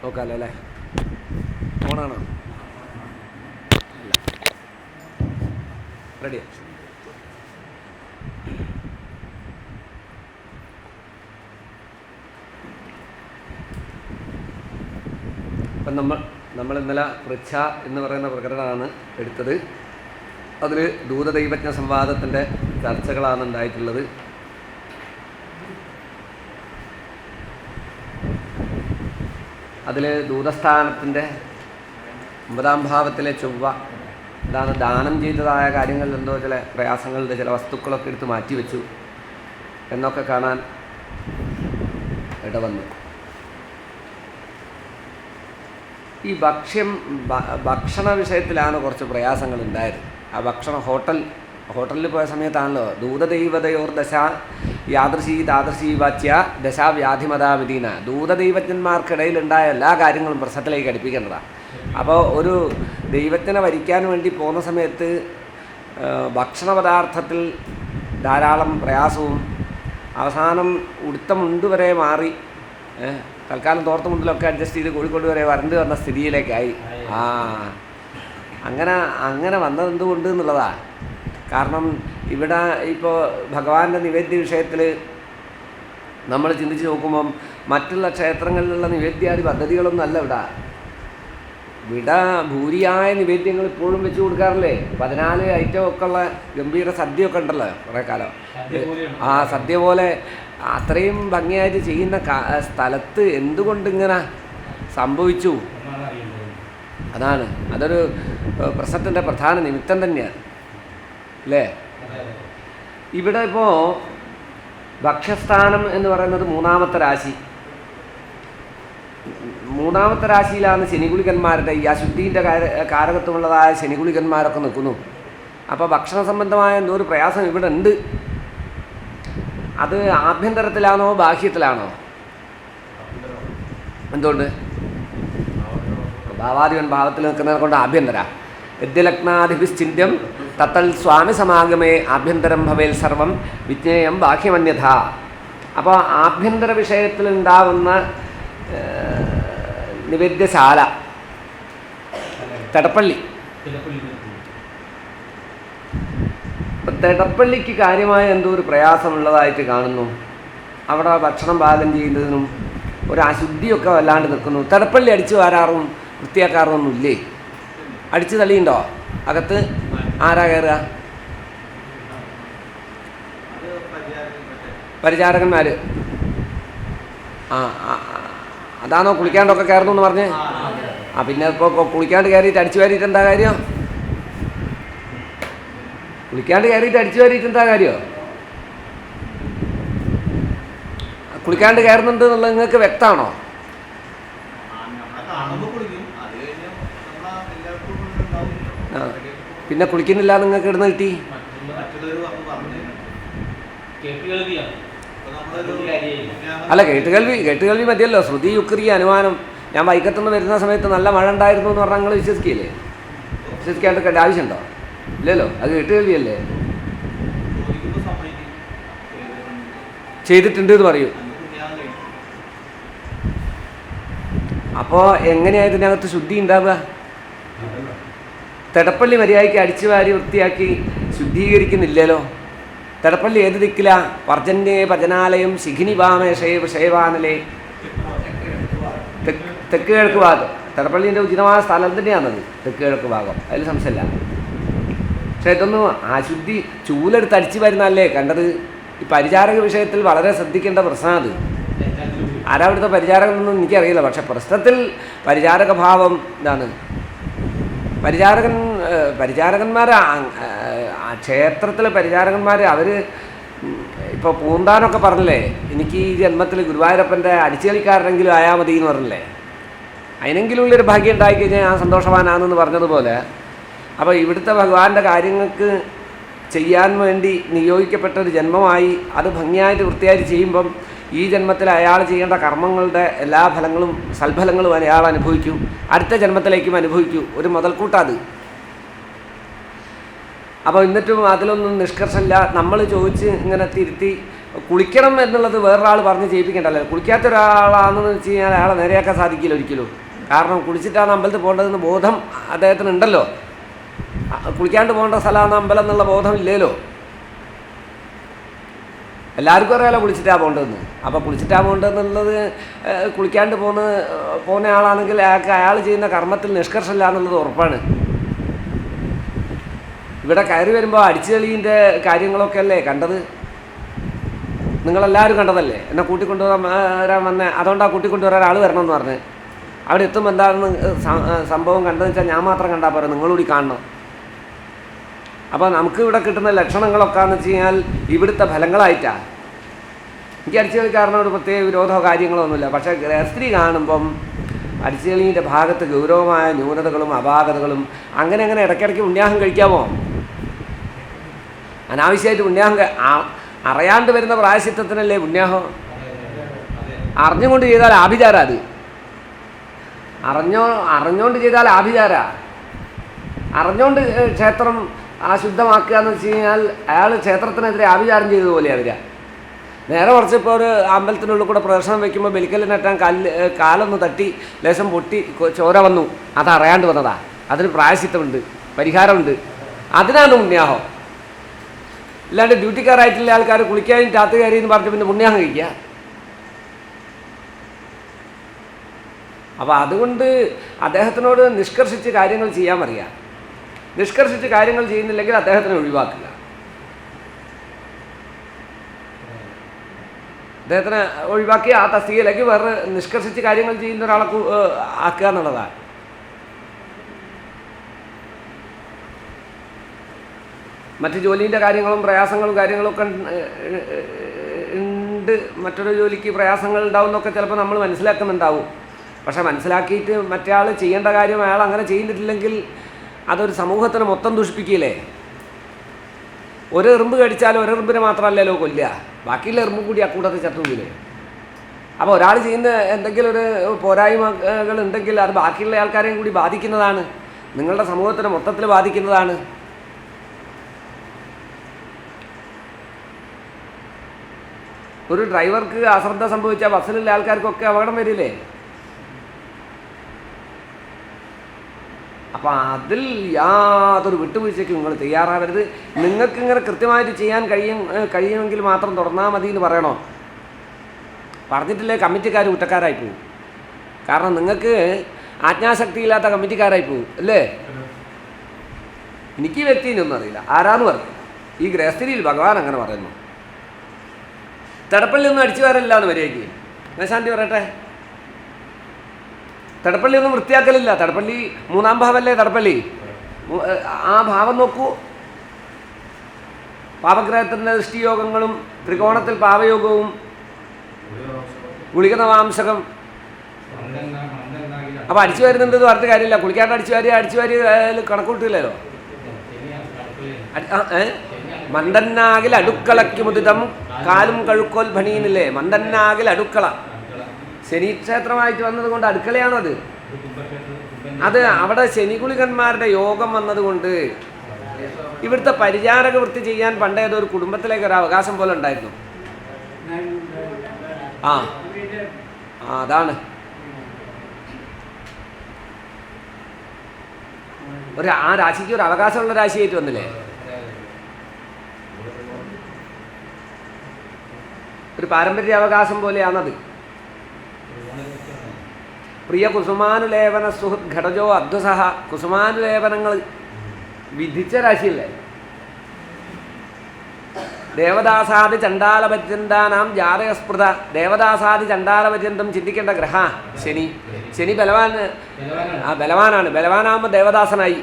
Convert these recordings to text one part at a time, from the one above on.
നോക്കാമല്ലോ അല്ലേ? ഓണാണോ? അല്ല, റെഡിയാ. അപ്പം നമ്മൾ ഇന്നലെ പൃച്ഛ എന്ന് പറയുന്ന പ്രകടനമാണ് എടുത്തത്. അതിൽ ദൂതദൈവജ്ഞ സംവാദത്തിൻ്റെ ചർച്ചകളാണ് ഉണ്ടായിട്ടുള്ളത്. അതിൽ ദൂതസ്ഥാനത്തിൻ്റെ 9-ാം ഭാവത്തിലെ ചൊവ്വ ഇതാണ് ദാനം ചെയ്തതായ കാര്യങ്ങളിൽ എന്തോ ചില പ്രയാസങ്ങളുടെ ചില വസ്തുക്കളൊക്കെ എടുത്ത് മാറ്റിവെച്ചു എന്നൊക്കെ കാണാൻ ഇടവന്നു. ഈ ഭക്ഷണ വിഷയത്തിലാണ് കുറച്ച് പ്രയാസങ്ങൾ ഉണ്ടായത്. ആ ഭക്ഷണം ഹോട്ടലിൽ പോയ സമയത്താണല്ലോ ദൂതദൈവതയോർ ദശ യാദൃശീ താദൃശീ വാച്യ ദശാവ്യാധിമതാവിധീന. ദൂതദൈവജ്ഞന്മാർക്കിടയിലുണ്ടായ എല്ലാ കാര്യങ്ങളും പ്രശ്നത്തിലേക്ക് അടുപ്പിക്കേണ്ടതാണ്. അപ്പോൾ ഒരു ദൈവത്തിനെ വരിക്കാൻ വേണ്ടി പോകുന്ന സമയത്ത് ഭക്ഷണ പദാർത്ഥത്തിൽ ധാരാളം പ്രയാസവും അവസാനം ഉടുത്ത മുണ്ട് വരെ മാറി തൽക്കാലം തോർത്ത മുണ്ടിലൊക്കെ അഡ്ജസ്റ്റ് ചെയ്ത് കോഴിക്കോട് വരെ വരേണ്ടി വന്ന സ്ഥിതിയിലേക്കായി. അങ്ങനെ വന്നത് എന്തുകൊണ്ട് എന്നുള്ളതാണ്. കാരണം ഇവിടെ ഇപ്പോൾ ഭഗവാന്റെ നിവേദ്യ വിഷയത്തിൽ നമ്മൾ ചിന്തിച്ച് നോക്കുമ്പം മറ്റുള്ള ക്ഷേത്രങ്ങളിലുള്ള നിവേദ്യാദി പദ്ധതികളൊന്നും അല്ല ഇവിടെ ഭൂരിയായ നിവേദ്യങ്ങൾ ഇപ്പോഴും വെച്ച് കൊടുക്കാറില്ലേ? 14 ഐറ്റമൊക്കെ ഉള്ള ഗംഭീര സദ്യയൊക്കെ ഉണ്ടല്ലോ കുറേ കാലം. ആ സദ്യ പോലെ അത്രയും ഭംഗിയായിട്ട് ചെയ്യുന്ന സ്ഥലത്ത് എന്തുകൊണ്ടിങ്ങനെ സംഭവിച്ചു? അതൊരു പ്രശ്നത്തിൻ്റെ പ്രധാന നിമിത്തം തന്നെയാണ് അല്ലേ? ഇവിടെ ഇപ്പോൾ ഭക്ഷ്യസ്ഥാനം എന്ന് പറയുന്നത് 3-ാമത്തെ രാശി. 3-ാമത്തെ രാശിയിലാണ് ശനികുളികന്മാരുടെ ഈ അശുദ്ധീൻ്റെ കാരകത്വമുള്ളതായ ശനികുളികന്മാരൊക്കെ നിൽക്കുന്നു. അപ്പോൾ ഭക്ഷണ സംബന്ധമായ എന്തോ ഒരു പ്രയാസം ഇവിടെ ഉണ്ട്. അത് ആഭ്യന്തരത്തിലാണോ ബാഹ്യത്തിലാണോ? എന്തുകൊണ്ട്? ഭാവാധിപൻ ഭാവത്തിൽ നിൽക്കുന്നതിനെ കൊണ്ട് ആഭ്യന്തര. യദ്യലഗ്നാധിപിശ്ചിന്യം തത്തൽ സ്വാമി സമാഗമേ ആഭ്യന്തരം ഭവേൽ സർവം വിജ്ഞേയം ബാഹ്യമന്യഥ. അപ്പോൾ ആഭ്യന്തര വിഷയത്തിലുണ്ടാവുന്ന നിവേദ്യശാല തെടപ്പള്ളി. ഇപ്പം തെടപ്പള്ളിക്ക് കാര്യമായ എന്തോ ഒരു പ്രയാസമുള്ളതായിട്ട് കാണുന്നു. അവിടെ ഭക്ഷണം പാകം ചെയ്യുന്നതിനും ഒരു അശുദ്ധിയൊക്കെ വല്ലാണ്ട് നിൽക്കുന്നു. തെടപ്പള്ളി അടിച്ചു വാരാറും വൃത്തിയാക്കാറൊന്നും ഇല്ലേ? അടിച്ചു തള്ളിയുണ്ടോ അകത്ത്? ആരാ കയറുക? പരിചാരകന്മാർ. അതാണോ കുളിക്കാണ്ടൊക്കെ കയറുന്നു എന്ന് പറഞ്ഞ്? പിന്നെ ഇപ്പോൾ കുളിക്കാണ്ട് കയറിയിട്ട് അടിച്ചു വാരിയിട്ട് എന്താ കാര്യം? കുളിക്കാണ്ട് കയറിയിട്ട് അടിച്ചു വാരിയിട്ട് എന്താ കാര്യം? കുളിക്കാണ്ട് കയറുന്നുണ്ട് എന്നുള്ളത് നിങ്ങൾക്ക് വ്യക്തമാണോ? പിന്നെ കുളിക്കുന്നില്ല നിങ്ങൾക്ക് ഇടുന്ന കിട്ടി? അല്ല, കേട്ടുകേൾവി മതിയല്ലോ. ശ്രുതി യുക്തി അനുമാനം. ഞാൻ വൈക്കത്തുനിന്ന് വരുന്ന സമയത്ത് നല്ല മഴ ഉണ്ടായിരുന്നു എന്ന് പറഞ്ഞാൽ നിങ്ങൾ വിശ്വസിക്കില്ലേ? വിശ്വസിക്കാണ്ട് ആവശ്യമുണ്ടോ? ഇല്ലല്ലോ, അത് കേട്ടുകേൾവിയല്ലേ. ചെയ്തിട്ടുണ്ട് എന്ന് പറയൂ. അപ്പോൾ എങ്ങനെയാണ് ഇതിനകത്ത് ശുദ്ധി ഉണ്ടാവുക? തെടപ്പള്ളി മര്യാദയ്ക്ക് അടിച്ചു വാരി വൃത്തിയാക്കി ശുദ്ധീകരിക്കുന്നില്ലല്ലോ. തെടപ്പള്ളി ഏത് ദിക്കില? പർജന്യേ ഭജനാലയം ശിഖിനി വാമേഷേവാനലേ. തെക്ക് കിഴക്ക് ഭാഗം. തെടപ്പള്ളീൻ്റെ ഉചിതമായ സ്ഥലം തന്നെയാണത്, തെക്ക് കിഴക്ക് ഭാഗം. അതിൽ സംശയമില്ല. പക്ഷേ ഇതൊന്നും അശുദ്ധി ചൂലെടുത്ത് അടിച്ചു വരുന്നല്ലേ കണ്ടത്. ഈ പരിചാരക വിഷയത്തിൽ വളരെ ശ്രദ്ധിക്കേണ്ട പ്രശ്നമാണ് അത്. ആരാ ഇവിടുത്തെ പരിചാരകനൊന്നും എനിക്കറിയില്ല. പക്ഷെ പ്രശ്നത്തിൽ പരിചാരക ഭാവം ഇതാണ്. പരിചാരകന്മാർ ക്ഷേത്രത്തിലെ പരിചാരകന്മാർ അവർ ഇപ്പോൾ പൂന്താനൊക്കെ പറഞ്ഞില്ലേ, എനിക്ക് ഈ ജന്മത്തിൽ ഗുരുവായൂരപ്പൻ്റെ അടിച്ചുകളിക്കാരനെങ്കിലും ആയാൽ മതി എന്ന് പറഞ്ഞില്ലേ. അതിനെങ്കിലും ഉള്ളൊരു ഭാഗ്യം ഉണ്ടായിക്കഴിഞ്ഞാൽ ഞാൻ സന്തോഷവാനാണെന്ന് പറഞ്ഞതുപോലെ, അപ്പോൾ ഇവിടുത്തെ ഭഗവാന്റെ കാര്യങ്ങൾക്ക് ചെയ്യാൻ വേണ്ടി നിയോഗിക്കപ്പെട്ട ഒരു ജന്മമായി അത് ഭംഗിയായിട്ട് വൃത്തിയായിട്ട് ചെയ്യുമ്പം ഈ ജന്മത്തിൽ അയാൾ ചെയ്യേണ്ട കർമ്മങ്ങളുടെ എല്ലാ ഫലങ്ങളും സൽഫലങ്ങളും അയാൾ അനുഭവിക്കും, അടുത്ത ജന്മത്തിലേക്കും അനുഭവിക്കൂ. ഒരു മുതൽക്കൂട്ടാത്. അപ്പോൾ എന്നിട്ടും അതിലൊന്നും നിഷ്കർഷമില്ല. നമ്മൾ ചോദിച്ച് ഇങ്ങനെ തിരുത്തി കുളിക്കണം എന്നുള്ളത് വേറൊരാൾ പറഞ്ഞ് ചെയ്യിപ്പിക്കേണ്ടല്ലോ. കുളിക്കാത്ത ഒരാളാണെന്ന് വെച്ച് കഴിഞ്ഞാൽ അയാളെ നേരെയാക്കാൻ സാധിക്കില്ല ഒരിക്കലും. കാരണം കുളിച്ചിട്ടാണ് അമ്പലത്തിൽ പോകേണ്ടതെന്ന് ബോധം അദ്ദേഹത്തിന് ഉണ്ടല്ലോ. കുളിക്കാണ്ട് പോകേണ്ട സ്ഥലമാണ് അമ്പലം എന്നുള്ള ബോധം ഇല്ലല്ലോ. എല്ലാവർക്കും അറിയാലോ കുളിച്ചിട്ടാണ് പോകേണ്ടതെന്ന്. അപ്പോൾ കുളിച്ചിട്ടാണ് പോകേണ്ടതെന്നുള്ളത് കുളിക്കാണ്ട് പോകുന്ന ആളാണെങ്കിൽ അയാൾ ചെയ്യുന്ന കർമ്മത്തിൽ നിഷ്കർഷമില്ല എന്നുള്ളത് ഉറപ്പാണ്. ഇവിടെ കയറി വരുമ്പോൾ അടിച്ചുകളീൻ്റെ കാര്യങ്ങളൊക്കെ അല്ലേ കണ്ടത്? നിങ്ങളെല്ലാവരും കണ്ടതല്ലേ? എന്നെ കൂട്ടിക്കൊണ്ടുവരാൻ വന്നേ, അതുകൊണ്ടാണ് കൂട്ടിക്കൊണ്ടുവരാൻ ആൾ വരണമെന്ന് പറഞ്ഞ്. അവിടെ എത്തുമ്പോൾ എന്താണെന്ന് സംഭവം കണ്ടതെന്ന് വെച്ചാൽ ഞാൻ മാത്രം കണ്ടാൽ പോരാ, നിങ്ങളൂടി കാണണം. അപ്പോൾ നമുക്ക് ഇവിടെ കിട്ടുന്ന ലക്ഷണങ്ങളൊക്കെ എന്ന് വെച്ച് കഴിഞ്ഞാൽ ഇവിടുത്തെ ഫലങ്ങളായിട്ടാണ്. എനിക്ക് അടിച്ചുകളിക്കാരനോട് പ്രത്യേക വിരോധമോ കാര്യങ്ങളോ ഒന്നുമില്ല. പക്ഷേ ഗൃഹസ്ഥി കാണുമ്പം അടിച്ചുകളീൻ്റെ ഭാഗത്ത് ഗൗരവമായ ന്യൂനതകളും അപാകതകളും അങ്ങനെ ഇടയ്ക്കിടയ്ക്ക് ഉണ്യാഹം കഴിക്കാമോ? അനാവശ്യമായിട്ട് ഉണ്യാഹം അറിയാണ്ട് വരുന്ന പ്രായശ്ചിത്തത്തിനല്ലേ ഉണ്യാഹം? അറിഞ്ഞുകൊണ്ട് ചെയ്താൽ ആഭിചാര. അത് അറിഞ്ഞുകൊണ്ട് ചെയ്താൽ ആഭിചാര. അറിഞ്ഞുകൊണ്ട് ക്ഷേത്രം അശുദ്ധമാക്കുക എന്ന് വെച്ച് കഴിഞ്ഞാൽ അയാൾ ക്ഷേത്രത്തിനെതിരെ ആഭിചാരം ചെയ്തതുപോലെയാണ് വരിക. നേരെ കുറച്ച് ഇപ്പോൾ ഒരു അമ്പലത്തിനുള്ളിൽ കൂടെ പ്രദർശനം വയ്ക്കുമ്പോൾ ബലിക്കല്ലിനെട്ടാൻ കാലൊന്ന് തട്ടി ലേശം പൊട്ടി ചോര വന്നു, അത് അറിയാണ്ട് വന്നതാ. അതിന് പ്രായശ്ചിത്തമുണ്ട്, പരിഹാരമുണ്ട്. അതിനാണ് പുണ്യാഹം. ഇല്ലാണ്ട് ഡ്യൂട്ടിക്കാരായിട്ടുള്ള ആൾക്കാർ കുളിക്കാനും രാത്രി കയറി എന്ന് പറഞ്ഞിട്ട് പിന്നെ പുണ്യാഹം കഴിക്കുക. അപ്പോൾ അതുകൊണ്ട് അദ്ദേഹത്തിനോട് നിഷ്കർഷിച്ച് കാര്യങ്ങൾ ചെയ്യാൻ അറിയാം. നിഷ്കർഷിച്ച് കാര്യങ്ങൾ ചെയ്യുന്നില്ലെങ്കിൽ അദ്ദേഹത്തിനെ ഒഴിവാക്കുക. അദ്ദേഹത്തിനെ ഒഴിവാക്കി ആ തസ്തികയിലേക്ക് വേറെ നിഷ്കർഷിച്ച് കാര്യങ്ങൾ ചെയ്യുന്ന ഒരാളെ ആക്കുക എന്നുള്ളതാണ്. മറ്റ് ജോലീൻ്റെ കാര്യങ്ങളും പ്രയാസങ്ങളും കാര്യങ്ങളൊക്കെ ഉണ്ട്. മറ്റൊരു ജോലിക്ക് പ്രയാസങ്ങൾ ഉണ്ടാവും എന്നൊക്കെ ചിലപ്പോൾ നമ്മൾ മനസ്സിലാക്കുന്നുണ്ടാവും. പക്ഷെ മനസ്സിലാക്കിയിട്ട് മറ്റേ ആൾ ചെയ്യേണ്ട കാര്യം അയാൾ അങ്ങനെ ചെയ്യുന്നിട്ടില്ലെങ്കിൽ അതൊരു സമൂഹത്തിന് മൊത്തം ദുഷിപ്പിക്കില്ലേ? ഒരു എറുമ്പ് കടിച്ചാലും ഒരെറുമ്പിനെ മാത്രമല്ലല്ലോ കൊല്ലുക, ബാക്കിയുള്ള എറുമ്പും കൂടി അക്കൂട്ടത്തിൽ ചത്തുകില്ലേ? അപ്പോൾ ഒരാൾ ചെയ്യുന്ന എന്തെങ്കിലും ഒരു പോരായ്മകൾ ഉണ്ടെങ്കിൽ അത് ബാക്കിയുള്ള ആൾക്കാരെയും കൂടി ബാധിക്കുന്നതാണ്, നിങ്ങളുടെ സമൂഹത്തിനെ മൊത്തത്തിൽ ബാധിക്കുന്നതാണ്. ഒരു ഡ്രൈവർക്ക് അശ്രദ്ധ സംഭവിച്ചാൽ ബസ്സിലുള്ള ആൾക്കാർക്കൊക്കെ അപകടം വരില്ലേ? അപ്പോൾ അതിൽ യാതൊരു വിട്ടുവീഴ്ചയ്ക്കും നിങ്ങൾ തയ്യാറാവരുത്. നിങ്ങൾക്കിങ്ങനെ കൃത്യമായിട്ട് ചെയ്യാൻ കഴിയുമെങ്കിൽ മാത്രം തുടർന്നാൽ മതി എന്ന് പറയണോ? പറഞ്ഞിട്ടില്ലേ കമ്മിറ്റിക്കാർ കുറ്റക്കാരായി പോകും. കാരണം നിങ്ങൾക്ക് ആജ്ഞാശക്തിയില്ലാത്ത കമ്മിറ്റിക്കാരായി പോകും അല്ലേ? എനിക്ക് ഈ വ്യക്തിനൊന്നും അറിയില്ല, ആരാന്ന് പറഞ്ഞു. ഈ ഗൃഹസ്ഥിതിയിൽ ഭഗവാൻ അങ്ങനെ പറയുന്നു. തടപ്പള്ളി ഒന്നും അടിച്ചു വരല്ല എന്ന് വരികയ്ക്ക് മേശാന്തി പറയട്ടെ. തടപ്പള്ളി ഒന്നും വൃത്തിയാക്കലില്ല. തടപ്പള്ളി 3-ാം ഭാവമല്ലേ തടപ്പള്ളി? ആ ഭാവം നോക്കൂ. പാപഗ്രഹത്തിൻ്റെ ദൃഷ്ടിയോഗങ്ങളും ത്രികോണത്തിൽ പാപയോഗവും ഗുളികനവാംശകം. അപ്പോൾ അടിച്ചു വരുന്നുണ്ടെന്ന് പറഞ്ഞിട്ട് കാര്യമില്ല. കുളിക്കാണ്ട് അടിച്ചു വാരി കണക്കൂട്ടില്ലല്ലോ. മണ്ടന്നാകിൽ അടുക്കളയ്ക്ക് മുതിതം കാലും കഴുക്കോൽ ഭണീനില്ലേ? മണ്ടന്നാകിൽ അടുക്കള ശനിക്ഷേത്രമായിട്ട് വന്നത് കൊണ്ട് അടുക്കളയാണത്. അത് അവിടെ ശനികുളികന്മാരുടെ യോഗം വന്നതുകൊണ്ട് ഇവിടുത്തെ പരിചാരക വൃത്തി ചെയ്യാൻ പണ്ടേതൊരു കുടുംബത്തിലേക്ക് ഒരു അവകാശം പോലെ ഉണ്ടായിരുന്നു. അതാണ് ആ രാശിക്ക് ഒരു അവകാശമുള്ള രാശിയായിട്ട് വന്നില്ലേ? ഒരു പാരമ്പര്യ അവകാശം പോലെയാണത്. പ്രിയ കുസുമാനുലേപന സുഹൃത് ഘടജോ അധ്വസഹ. കുസുമാനുലേപനങ്ങൾ വിധിച്ച രാശിയല്ലേ? ദേവദാസാദി ചണ്ടാലപര്യന്താനാം ജാതകസ്പൃത. ദേവദാസാദി ചണ്ടാലപര്യന്തം ചിന്തിക്കേണ്ട ഗ്രഹ ശനി. ശനി ബലവാനാണ്. ബലവാനാകുമ്പോൾ ദേവദാസനായി.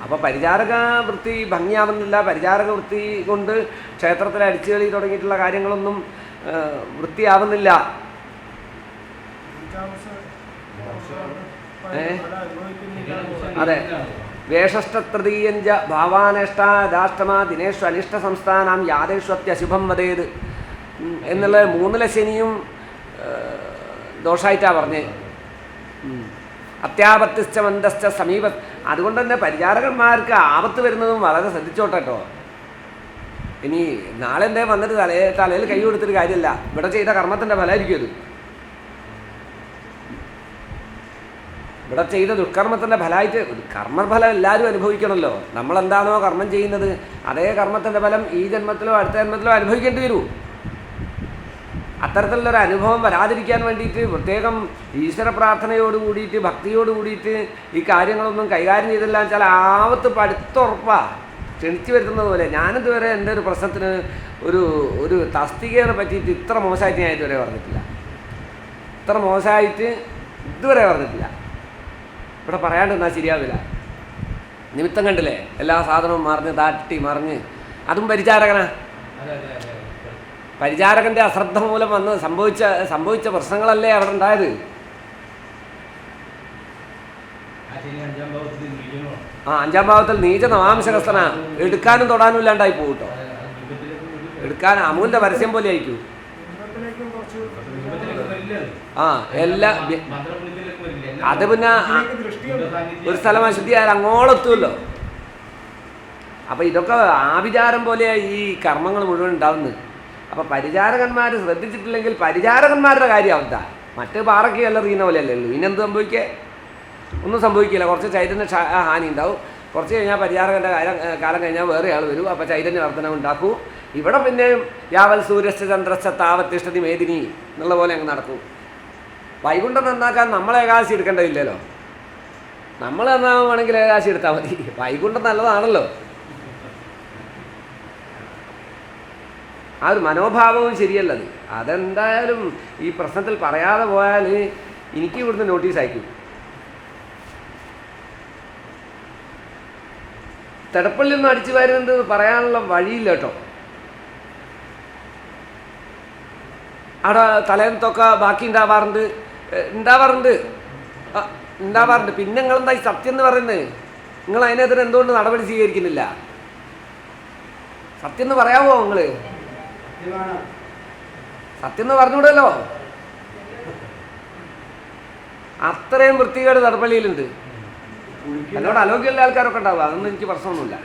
അപ്പോൾ പരിചാരക വൃത്തി ഭംഗിയാവുന്നില്ല. പരിചാരക വൃത്തി കൊണ്ട് ക്ഷേത്രത്തിൽ അടിച്ചുകളി തുടങ്ങിയിട്ടുള്ള കാര്യങ്ങളൊന്നും വൃത്തിയാവുന്നില്ല. അതെ. വേഷഷ്ടതൃതീയഞ്ച ഭാവാനേഷ്ടാദാഷ്ടമാ ദിനേഷു അനിഷ്ട സംസ്ഥാനം യാതേഷു അത്യശുഭം വതേത് എന്നുള്ള മൂന്നിലെ ശനിയും ദോഷമായിട്ടാണ് പറഞ്ഞത്. അത്യാപത്തിശ്ച മന്ദശ്ച സമീപ. അതുകൊണ്ട് തന്നെ പരിചാരകന്മാർക്ക് ആപത്ത് വരുന്നതും വളരെ ശ്രദ്ധിച്ചോട്ടെ കേട്ടോ. ഇനി നാളെ എന്തേ വന്നിട്ട് തലയിൽ കൈ കൊടുത്തിട്ട് കാര്യമില്ല. ഇവിടെ ചെയ്ത കർമ്മത്തിൻ്റെ ഫലമായിരിക്കും അത്. ഇവിടെ ചെയ്ത ദുഷ്കർമ്മത്തിൻ്റെ ഫലമായിട്ട് കർമ്മഫലം എല്ലാവരും അനുഭവിക്കണമല്ലോ. നമ്മളെന്താണോ കർമ്മം ചെയ്യുന്നത് അതേ കർമ്മത്തിൻ്റെ ഫലം ഈ ജന്മത്തിലോ അടുത്ത ജന്മത്തിലോ അനുഭവിക്കേണ്ടി വരൂ. അത്തരത്തിലുള്ളൊരു അനുഭവം വരാതിരിക്കാൻ വേണ്ടിയിട്ട് പ്രത്യേകം ഈശ്വര പ്രാർത്ഥനയോട് കൂടിയിട്ട് ഭക്തിയോട് കൂടിയിട്ട് ഈ കാര്യങ്ങളൊന്നും കൈകാര്യം ചെയ്തില്ല വെച്ചാൽ ആവത്ത് പടുത്തുറപ്പാണ് ക്ഷണിച്ചു വരുത്തുന്നത് പോലെ. ഞാനിതുവരെ എൻ്റെ ഒരു പ്രശ്നത്തിന് ഒരു തസ്തികയെ പറ്റിയിട്ട് ഇത്ര മോശമായിട്ട് ഞാൻ ഇതുവരെ പറഞ്ഞിട്ടില്ല. ഇത്ര മോശമായിട്ട് ഇതുവരെ പറഞ്ഞിട്ടില്ല. ഇവിടെ പറയാണ്ടിരുന്നാൽ ശരിയാവില്ല. നിമിത്തം കണ്ടില്ലേ, എല്ലാ സാധനവും മറിഞ്ഞ് താട്ടി മറിഞ്ഞ്. അതും പരിചാരകനാ. പരിചാരകൻ്റെ അശ്രദ്ധ മൂലം വന്ന് സംഭവിച്ച പ്രശ്നങ്ങളല്ലേ അവിടെ ഉണ്ടായത്. അഞ്ചാം ഭാവത്തിൽ നീച നവാംശകസ്ഥന. എടുക്കാനും തൊടാനും ഇല്ലാണ്ടായി പോകും കേട്ടോ. എടുക്കാൻ അമൂലിൻ്റെ പരസ്യം പോലെ ആയിരിക്കും. എല്ലാ അത് പിന്നെ ഒരു സ്ഥലം അശുദ്ധിയായാൽ അങ്ങോളം എത്തുമല്ലോ. അപ്പം ഇതൊക്കെ ആഭിചാരം പോലെയാണ് ഈ കർമ്മങ്ങൾ മുഴുവൻ ഉണ്ടാവുന്നത്. അപ്പം പരിചാരകന്മാർ ശ്രദ്ധിച്ചിട്ടില്ലെങ്കിൽ പരിചാരകന്മാരുടെ കാര്യമാവത്ത. മറ്റ് പാറയ്ക്ക് എല്ലാം റീന പോലെയല്ലേ ഉള്ളൂ. ഇനെന്ത് സംഭവിക്കേ? ഒന്നും സംഭവിക്കില്ല. കുറച്ച് ചൈതന്യ ഹാനി ഉണ്ടാവും. കുറച്ച് കഴിഞ്ഞാൽ പരിചാരകൻ്റെ കാലം കഴിഞ്ഞാൽ വേറെ ആൾ വരും. അപ്പോൾ ചൈതന്യ വർധനം ഉണ്ടാക്കൂ. ഇവിടെ പിന്നെയും യാവൽ സൂര്യശ്ച ചന്ദ്രശ്ച താവത്തിഷ്ഠതി മേദിനി എന്നുള്ള പോലെ അങ്ങ് നടക്കും. വൈകുണ്ഠം നന്നാക്കാൻ നമ്മൾ ഏകാദശി എടുക്കേണ്ടതില്ലല്ലോ. നമ്മൾ നന്നാവുകയാണെങ്കിൽ ഏകാദശി എടുത്താൽ മതി. വൈകുണ്ഠം നല്ലതാണല്ലോ. ആ ഒരു മനോഭാവവും ശരിയല്ലത്. അതെന്തായാലും ഈ പ്രശ്നത്തിൽ പറയാതെ പോയാൽ എനിക്ക് ഇവിടുന്ന് നോട്ടീസ് അയക്കും. തെടപ്പള്ളി ഒന്നും അടിച്ചു വരുന്നത് പറയാനുള്ള വഴിയില്ല കേട്ടോ. അവിടെ തലേന്നത്തൊക്കെ ബാക്കി ഉണ്ടാവാറുണ്ട്. പിന്നെ നിങ്ങളെന്താ ഈ സത്യം എന്ന് പറയുന്നത്? നിങ്ങൾ അതിനെതിരെ എന്തുകൊണ്ട് നടപടി സ്വീകരിക്കുന്നില്ല? സത്യം എന്ന് പറയാമോ? നിങ്ങൾ സത്യം എന്ന് പറഞ്ഞുകൂടല്ലോ. അത്രയും വൃത്തികേട് തടപ്പള്ളിയിലുണ്ട്. എന്നോട് ആരോഗ്യമുള്ള ആൾക്കാരൊക്കെ ഉണ്ടാവുക. അതൊന്നും എനിക്ക് പ്രശ്നമൊന്നുമില്ല.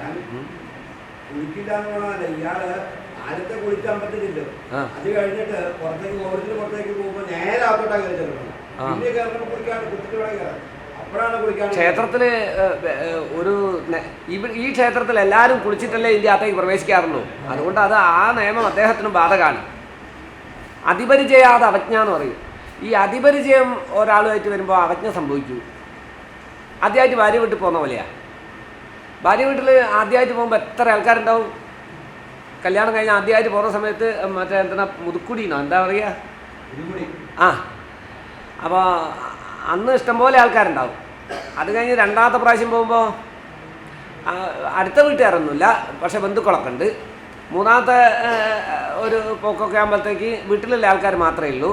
ആദ്യത്തെ കുളിക്കാൻ പറ്റുന്നില്ലോ. അത് കഴിഞ്ഞിട്ട് പുറത്തേക്ക് പോകുമ്പോൾ നേരെ അകത്തോട്ടാ കയറി ചെല്ലണം. പിന്നെ കയറുമ്പോൾ കുളിക്കാണ്ട് കുത്തിട്ട് വേണം കയറാൻ. അപ്പോഴാണ് കുളിക്കാൻ. ക്ഷേത്രത്തില് ഈ ക്ഷേത്രത്തിൽ എല്ലാവരും കുളിച്ചിട്ടല്ലേ ഇതിൻ്റെ അകത്തേക്ക് പ്രവേശിക്കാറുള്ളൂ. അതുകൊണ്ട് ആ നിയമം അദ്ദേഹത്തിനും ബാധകമാണ്. അതിപരിചയാത അവജ്ഞ എന്ന് പറയും. ഈ അതിപരിചയം ഒരാളുമായിട്ട് വരുമ്പോൾ അവജ്ഞ സംഭവിക്കൂ. ആദ്യമായിട്ട് ഭാര്യ വീട്ടിൽ പോകുന്ന പോലെയാണ്. ഭാര്യ വീട്ടിൽ ആദ്യമായിട്ട് പോകുമ്പോൾ എത്ര ആൾക്കാരുണ്ടാവും? കല്യാണം കഴിഞ്ഞ് ആദ്യമായിട്ട് പോകുന്ന സമയത്ത് മറ്റേ മുതുക്കുടിന്നോ എന്താ പറയുക? അപ്പോൾ അന്ന് ഇഷ്ടംപോലെ ആൾക്കാരുണ്ടാവും. അത് കഴിഞ്ഞ് രണ്ടാമത്തെ പ്രാവശ്യം പോകുമ്പോൾ അടുത്ത വീട്ടുകാരൊന്നുമില്ല, പക്ഷേ ബന്ധുക്കളൊക്കെ ഉണ്ട്. മൂന്നാമത്തെ ഒരു പോക്കൊക്കെ ആകുമ്പോഴത്തേക്ക് വീട്ടിലുള്ള ആൾക്കാർ മാത്രമേ ഉള്ളൂ.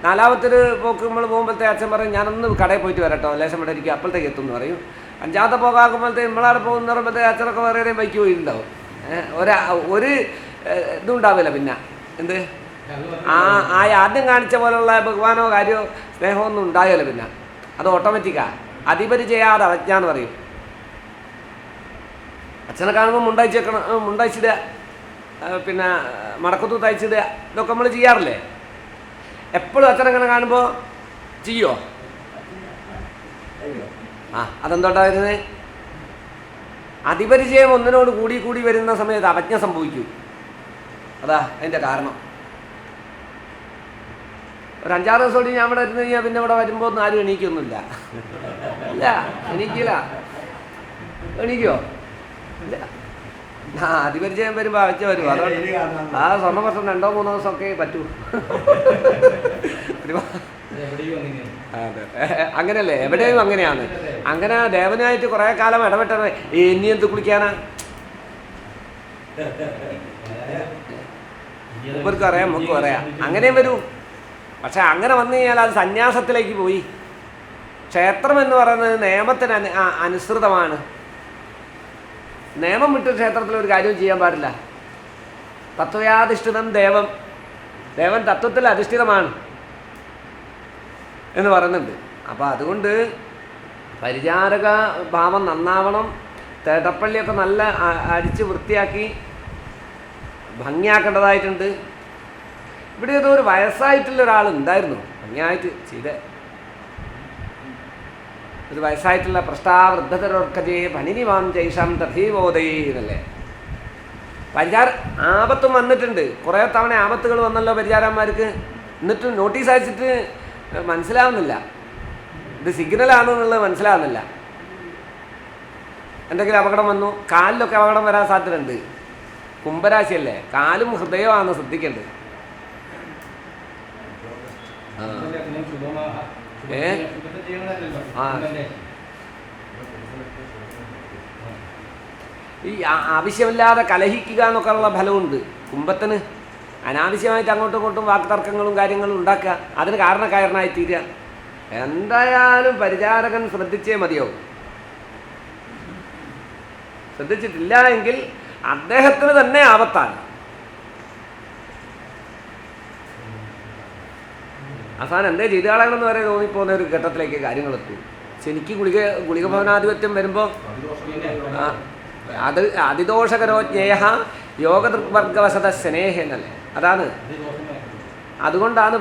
നാലാമത്തെ ഒരു പോക്ക് നമ്മൾ പോകുമ്പോഴത്തെ അച്ഛൻ പറയും ഞാനൊന്ന് കടയിൽ പോയിട്ട് വരട്ടോ, ലേശം ഇവിടെ ഇരിക്കും, അപ്പോഴത്തേക്ക് എത്തും എന്ന് പറയും. അഞ്ചാമത്തെ പോകാക്കുമ്പോഴത്തേക്ക് നമ്മളവിടെ പോകുന്ന പറയുമ്പോഴത്തേക്ക് അച്ഛനൊക്കെ വേറെ ബൈക്ക് പോയിട്ടുണ്ടാവും. ഒരു ഇതും ഉണ്ടാവില്ല. പിന്നെ എന്ത് ആദ്യം കാണിച്ച പോലുള്ള ബഹുമാനോ കാര്യമോ സ്നേഹമോ ഒന്നും ഉണ്ടാകില്ല. പിന്നെ അത് ഓട്ടോമാറ്റിക്കാണ്. അതിപരിചയാതെ അവജ്ഞ എന്ന് പറയും. അച്ഛനെ കാണുമ്പോൾ മുണ്ടയച്ചിടുക, പിന്നെ മടക്കത്തു തയ്ച്ചിടുക, ഇതൊക്കെ നമ്മൾ ചെയ്യാറില്ലേ? എപ്പോഴും അച്ഛനങ്ങനെ കാണുമ്പോൾ ചെയ്യോ? അതെന്തോട്ടാ വരുന്നത്? അതിപരിചയം ഒന്നിനോട് കൂടി വരുന്ന സമയത്ത് അവജ്ഞ സംഭവിക്കും. അതാ അതിൻ്റെ കാരണം. ഒരു 5-6 ദിവസത്തോടെ ഞാൻ ഇവിടെ ഇരുന്ന് കഴിഞ്ഞാൽ പിന്നെ ഇവിടെ വരുമ്പോൾ ഒന്നും ആരും എണീക്കൊന്നുമില്ല. ഇല്ല, എണീക്കില്ല. എണീക്കോ? ഇല്ല. അതിപരിചയം വരുമ്പോൾ അവജ്ഞ വരും. അതുകൊണ്ട് ആ സ്വർണ്ണവർഷം 2-3 ദിവസമൊക്കെ പറ്റൂ. അതെ, അങ്ങനെയല്ലേ? എവിടെയും അങ്ങനെയാണ്. അങ്ങനെ ദേവനുമായിട്ട് കുറേ കാലം ഇടപെട്ടത് ഇനി എന്ത് കുളിക്കാനാ? ഇവർക്കും അറിയാം, നമുക്കും അറിയാം. അങ്ങനെയും വരൂ. പക്ഷെ അങ്ങനെ വന്നു കഴിഞ്ഞാൽ അത് സന്യാസത്തിലേക്ക് പോയി. ക്ഷേത്രം എന്ന് പറയുന്നത് നിയമത്തിന് അനുസൃതമാണ്. നിയമം വിട്ട് ക്ഷേത്രത്തിൽ ഒരു കാര്യവും ചെയ്യാൻ പാടില്ല. തത്വയാധിഷ്ഠിതം ദേവൻ തത്വത്തിൽ അധിഷ്ഠിതമാണ് എന്ന് പറയുന്നുണ്ട്. അപ്പോൾ അതുകൊണ്ട് പരിചാരക ഭാവം നന്നാവണം. തേട്ടപ്പള്ളിയൊക്കെ നല്ല അടിച്ച് വൃത്തിയാക്കി ഭംഗിയാക്കേണ്ടതായിട്ടുണ്ട്. ഇവിടെ ഏതോ ഒരു വയസ്സായിട്ടുള്ള ഒരാളുണ്ടായിരുന്നു ഭംഗിയായിട്ട് ചെയ്ത ഒരു വയസ്സായിട്ടുള്ള പ്രഷ്ടാവൃദ്ധതരോർക്കജേ ഭനിനിവാം ജൈഷാം തഥീവോദയേ എന്നല്ലേ. ആപത്തും വന്നിട്ടുണ്ട്. കുറേ തവണ ആപത്തുകൾ വന്നല്ലോ പരിചാരന്മാർക്ക്. എന്നിട്ടും നോട്ടീസ് അയച്ചിട്ട് മനസ്സിലാവുന്നില്ല, ഇത് സിഗ്നലാണെന്നുള്ളത് മനസ്സിലാവുന്നില്ല. എന്തെങ്കിലും അപകടം വന്നു, കാലിലൊക്കെ അപകടം വരാൻ സാധ്യതയുണ്ട്. കുംഭരാശിയല്ലേ, കാലും ഹൃദയമാണ് ശ്രദ്ധിക്കേണ്ടത്. ഈ ആവശ്യമില്ലാതെ കലഹിക്കുക എന്നൊക്കെ ഉള്ള ഫലമുണ്ട് കുംഭത്തിന്. അനാവശ്യമായിട്ട് അങ്ങോട്ടും ഇങ്ങോട്ടും വാക്തർക്കങ്ങളും കാര്യങ്ങളും ഉണ്ടാക്കുക, അതിന് കാരണക്കാരനായി തീരുക. എന്തായാലും പരിചാരകൻ ശ്രദ്ധിച്ചേ മതിയാവും. ശ്രദ്ധിച്ചിട്ടില്ല എങ്കിൽ അദ്ദേഹത്തിന് തന്നെ ആപത്താണ്. അവസാനം എന്തേ ചെയ്താളാണെന്ന് വരെ തോന്നിപ്പോകുന്ന ഒരു ഘട്ടത്തിലേക്ക് കാര്യങ്ങളെത്തും. ശനിക്ക് ഗുളിക ഭവനാധിപത്യം വരുമ്പോൾ അത് അതിദോഷകരോ ജ്ഞേയ യോഗദൃക്വർഗവശത സ്നേഹ എന്നല്ലേ. അതാണ്, അതുകൊണ്ടാണ്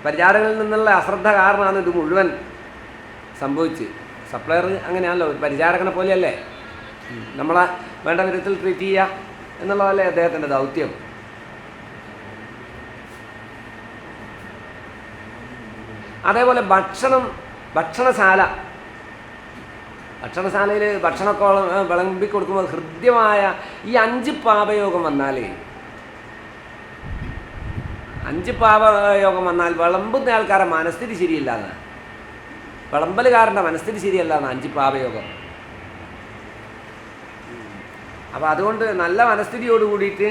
പരിചാരകരിൽ നിന്നുള്ള അശ്രദ്ധ കാരണമാണ് ഇത് മുഴുവൻ സംഭവിച്ച്. സപ്ലയർ അങ്ങനെയാണല്ലോ, ഒരു പരിചാരകനെ പോലെയല്ലേ, നമ്മളെ വേണ്ട വിധത്തിൽ ട്രീറ്റ് ചെയ്യുക എന്നുള്ളതല്ലേ അദ്ദേഹത്തിൻ്റെ ദൗത്യം. അതേപോലെ ഭക്ഷണശാലയിൽ ഭക്ഷണമൊക്കെ വിളമ്പി കൊടുക്കുമ്പോൾ ഹൃദ്യമായ ഈ 5 പാപയോഗം വന്നാൽ, 5 പാപയോഗം വന്നാൽ വിളമ്പുന്ന ആൾക്കാരെ മനസ്ഥിതി ശരിയില്ല എന്ന്, വിളമ്പലുകാരൻ്റെ മനസ്ഥിതി ശരിയല്ല എന്ന് 5 പാപയോഗം. അപ്പോൾ അതുകൊണ്ട് നല്ല മനസ്ഥിതിയോട് കൂടിയിട്ട്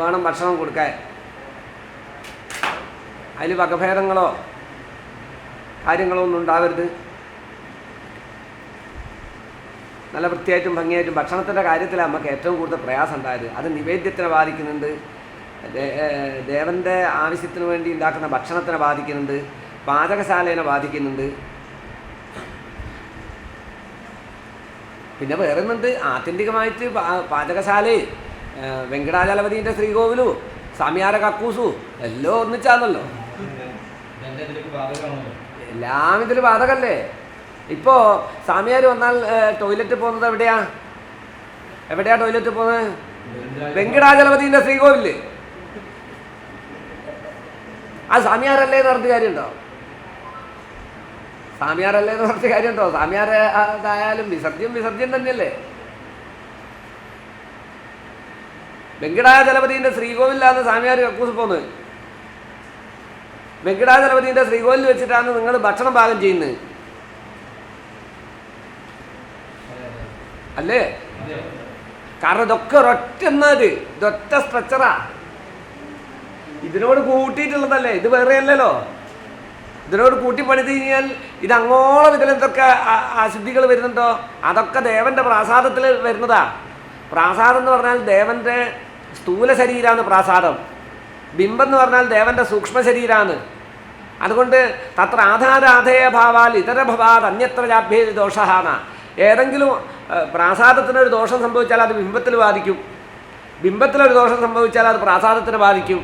വേണം ഭക്ഷണം കൊടുക്കാൻ. അതിൽ വകഭേദങ്ങളോ കാര്യങ്ങളോ ഒന്നും ഉണ്ടാവരുത്. നല്ല വൃത്തിയായിട്ടും ഭംഗിയായിട്ടും ഭക്ഷണത്തിൻ്റെ കാര്യത്തിലാണ് നമുക്ക് ഏറ്റവും കൂടുതൽ പ്രയാസം ഉണ്ടായത്. അത് നിവേദ്യത്തിനെ ബാധിക്കുന്നുണ്ട്, ദേവൻ്റെ ആവശ്യത്തിന് വേണ്ടി ഉണ്ടാക്കുന്ന ഭക്ഷണത്തിനെ ബാധിക്കുന്നുണ്ട്, പാചകശാലേനെ ബാധിക്കുന്നുണ്ട്. പിന്നെ വേറെ ഒന്നുണ്ട്, ആത്യന്തികമായിട്ട് പാചകശാലയും വെങ്കടാചലപതിൻ്റെ ശ്രീകോവിലും സ്വാമിയാര കക്കൂസും എല്ലാം ഒന്നിച്ചാണല്ലോ. എല്ലാം ഇതിൽ ബാധകല്ലേ. ഇപ്പോൾ സ്വാമിയാർ വന്നാൽ ടോയ്ലറ്റ് പോകുന്നത് എവിടെയാ ടോയ്ലറ്റ് പോകുന്നത്? വെങ്കടാചലപതിൻ്റെ ശ്രീകോവില്. ആ സ്വാമിയാരല്ലേ എന്ന് പറഞ്ഞ കാര്യമുണ്ടോ? സ്വാമിയാരായാലും വിസർജ്യം തന്നെയല്ലേ. വെങ്കടാചലപതിൻ്റെ ശ്രീകോവിലാണ് സ്വാമിയാർ കക്കൂസ് പോകുന്നത്. വെങ്കടാചലപതിൻ്റെ ശ്രീകോവിൽ വെച്ചിട്ടാണ് നിങ്ങൾ ഭക്ഷണം പാകം ചെയ്യുന്നത് അല്ലേ? കാരണം ഇതൊക്കെ ഇതൊറ്റ സ്ട്രക്ചറാ, ഇതിനോട് കൂട്ടിയിട്ടുള്ളതല്ലേ, ഇത് വേറെ അല്ലല്ലോ. ഇതിനോട് കൂട്ടി പണിത് കഴിഞ്ഞാൽ ഇത് അങ്ങോളം ഇതിലെന്തൊക്കെ അശുദ്ധികൾ വരുന്നുണ്ടോ അതൊക്കെ ദേവൻ്റെ പ്രാസാദത്തിൽ വരുന്നതാ. പ്രാസാദം എന്ന് പറഞ്ഞാൽ ദേവൻ്റെ സ്ഥൂല ശരീരമാണ് പ്രാസാദം. ബിംബം എന്ന് പറഞ്ഞാൽ ദേവൻ്റെ സൂക്ഷ്മ ശരീരമാണ്. അതുകൊണ്ട് തത്ര ആധാരാധേയ ഭാവാൽ ഇതര ഭവാത് അന്യത്ര ജാഭ്യേ ദോഷഹാന. ഏതെങ്കിലും പ്രാസാദത്തിനൊരു ദോഷം സംഭവിച്ചാൽ അത് ബിംബത്തിൽ ബാധിക്കും, ബിംബത്തിലൊരു ദോഷം സംഭവിച്ചാൽ അത് പ്രാസാദത്തിന് ബാധിക്കും.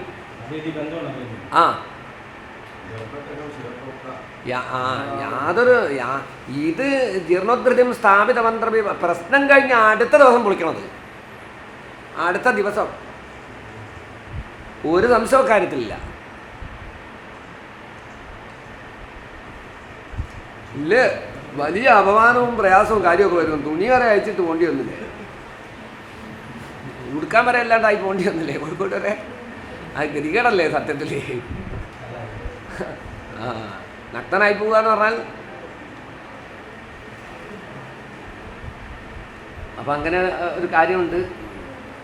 ഇത് ജീർണോദ്ധൃതിയും സ്ഥാപിത മന്ത്രം പ്രശ്നം കഴിഞ്ഞ് അടുത്ത ദിവസം പൊളിക്കണത്, അടുത്ത ദിവസം. ഒരു സംശയവും കാര്യത്തിലില്ല. ഇല്ല, വലിയ അപമാനവും പ്രയാസവും കാര്യമൊക്കെ വരും. തുണി വരെ അയച്ചിട്ട് പോണ്ടി വന്നില്ലേ, ഉടുക്കാൻ വരെ അല്ലാണ്ടായി പോണ്ടി വന്നില്ലേ കോഴിക്കോട് വരെ. അത് ഗതികേടല്ലേ സത്യത്തിൽ. നഗ്നനായി പോവുക എന്ന് പറഞ്ഞാൽ. അപ്പം അങ്ങനെ ഒരു കാര്യമുണ്ട്.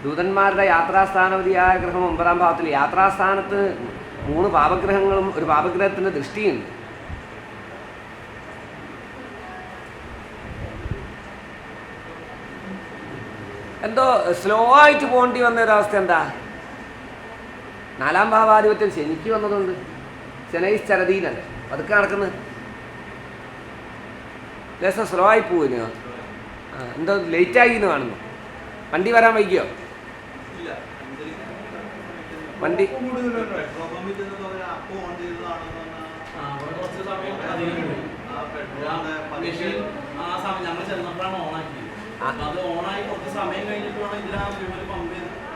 ദൂതന്മാരുടെ യാത്രാസ്ഥാനപതിയായ ഗ്രഹം 9-ാം ഭാവത്തിൽ. യാത്രാസ്ഥാനത്ത് 3 പാപഗ്രഹങ്ങളും ഒരു പാപഗ്രഹത്തിൻ്റെ ദൃഷ്ടിയുണ്ട്. എന്തോ സ്ലോ ആയിട്ട് പോകേണ്ടി വന്ന ഒരവസ്ഥ എന്താ? 4-ാം ഭാവാധിപത്യം ശനിക്ക് വന്നതുകൊണ്ട്. ശനൈശ്ചരതീനല്ലേ പതുക്കെ നടക്കുന്നത്. ലേശം സ്ലോ ആയി പോവുന്നു. എന്തോ ലേറ്റായി എന്ന് കാണുന്നു. വണ്ടി വരാൻ വൈകിയോ? വണ്ടി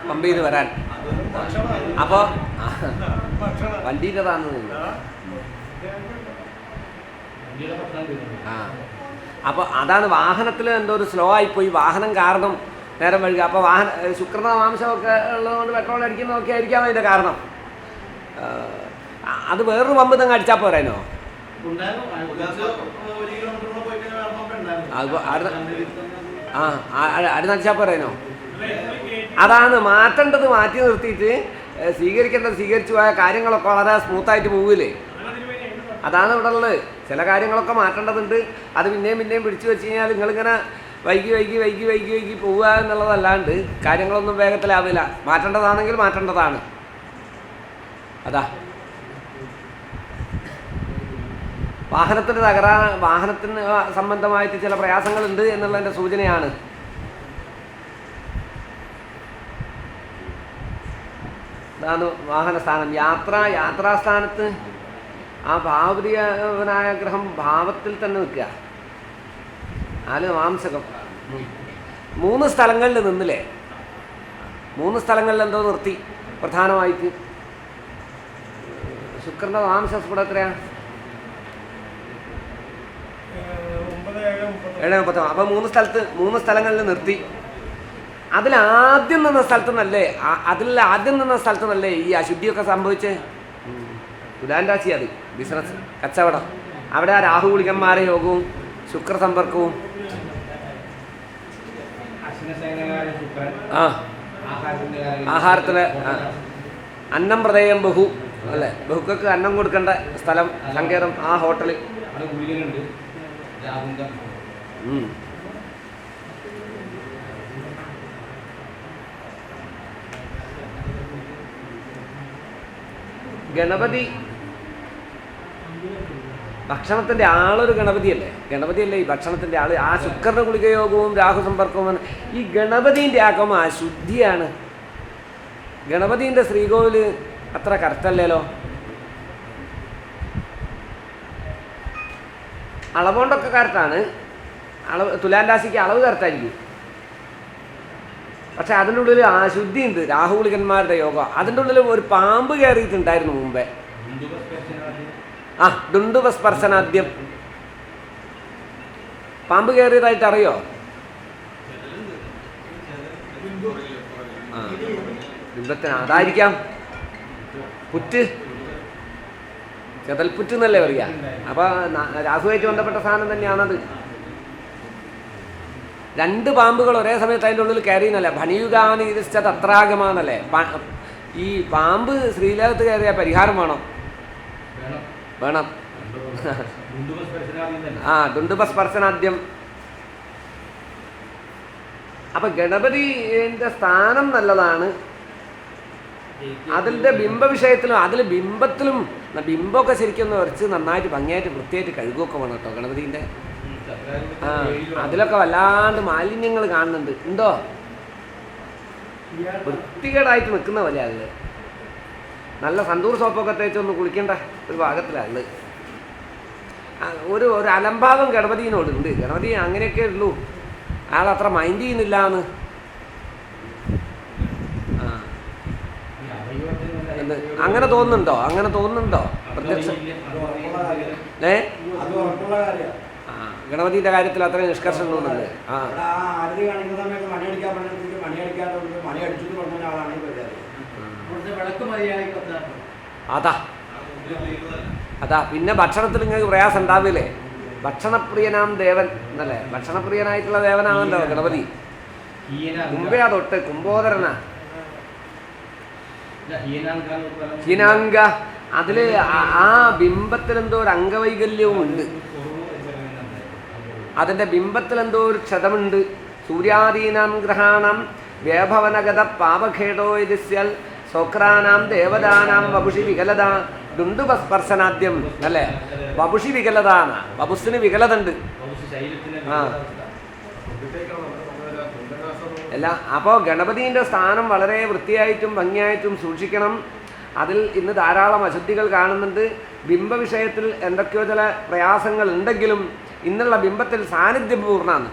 പമ്പ് ചെയ്ത് വരാൻ. അപ്പോൾ വണ്ടീൻ്റെതാന്ന് അപ്പോൾ അതാണ് വാഹനത്തിൽ എന്തോ ഒരു സ്ലോ ആയിപ്പോയി. വാഹനം കാരണം നേരം വഴുകുക. അപ്പോൾ ശുക്രമാംസമൊക്കെ ഉള്ളതുകൊണ്ട് പെട്രോൾ അടിക്കുന്നതൊക്കെ ആയിരിക്കാം അതിൻ്റെ കാരണം. അത് വേറൊരു പമ്പ് തന്നെ അടിച്ചാൽ പോരാനോ? അത് നടിച്ചാൽ പോരാനോ? അതാണ് മാറ്റേണ്ടത് മാറ്റി നിർത്തിയിട്ട് സ്വീകരിക്കേണ്ടത് സ്വീകരിച്ചു പോയ കാര്യങ്ങളൊക്കെ വളരെ സ്മൂത്തായിട്ട് പോവില്ലേ? അതാണ് ഇവിടെ ഉള്ളത്. ചില കാര്യങ്ങളൊക്കെ മാറ്റേണ്ടതുണ്ട്. അത് പിന്നെയും പിടിച്ചു വെച്ച് കഴിഞ്ഞാൽ നിങ്ങളിങ്ങനെ വൈകി പോവുക എന്നുള്ളതല്ലാണ്ട് കാര്യങ്ങളൊന്നും വേഗത്തിലാവില്ല. മാറ്റേണ്ടതാണെങ്കിൽ മാറ്റേണ്ടതാണ്. അതാ വാഹനത്തിന് വാഹനത്തിന് സംബന്ധമായിട്ട് ചില പ്രയാസങ്ങളുണ്ട് എന്നുള്ളതിൻ്റെ സൂചനയാണ്. അതാണ് വാഹനസ്ഥാനം. യാത്രാസ്ഥാനത്ത് ആ ഭാവപ്രിയവനായ ഗ്രഹം ഭാവത്തിൽ തന്നെ നിൽക്കുക. 4 മാംസകം 3 സ്ഥലങ്ങളിൽ നിന്നില്ലേ? 3 സ്ഥലങ്ങളിൽ എന്തോ നിർത്തി പ്രധാനമായിട്ട്. ശുക്രൻ്റെ മാംസസ്ഫുടം എത്രയാണ്? 7:30. അപ്പം 3 സ്ഥലങ്ങളിൽ നിർത്തി. ആദ്യം നിന്ന സ്ഥലത്ത് നല്ലേ ഈ അശുദ്ധിയൊക്കെ സംഭവിച്ച്? തുലാൻ രാശി. അത് ബിസിനസ്, കച്ചവടം. അവിടെ ആ രാഹു ഗുളികന്മാരെ യോഗവും ശുക്രസമ്പർക്കവും. ആഹാരത്തിന് അന്നം പ്രദേയം ബഹു അല്ലേ? ബഹുക്കൾക്ക് അന്നം കൊടുക്കേണ്ട സ്ഥലം സങ്കേതം ആ ഹോട്ടലിൽ. ഗണപതി ഭക്ഷണത്തിൻ്റെ ആളൊരു ഗണപതിയല്ലേ ഈ ഭക്ഷണത്തിൻ്റെ ആള്. ആ ശുക്രൻ്റെ ഗുളികയോഗവും രാഹു സമ്പർക്കവും. ഈ ഗണപതിൻ്റെ ആക്കം അശുദ്ധിയാണ്. ഗണപതിൻ്റെ ശ്രീകോവിൽ അത്ര കറക്റ്റല്ലല്ലോ. അളവുകൊണ്ടൊക്കെ കറക്റ്റാണ്. തുലാൻ രാശിക്ക് അളവ് കറക്റ്റായിരിക്കും. പക്ഷെ അതിൻ്റെ ഉള്ളിൽ അശുദ്ധി ഉണ്ട്. രാഹുഗുളികന്മാരുടെ യോഗം. അതിൻ്റെ ഉള്ളിൽ ഒരു പാമ്പ് കയറിയിട്ടുണ്ടായിരുന്നു മുമ്പേ. ദുണ്ടുപസ്പർശനാദ്യം പാമ്പ് കയറിയതായിട്ട് അറിയോ? ബിംബത്തിന് അതായിരിക്കാം. പുറ്റ്, ചെതൽപുറ്റ് എന്നല്ലേ പറയുക. അപ്പോൾ രാഹുവായിട്ട് ബന്ധപ്പെട്ട സാധനം തന്നെയാണത്. 2 പാമ്പുകൾ ഒരേ സമയത്ത് അതിൻ്റെ ഉള്ളിൽ കയറിയെന്നല്ലേ. ഭണിയുഗാനി ഇതിച്ചത് അത്രാഗമാണല്ലേ. ഈ പാമ്പ് ശ്രീലോകത്ത് കയറിയ പരിഹാരം വേണം. ദുണ്ടുപസ്പർശനാദ്യം. അപ്പം ഗണപതിൻ്റെ സ്ഥാനം നല്ലതാണ്. അതിൻ്റെ ബിംബവിഷയത്തിലും ബിംബമൊക്കെ ശരിക്കും വരച്ച് നന്നായിട്ട് ഭംഗിയായിട്ട് വൃത്തിയായിട്ട് കഴുകുകയൊക്കെ വേണം കേട്ടോ ഗണപതിൻ്റെ. അതിലൊക്കെ വല്ലാണ്ട് മാലിന്യങ്ങൾ കാണുന്നുണ്ട്. ഉണ്ടോ? വൃത്തികേടായിട്ട് നിൽക്കുന്ന പോലെ അതിൽ. നല്ല സന്തൂർ സോപ്പൊക്കെ തേച്ചൊന്ന് കുളിക്കേണ്ട ഒരു ഭാഗത്തിലാണ്. ഒരു അലംഭാവം ഗണപതിനോടുണ്ട്. ഗണപതി അങ്ങനെയൊക്കെ ഉള്ളൂ. അയാളത്ര മൈൻഡ് ചെയ്യുന്നില്ല എന്ന്. അങ്ങനെ തോന്നുന്നുണ്ടോ പ്രത്യക്ഷ? ഗണപതിയുടെ കാര്യത്തിൽ അത്രയും നിഷ്കർഷം തോന്നുന്നുണ്ട്. അതാ പിന്നെ ഭക്ഷണത്തിൽ നിങ്ങൾക്ക് പ്രയാസം ഉണ്ടാവില്ലേ? ഭക്ഷണപ്രിയനാം ദേവൻ എന്നല്ലേ? ഭക്ഷണപ്രിയനായിട്ടുള്ള ദേവനാണല്ലോ ഗണപതി. കുംഭയാ തൊട്ട് കുംഭോദരനാ ഹീനാംഗ. അതില് ആ ബിംബത്തിലെന്തോ ഒരു അംഗവൈകല്യവും ഉണ്ട്. അതിൻ്റെ ബിംബത്തിലെന്തോ ഒരു ക്ഷതമുണ്ട്. സൂര്യാദീനാം ഗ്രഹാണം വേഭവനഗത പാപഖേടോ ഇതിസ്യൽ സ്വക്രാനാം ദേവതാനാം വപുഷി വികലത ദുണ്ടുപസ്പർശനാദ്യം അല്ലേ? വപുഷി വികലതാണ്, വപുസിന് വികലത ഉണ്ട്. ആ അല്ല, അപ്പോൾ ഗണപതിൻ്റെ സ്ഥാനം വളരെ വൃത്തിയായിട്ടും ഭംഗിയായിട്ടും സൂക്ഷിക്കണം. അതിൽ ഇന്ന് ധാരാളം അശുദ്ധികൾ കാണുന്നുണ്ട്. ബിംബ വിഷയത്തിൽ എന്തൊക്കെയോ ചില പ്രയാസങ്ങൾ ഉണ്ടെങ്കിലും ഇന്നുള്ള ബിംബത്തിൽ സാന്നിധ്യപൂർണ്ണമാണ്.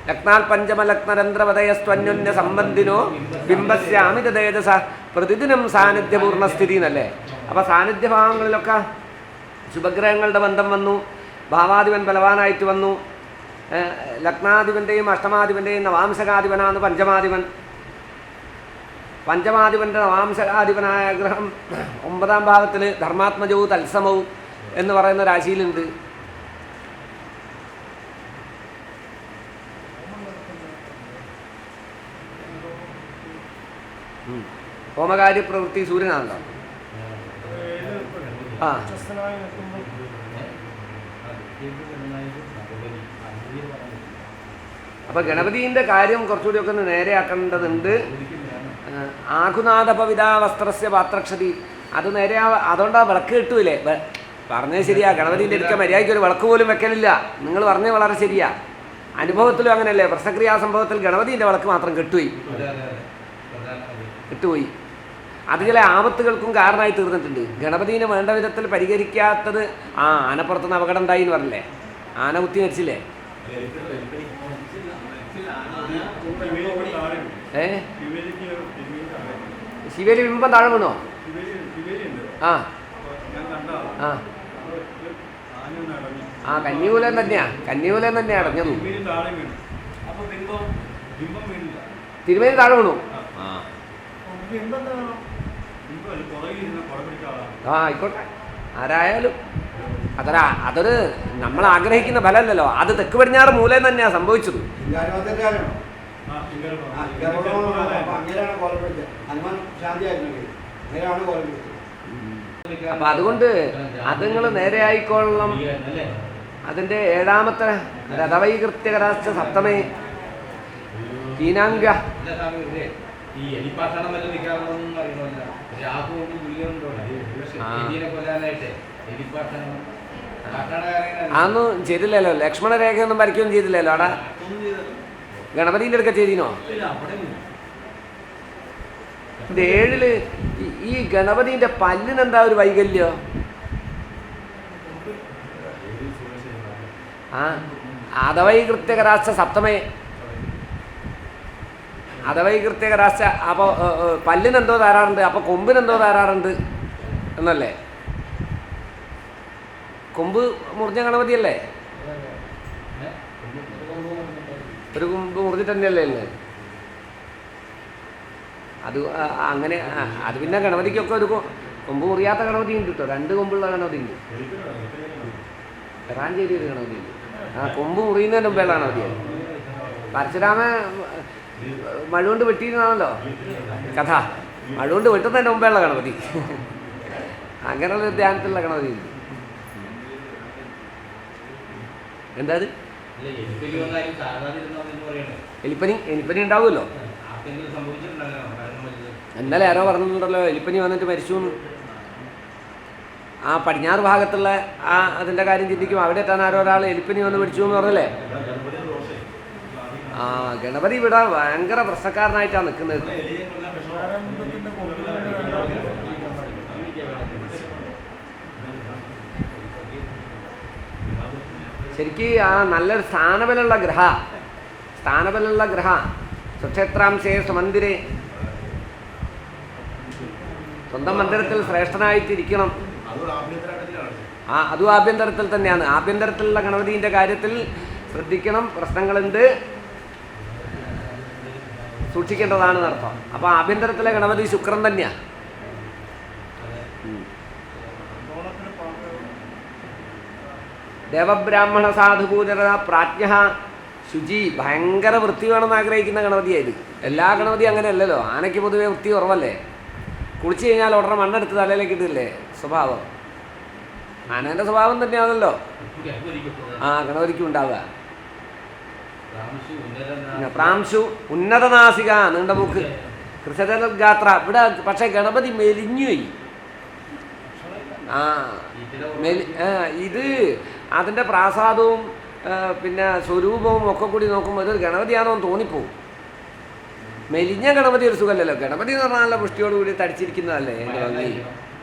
ലഗ്നാൽ പഞ്ചമലഗ്നരന്ധ്രവതയസ്ത്വന്യോന്യ സംബന്ധിനോ ബിംബസ്യ അമിത തേജസ പ്രതിദിനം സാന്നിധ്യപൂർണ്ണ സ്ഥിതി എന്നല്ലേ. അപ്പോൾ സാന്നിധ്യഭാവങ്ങളിലൊക്കെ ശുഭഗ്രഹങ്ങളുടെ ബന്ധം വന്നു. ഭാവാധിപൻ ബലവാനായിട്ട് വന്നു. ലഗ്നാധിപൻ്റെയും അഷ്ടമാധിപൻ്റെയും നവാംശകാധിപനാണ് പഞ്ചമാധിപൻ. പഞ്ചമാധിപൻ്റെ നവാംശകാധിപനായ ഗ്രഹം 9ാം ഭാവത്തിൽ ധർമാത്മജവും തത്സമവും എന്ന് പറയുന്ന രാശിയിലുണ്ട്. ഹോമകാര്യ പ്രവൃത്തി സൂര്യനാണല്ലോ. ആ അപ്പോൾ ഗണപതിൻ്റെ കാര്യം കുറച്ചുകൂടിയൊക്കെ ഒന്ന് നേരെയാക്കേണ്ടതുണ്ട്. ആഘുനാഥപവിത വസ്ത്രസ്യ പാത്രക്ഷതി അത് നേരെ അതുകൊണ്ടാ വിളക്ക് കിട്ടൂലേ. പറഞ്ഞത് ശരിയാ, ഗണപതിൻ്റെ അടുക്ക മര്യാദയ്ക്ക് ഒരു വിളക്ക് പോലും വെക്കലില്ല. നിങ്ങൾ പറഞ്ഞത് വളരെ ശരിയാ. അനുഭവത്തിലും അങ്ങനെയല്ലേ. പ്രസക്രിയാ സംഭവത്തിൽ ഗണപതിൻ്റെ വിളക്ക് മാത്രം കിട്ടുപോയി. അത് ചില ആപത്തുകൾക്കും കാരണമായി തീർന്നിട്ടുണ്ട്. ഗണപതിനെ വേണ്ട വിധത്തിൽ പരിഹരിക്കാത്തത് ആനപ്പുറത്തുനിന്ന് അപകടം ഉണ്ടായി എന്ന് പറഞ്ഞില്ലേ. ആന കുത്തി മരിച്ചില്ലേ? ശിവേലി ബിംബം താഴെ വീണോ? ആ ആ ആ കന്നിമൂലം തന്നെയാ അടഞ്ഞത്. തിരുമേനി താഴെ വീണു. ആയിക്കോട്ടെ, ആരായാലും അതൊരു നമ്മൾ ആഗ്രഹിക്കുന്ന ഫലമല്ലല്ലോ. അത് തെക്ക് പടിഞ്ഞാറ് മൂലം തന്നെയാണ് സംഭവിച്ചത്. അപ്പൊ അതുകൊണ്ട് അത് നിങ്ങൾ നേരെ ആയിക്കൊള്ളണം. അതിൻ്റെ 7ാമത്തെ രഥവൈകൃത്യകരാശ്ച സപ്തമേ ഹീനാംഗ. അതൊന്നും ചെയ്തില്ലല്ലോ. ലക്ഷ്മണരേഖയൊന്നും വരയ്ക്കുകയൊന്നും ചെയ്തില്ലല്ലോ. അവിടെ ഗണപതിൻ്റെ അടുക്ക ചെയ്തിനോ? ഇത് 7 ഈ ഗണപതിൻ്റെ പല്ലിനെന്താ ഒരു വൈകല്യം? അതവൈകൃത്യകരാശ്ച സപ്തമേ അതവൈകൃത്യകരാശ്ച. അപ്പോൾ പല്ലിനെന്തോ തരാറുണ്ട്, അപ്പോൾ കൊമ്പിനെന്തോ തരാറുണ്ട് എന്നല്ലേ. കൊമ്പ് മുറിഞ്ഞ ഗണപതിയല്ലേ? ഒരു കൊമ്പ് മുറിഞ്ഞിട്ട് തന്നെയല്ലേ ഉള്ളത്. അത് അങ്ങനെ അത് പിന്നെ ഗണപതിക്കൊക്കെ ഒരു കൊമ്പ് മുറിയാത്ത ഗണപതി ഉണ്ട് കേട്ടോ. 2 കൊമ്പുള്ള ഗണപതി ഉണ്ട്. എറാഞ്ചേരി ഒരു ഗണപതി ഉണ്ട്. കൊമ്പ് മുറിയുന്നതിന് മുമ്പുള്ള ഗണപതിയാണ്. പരശുരാമ മഴുകൊണ്ട് വെട്ടിയിരുന്നാണല്ലോ കഥ. മഴുകൊണ്ട് വെട്ടുന്നതിന് മുമ്പേയുള്ള ഗണപതി. അങ്ങനെയുള്ള ധ്യാനത്തിലുള്ള ഗണപതി ഉണ്ട്. എന്താ അത്? എലിപ്പനി ഉണ്ടാവുമല്ലോ. ഇന്നലെ ആരോ പറഞ്ഞിട്ടുണ്ടല്ലോ എലിപ്പനി വന്നിട്ട് മരിച്ചു എന്ന്. ആ പടിഞ്ഞാറ് ഭാഗത്തുള്ള അതിൻ്റെ കാര്യം ചിന്തിക്കും. അവിടെ എത്താൻ ആരോ ഒരാൾ എലിപ്പനി വന്ന് പിടിച്ചു എന്ന് പറഞ്ഞല്ലേ. ഗണപതി ഇവിടെ ഭയങ്കര പ്രശ്നക്കാരനായിട്ടാണ് നിൽക്കുന്നത്. ശരിക്കും നല്ലൊരു സ്ഥാനബലുള്ള ഗ്രഹ സ്വക്ഷേത്രാംശേ സ്വമന്ദിരേ, സ്വന്തം മന്ദിരത്തിൽ ശ്രേഷ്ഠനായിട്ടിരിക്കണം. അതും ആഭ്യന്തരത്തിൽ തന്നെയാണ്. ആഭ്യന്തരത്തിലുള്ള ഗണപതിൻ്റെ കാര്യത്തിൽ ശ്രദ്ധിക്കണം. പ്രശ്നങ്ങളുണ്ട്, സൂക്ഷിക്കേണ്ടതാണ് നടത്താം. അപ്പോൾ ആഭ്യന്തരത്തിലെ ഗണപതി ശുക്രൻ തന്നെയാണ്. ദേവബ്രാഹ്മണ സാധുപൂജന പ്രാജ്ഞ ശുചി, ഭയങ്കര വൃത്തി വേണമെന്ന് ആഗ്രഹിക്കുന്ന ഗണപതിയായത്. എല്ലാ ഗണപതി അങ്ങനെയല്ലല്ലോ. ആനയ്ക്ക് പൊതുവെ വൃത്തി കുറവല്ലേ. കുളിച്ച് കഴിഞ്ഞാൽ ഉടനെ മണ്ണെടുത്ത് തലയിലേക്ക് ഇട്ടില്ലേ സ്വഭാവം. ആനേൻ്റെ സ്വഭാവം തന്നെയാണല്ലോ ഗണപതിക്കും ഉണ്ടാവുക. പ്രാംശു ഉന്നതനാസിക, നീണ്ട മൂക്ക്, കൃഷഗാത്ര. ഇവിടെ പക്ഷേ ഗണപതി മെലിഞ്ഞുപോയി. ഇത് അതിൻ്റെ പ്രാസാദവും പിന്നെ സ്വരൂപവും ഒക്കെ കൂടി നോക്കുമ്പോൾ ഇതൊരു ഗണപതിയാണോ എന്ന് തോന്നിപ്പോവും. മെലിഞ്ഞ ഗണപതി ഒരു സുഖമല്ലല്ലോ. ഗണപതി എന്ന് പറഞ്ഞാൽ നല്ല പുഷ്ടിയോടുകൂടി തടിച്ചിരിക്കുന്നതല്ലേ അതിൻ്റെ ഭംഗി.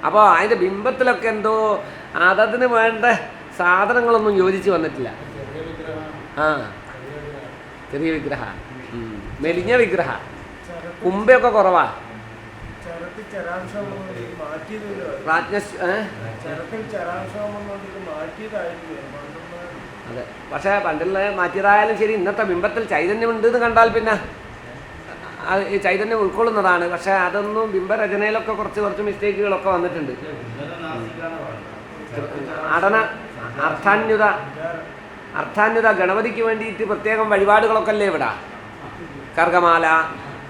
അപ്പോൾ അതിൻ്റെ ബിംബത്തിലൊക്കെ എന്തോ അതതിന് വേണ്ട സാധനങ്ങളൊന്നും യോജിച്ച് വന്നിട്ടില്ല. ചെറിയ വിഗ്രഹ, മെലിഞ്ഞ വിഗ്രഹ, കുമ്പയൊക്കെ കുറവാ. അതെ, പക്ഷേ പണ്ടുള്ള മാറ്റിയതായാലും ശരി, ഇന്നത്തെ ബിംബത്തിൽ ചൈതന്യമുണ്ട് എന്ന് കണ്ടാൽ പിന്നെ ഈ ചൈതന്യം ഉൾക്കൊള്ളുന്നതാണ്. പക്ഷേ അതൊന്നും ബിംബരചനയിലൊക്കെ കുറച്ച് മിസ്റ്റേക്കുകളൊക്കെ വന്നിട്ടുണ്ട്. അർത്ഥാന്യുത ഗണപതിക്ക് വേണ്ടിയിട്ട് പ്രത്യേകം വഴിപാടുകളൊക്കെ അല്ലേ ഇവിടെ. കർഗമാല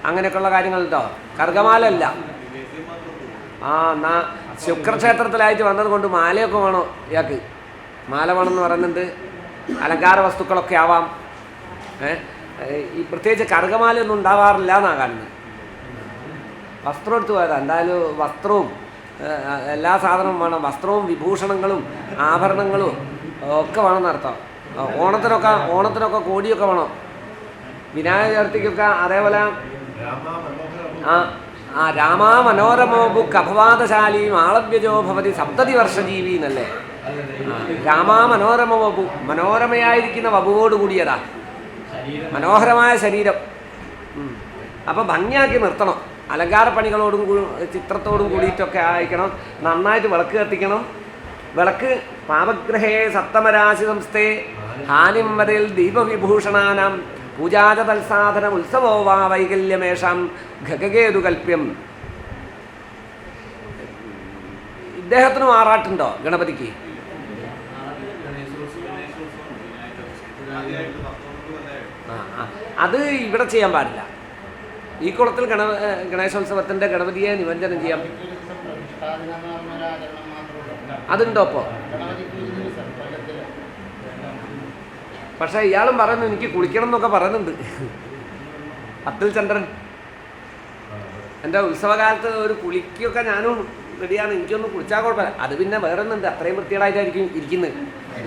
അങ്ങനെയൊക്കെയുള്ള കാര്യങ്ങളുണ്ടോ? കർഗമാല അല്ല. എന്നാ ശുക്രക്ഷേത്രത്തിലായിട്ട് വന്നത് കൊണ്ട് മാലയൊക്കെ വേണോ ഇയാൾക്ക്? മാല വേണമെന്ന് പറയുന്നുണ്ട്. അലങ്കാര വസ്തുക്കളൊക്കെ ആവാം. ഈ പ്രത്യേകിച്ച് കർഗമാലയൊന്നും ഉണ്ടാവാറില്ല എന്നാണ് കാണുന്നത്. വസ്ത്രം എടുത്തു പോയതാ. എന്തായാലും വസ്ത്രവും എല്ലാ സാധനവും വേണം. വസ്ത്രവും വിഭൂഷണങ്ങളും ആഭരണങ്ങളും ഒക്കെ വേണമെന്നർത്ഥം. ഓണത്തിനൊക്കെ കോടിയൊക്കെ വേണം. വിനായക ചതുർത്ഥിക്കൊക്കെ അതേപോലെ രാമാ മനോരമോ ബുക്ക് അപവാദശാലി മാളവ്യജോ ഭവതി സപ്തതി വർഷജീവി എന്നല്ലേ. രാമാ മനോരമോ വപു, മനോരമയായിരിക്കുന്ന വപുവോട് കൂടിയതാ, മനോഹരമായ ശരീരം. അപ്പം ഭംഗിയാക്കി നിർത്തണം. അലങ്കാരപ്പണികളോടും ചിത്രത്തോടും കൂടിയിട്ടൊക്കെ ആയിരിക്കണം. നന്നായിട്ട് വിളക്ക് കത്തിക്കണം. വിളക്ക് പാപഗ്രഹേ സപ്തമരാശി സംസ്ഥേ ഹാനിം വരൽ ദീപവിഭൂഷണാനാം പൂജാച തൽസാധനം ഉത്സവോ വാ വൈകല്യമേഷാം ഖഗകേതു കൽപ്യം. ഇദ്ദേഹത്തിനും ആറാട്ടുണ്ടോ ഗണപതിക്ക്? അത് ഇവിടെ ചെയ്യാൻ പാടില്ല. ഈ കുളത്തിൽ ഗണേശോത്സവത്തിൻ്റെ ഗണപതിയെ നിമഞ്ജനം ചെയ്യാം. അതുണ്ടോ ഇപ്പോൾ? പക്ഷേ ഇയാളും പറയുന്നു എനിക്ക് കുളിക്കണം എന്നൊക്കെ പറയുന്നുണ്ട്. അത്തുൽ ചന്ദ്രൻ, എൻ്റെ ഉത്സവകാലത്ത് ഒരു കുളിക്കൊക്കെ ഞാനും റെഡിയാണ്, എനിക്കൊന്ന് കുളിച്ചാൽ കുഴപ്പമില്ല. അത് പിന്നെ വേറെ ഒന്നുണ്ട്, അത്രയും വൃത്തികേടായിട്ടായിരിക്കും ഇരിക്കുന്നത്.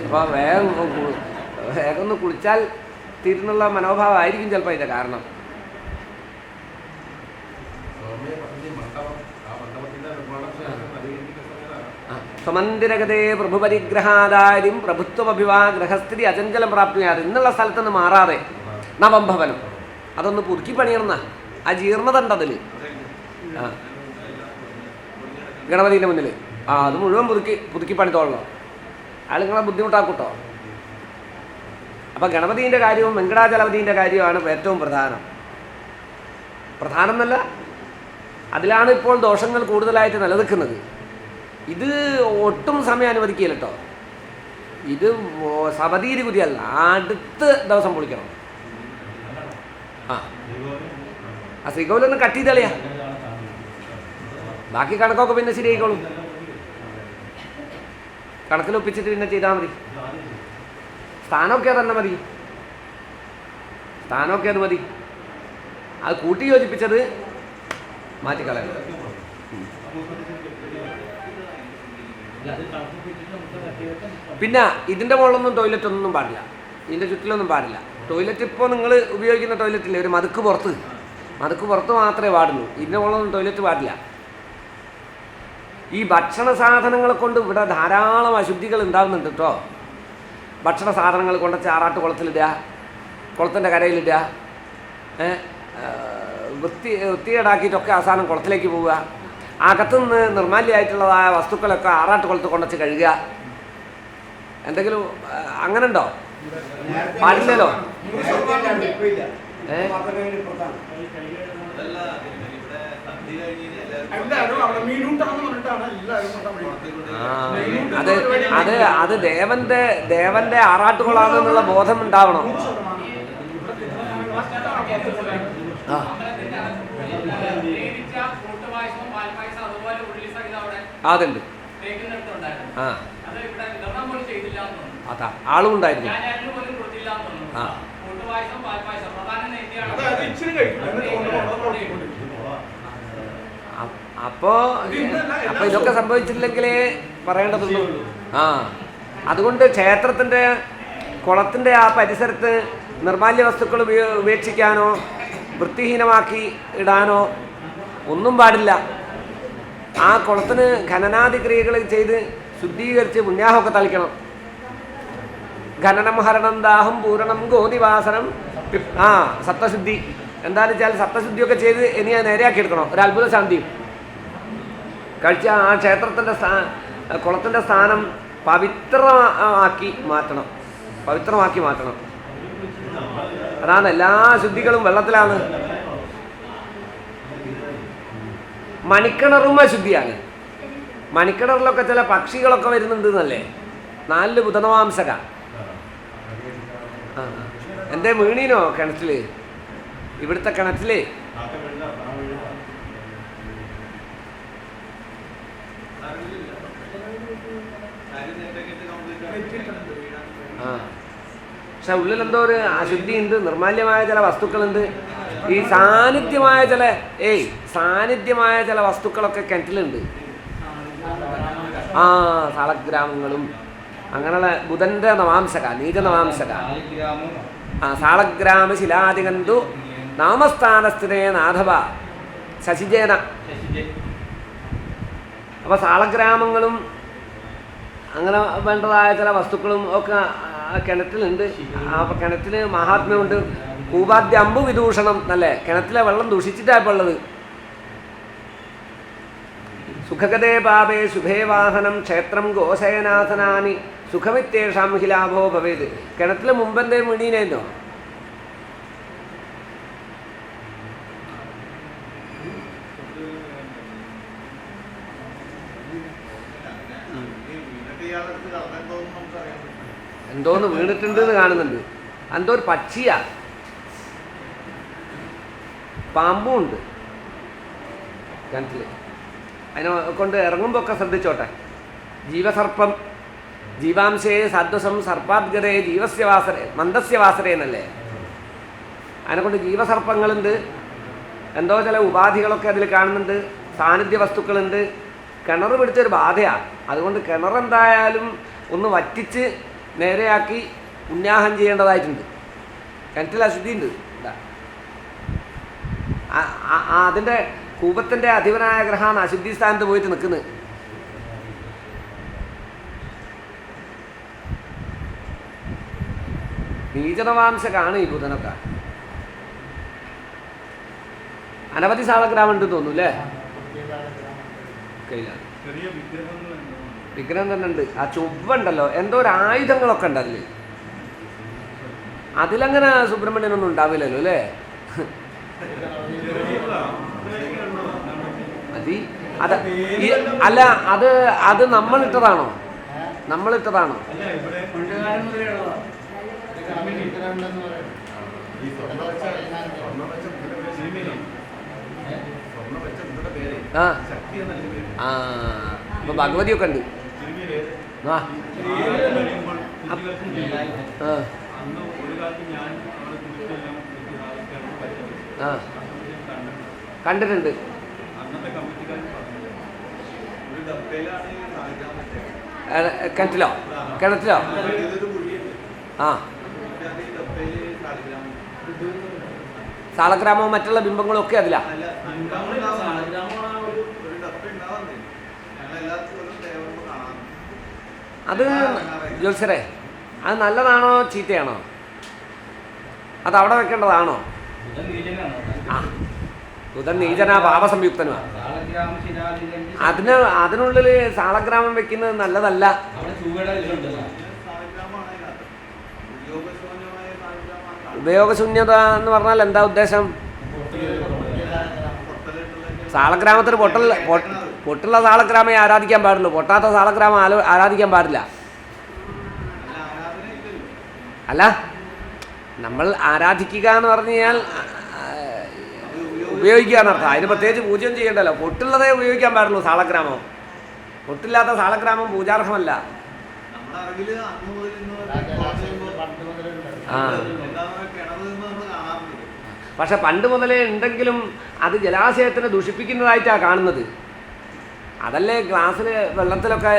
അപ്പോൾ വേഗം ഒന്ന് കുളിച്ചാൽ തീരുന്നുള്ള മനോഭാവമായിരിക്കും ചിലപ്പോൾ ഇതിൻ്റെ കാരണം. സ്വമന്ദിരഗതേ പ്രഭുപരിഗ്രഹാദാര്യം പ്രഭുത്വമഭിവാ ഗ്രഹസ്ഥിതി അചഞ്ചലം പ്രാപ്തിയാതെ. ഇന്നുള്ള സ്ഥലത്ത് നിന്ന് മാറാതെ നവം ഭവനം അതൊന്ന് പുതുക്കി പണിയണമെന്നാ. ആ ജീർണത ഉണ്ട് അതിൽ. ഗണപതിൻ്റെ മുന്നിൽ അത് മുഴുവൻ പുതുക്കി പണിത്തോളണം. അയാൾ നിങ്ങളെ ബുദ്ധിമുട്ടാക്കൂട്ടോ. അപ്പം ഗണപതിൻ്റെ കാര്യവും വെങ്കടാചലപതിൻ്റെ കാര്യമാണ് ഏറ്റവും പ്രധാനം എന്നല്ല, അതിലാണ് ഇപ്പോൾ ദോഷങ്ങൾ കൂടുതലായിട്ട് നിലനിൽക്കുന്നത്. ഇത് ഒട്ടും സമയം അനുവദിക്കില്ല കേട്ടോ. ഇത് സവതീരി കുതിയല്ല, അടുത്ത ദിവസം പൊളിക്കണം. ആ ശ്രീകോവിലൊന്ന് കട്ട് ചെയ്ത് കളയാ, ബാക്കി കണക്കൊക്കെ പിന്നെ ശരിയായിക്കോളും. കണക്കിലൊപ്പിച്ചിട്ട് പിന്നെ ചെയ്താൽ മതി. സ്ഥാനമൊക്കെ തന്നെ മതി, സ്ഥാനമൊക്കെ അത് മതി. അത് കൂട്ടി യോജിപ്പിച്ചത് മാറ്റിക്കളയണം. പിന്നെ ഇതിൻ്റെ മുകളിലൊന്നും ടോയ്ലറ്റ് ഒന്നും പാടില്ല, ഇതിൻ്റെ ചുറ്റിലൊന്നും പാടില്ല. ടോയ്ലറ്റ് ഇപ്പോൾ നിങ്ങൾ ഉപയോഗിക്കുന്ന ടോയ്ലറ്റില്ലേ, ഒരു മതുക്ക് പുറത്ത് മാത്രമേ പാടുള്ളൂ. ഇതിൻ്റെ മുകളിലൊന്നും ടോയ്ലറ്റ് പാടില്ല. ഈ ഭക്ഷണ സാധനങ്ങളെ കൊണ്ട് ഇവിടെ ധാരാളം അശുദ്ധികൾ ഉണ്ടാകുന്നുണ്ട് കേട്ടോ. ഭക്ഷണ സാധനങ്ങൾ കൊണ്ട് ചാറാട്ട് കുളത്തിലിടുക, കുളത്തിൻ്റെ കരയിലിടുക, വൃത്തികേടാക്കിയിട്ടൊക്കെ അവസാനം കുളത്തിലേക്ക് പോവുക. അകത്തുനിന്ന് നിർമാല്യമായിട്ടുള്ളതായ വസ്തുക്കളൊക്കെ ആറാട്ട് കുളത്ത് കൊണ്ടുവച്ച് കഴുകുക. എന്തെങ്കിലും അങ്ങനെ ഉണ്ടോ? പാടില്ലല്ലോ. അത് ദേവന്റെ ആറാട്ടുകൊള്ളാണെന്നുള്ള ബോധം ഉണ്ടാവണം. ആ അതുണ്ട്. ആ അതാ ആളും ഉണ്ടായിരുന്നു. ആ അപ്പോ ഇതൊക്കെ സംഭവിച്ചില്ലെങ്കിലേ പറയേണ്ടതുള്ളൂ. ആ അതുകൊണ്ട് ക്ഷേത്രത്തിൻ്റെ കുളത്തിൻ്റെ ആ പരിസരത്ത് നിർമാല്യ വസ്തുക്കൾ ഉപേക്ഷിക്കാനോ വൃത്തിഹീനമാക്കി ഇടാനോ ഒന്നും പാടില്ല. ആ കുളത്തിന് ഖനനാദി ക്രിയകൾ ചെയ്ത് ശുദ്ധീകരിച്ച് പുണ്യാഹമൊക്കെ തളിക്കണം. ഖനനം ഹരണം ദാഹം പൂരണം ഗോതിവാസനം സപ്തശുദ്ധി എന്താണെന്ന് വെച്ചാൽ സപ്തശുദ്ധിയൊക്കെ ചെയ്ത് ഇനി നേരെയാക്കി എടുക്കണം. ഒരു അത്ഭുത ശാന്തിയും കഴിച്ച ആ ക്ഷേത്രത്തിൻ്റെ കുളത്തിൻ്റെ സ്ഥാനം പവിത്രമാക്കി മാറ്റണം. അതാണ് എല്ലാ ശുദ്ധികളും വെള്ളത്തിലാണ്. മണിക്കിണറും അശുദ്ധിയാണ്. മണിക്കിണറിലൊക്കെ ചില പക്ഷികളൊക്കെ വരുന്നുണ്ട് എന്നല്ലേ, 4 ബുധനവാംസക. എന്തേ വീണീനോ കിണറ്റില്? ഇവിടുത്തെ കിണറ്റില് പക്ഷെ ഉള്ളിലെന്തോ ഒരു അശുദ്ധി ഉണ്ട്, നിർമാല്യമായ ചില വസ്തുക്കളുണ്ട്. ഈ സാന്നിധ്യമായ ചില വസ്തുക്കളൊക്കെ കിണറ്റിലുണ്ട്. സാളഗ്രാമങ്ങളും അങ്ങനെയുള്ള ബുധന്റെ നവാംശക, നീച നവാംശക. സാളഗ്രാമ ശിലാദികന്തു നാമസ്ഥാനസ്ഥിതേ നാഥവ ശശിജേന. അപ്പൊ സാളഗ്രാമങ്ങളും അങ്ങനെ വേണ്ടതായ ചില വസ്തുക്കളും ഒക്കെ കിണറ്റിലുണ്ട്. ആ കിണറ്റിൽ മഹാത്മ്യമുണ്ട്. കൂപാദ്യ അമ്പു വിദൂഷണം എന്നല്ലേ, കിണറ്റിലെ വെള്ളം ദൂഷിച്ചിട്ടായപ്പോൾ ഉള്ളത്. സുഖഗതേ പാപേ ശുഭേ വാഹനം ക്ഷേത്രം ഗോശയനാഥനാനി സുഖമിത്യേഷാം ഹി ലാഭോ ഭവേത്. കിണറ്റിലെ മുമ്പെന്തേ വീണീനോ? എന്തോന്ന് വീണിട്ടുണ്ട് എന്ന് കാണുന്നുണ്ട്. എന്തോ ഒരു പക്ഷിയാ, പാമ്പും ഉണ്ട് കിണറ്റിൽ. അതിനെ കൊണ്ട് ഇറങ്ങുമ്പോൾ ഒക്കെ ശ്രദ്ധിച്ചോട്ടെ. ജീവസർപ്പം ജീവാംശേ സദ്വസം സർപ്പാദ്ഗതേ ജീവസ്യവാസരേ മന്ദസ്യവാസരേ എന്നല്ലേ. അതിനെക്കൊണ്ട് ജീവസർപ്പങ്ങളുണ്ട്, എന്തോ ചില ഉപാധികളൊക്കെ അതിൽ കാണുന്നുണ്ട്, സാന്നിധ്യ വസ്തുക്കളുണ്ട്. കിണർ പിടിച്ചൊരു ബാധയാണ്. അതുകൊണ്ട് കിണറെന്തായാലും ഒന്ന് വറ്റിച്ച് നേരെയാക്കി ഉന്യാഹം ചെയ്യേണ്ടതായിട്ടുണ്ട്. കിണറ്റിൽ അശുദ്ധിയുണ്ട്. അതിൻ്റെ കൂപത്തിൻ്റെ അധിപനായ ഗ്രഹമാണ് അശുദ്ധി സ്ഥാനത്ത് പോയിട്ട് നിൽക്കുന്നത്. നീചനവാംശകാണ് ഈ ബുധനൊക്കെ. അനവധി സാളഗ്രാമം ഉണ്ടെന്ന് തോന്നുന്നു അല്ലേ? വിഗ്രഹം തന്നെ ഉണ്ട്. ആ ചൊവ്വുണ്ടല്ലോ, എന്തോ ഒരു ആയുധങ്ങളൊക്കെ ഉണ്ടല്ലേ. അതിലങ്ങനെ സുബ്രഹ്മണ്യനൊന്നും ഉണ്ടാവില്ലല്ലോ അല്ലേ? അല്ല, അത് നമ്മളിട്ടതാണോ? അപ്പൊ ഭഗവതിയൊക്കെ ഉണ്ട്. കണ്ടിട്ടുണ്ട്. കിണറ്റിലോ? സാളഗ്രാമവും മറ്റുള്ള ബിംബങ്ങളും ഒക്കെ അതിലാ. അത് ജോത്സരെ, അത് നല്ലതാണോ ചീത്തയാണോ? അത് അവിടെ വെക്കേണ്ടതാണോ? ബുധൻ നീചനാ പാപസംയുക്തനുമാ. അതിനുള്ളിൽ സാളഗ്രാമം വെക്കുന്നത് നല്ലതല്ല. ഉപയോഗശൂന്യത എന്ന് പറഞ്ഞാൽ എന്താ ഉദ്ദേശം? സാളഗ്രാമത്തിന് പൊട്ടുള്ള സാളഗ്രാമേ ആരാധിക്കാൻ പാടുള്ളൂ, പൊട്ടാത്ത സാളഗ്രാമം ആരാധിക്കാൻ പാടില്ല. അല്ല, നമ്മൾ ആരാധിക്കുക എന്ന് പറഞ്ഞു കഴിഞ്ഞാൽ ഉപയോഗിക്കുക എന്നർത്ഥം. അതിന് പ്രത്യേകിച്ച് പൂജയും ചെയ്യണ്ടല്ലോ. പൊട്ടുള്ളതേ ഉപയോഗിക്കാൻ പാടുള്ളൂ. സാളഗ്രാമം പൊട്ടില്ലാത്ത സാളഗ്രാമം പൂജാർഹമല്ല. പക്ഷെ പണ്ട് മുതലേ ഉണ്ടെങ്കിലും അത് ജലാശയത്തിനെ ദുഷിപ്പിക്കുന്നതായിട്ടാണ് കാണുന്നത്. അതല്ലേ ഗ്ലാസ്സിൽ വെള്ളത്തിലൊക്കെ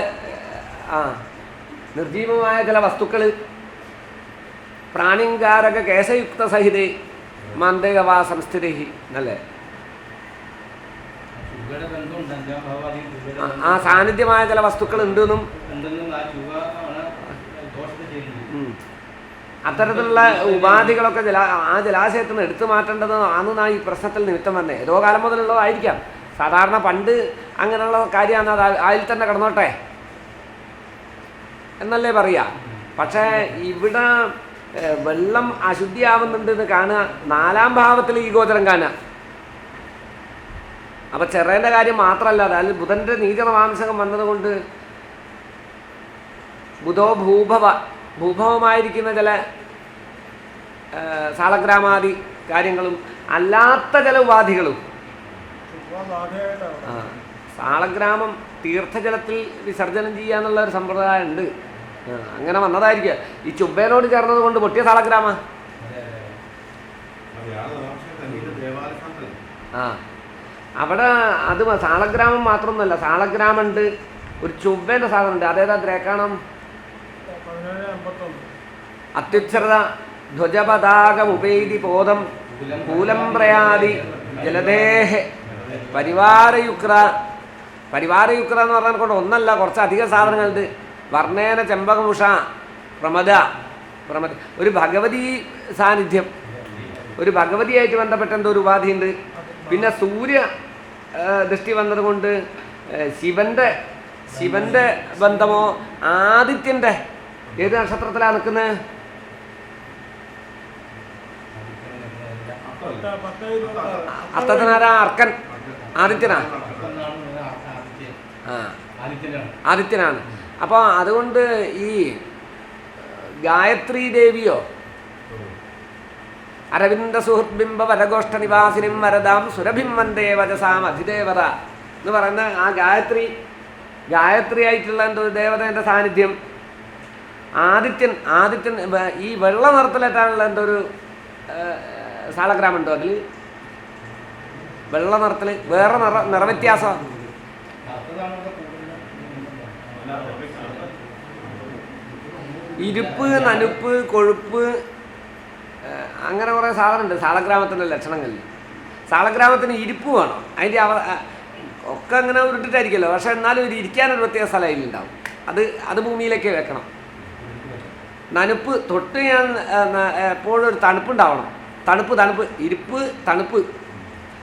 നിർജീവമായ ചില വസ്തുക്കൾ പ്രാണിങ്കാരക കേശയുക്ത സഹിതേ മാന്തേകവാ സംസ്ഥിതി എന്നല്ലേ. ആ സാന്നിധ്യമായ ചില വസ്തുക്കൾ ഉണ്ടെന്നും അത്തരത്തിലുള്ള ഉപാധികളൊക്കെ ആ ജലാശയത്തിൽ നിന്ന് എടുത്തു മാറ്റേണ്ടത് ആണെന്നാണ് ഈ പ്രശ്നത്തിൽ നിമിത്തം തന്നെ. ഏതോ കാലം മുതലുള്ളതായിരിക്കാം. സാധാരണ പണ്ട് അങ്ങനെയുള്ള കാര്യമാണ്. അത് അതിൽ തന്നെ കിടന്നോട്ടെ എന്നല്ലേ പറയുക. പക്ഷേ ഇവിടെ വെള്ളം അശുദ്ധിയാവുന്നുണ്ട് എന്ന് കാണുക. 4-ാം ഭാവത്തിൽ ഈ ഗോചരം കാണുക. അപ്പം ചെറേൻ്റെ കാര്യം മാത്രമല്ല, അതിൽ ബുധൻ്റെ നീചമാംസകം വന്നതുകൊണ്ട് ബുധോ ഭൂഭവമായിരിക്കുന്ന ചില സാളഗ്രാമാദി കാര്യങ്ങളും അല്ലാത്ത ചില ഉപാധികളും. സാളഗ്രാമം തീർത്ഥജലത്തിൽ വിസർജനം ചെയ്യുക എന്നുള്ള ഒരു സമ്പ്രദായം ഉണ്ട്. അങ്ങനെ വന്നതായിരിക്കുക. ഈ ചുബ്ബേനോട് ചേർന്നത് കൊണ്ട് പൊട്ടിയ സാളഗ്രാമ. അവിടെ അത് സാളഗ്രാമം മാത്രമൊന്നുമല്ല. സാളഗ്രാമുണ്ട്, ഒരു ചുബ്ബേൻ്റെ സാധനമുണ്ട്. അതേതാ ദ്രേക്കണം? അത്യുച്ഛ്രത ധ്വജപതാകമുപൈതി പോതം കൂലം പ്രയാതി ജലദേഹ പരിവാരയുക്ര. പരിവാരയുക്ര എന്ന് പറഞ്ഞാൽ കൊണ്ട് ഒന്നല്ല, കുറച്ചധികം സാധനങ്ങളുണ്ട്. വർണ്ണേന ചെമ്പകമുഷ പ്രമദ. ഒരു ഭഗവതി സാന്നിധ്യം, ഒരു ഭഗവതിയായിട്ട് ബന്ധപ്പെട്ട എന്തോ ഒരു ഉപാധിയുണ്ട്. പിന്നെ സൂര്യ ദൃഷ്ടി വന്നതുകൊണ്ട് ശിവന്റെ ബന്ധമോ ആദിത്യൻ്റെ ഏത് നക്ഷത്രത്തിലാണ് നിൽക്കുന്നത്? അത്തത്തിനാരാ? അർക്കൻ. ആദിത്യനാ? ആദിത്യനാണ്. അപ്പോൾ അതുകൊണ്ട് ഈ ഗായത്രി ദേവിയോ അരവിന്ദ സുഹൃദ്ബിംബ വരഗോഷ്ഠ നിവാസിനിം വരദാം സുരഭിം വന്ദേ വജസാം അധിദേവത എന്ന് പറയുന്ന ആ ഗായത്രി ആയിട്ടുള്ള എന്തോ ദേവതേൻ്റെ സാന്നിധ്യം. ആദിത്യൻ ഈ വെള്ള നിറത്തിലേറ്റാണുള്ള എന്തോ ഒരു സാളഗ്രാമം ഉണ്ടോ? അതിൽ വെള്ള നിറത്തിൽ വേറെ നിറവ്യത്യാസം. ഇരുപ്പ്, നനുപ്പ്, കൊഴുപ്പ്, അങ്ങനെ കുറേ സാധനമുണ്ട് സാളഗ്രാമത്തിൻ്റെ ലക്ഷണങ്ങളിൽ. സാളഗ്രാമത്തിന് ഇരിപ്പ് വേണം. അതിൻ്റെ ഒക്കെ അങ്ങനെ ഉരുട്ടിട്ടായിരിക്കുമല്ലോ. പക്ഷെ എന്നാലും ഒരു ഇരിക്കാനൊരു പ്രത്യേക സ്ഥലം അതിലുണ്ടാവും. അത് ഭൂമിയിലേക്ക് വെക്കണം. നനുപ്പ് തൊട്ട് ഞാൻ എപ്പോഴും ഒരു തണുപ്പുണ്ടാവണം. തണുപ്പ് ഇരിപ്പ്, തണുപ്പ്.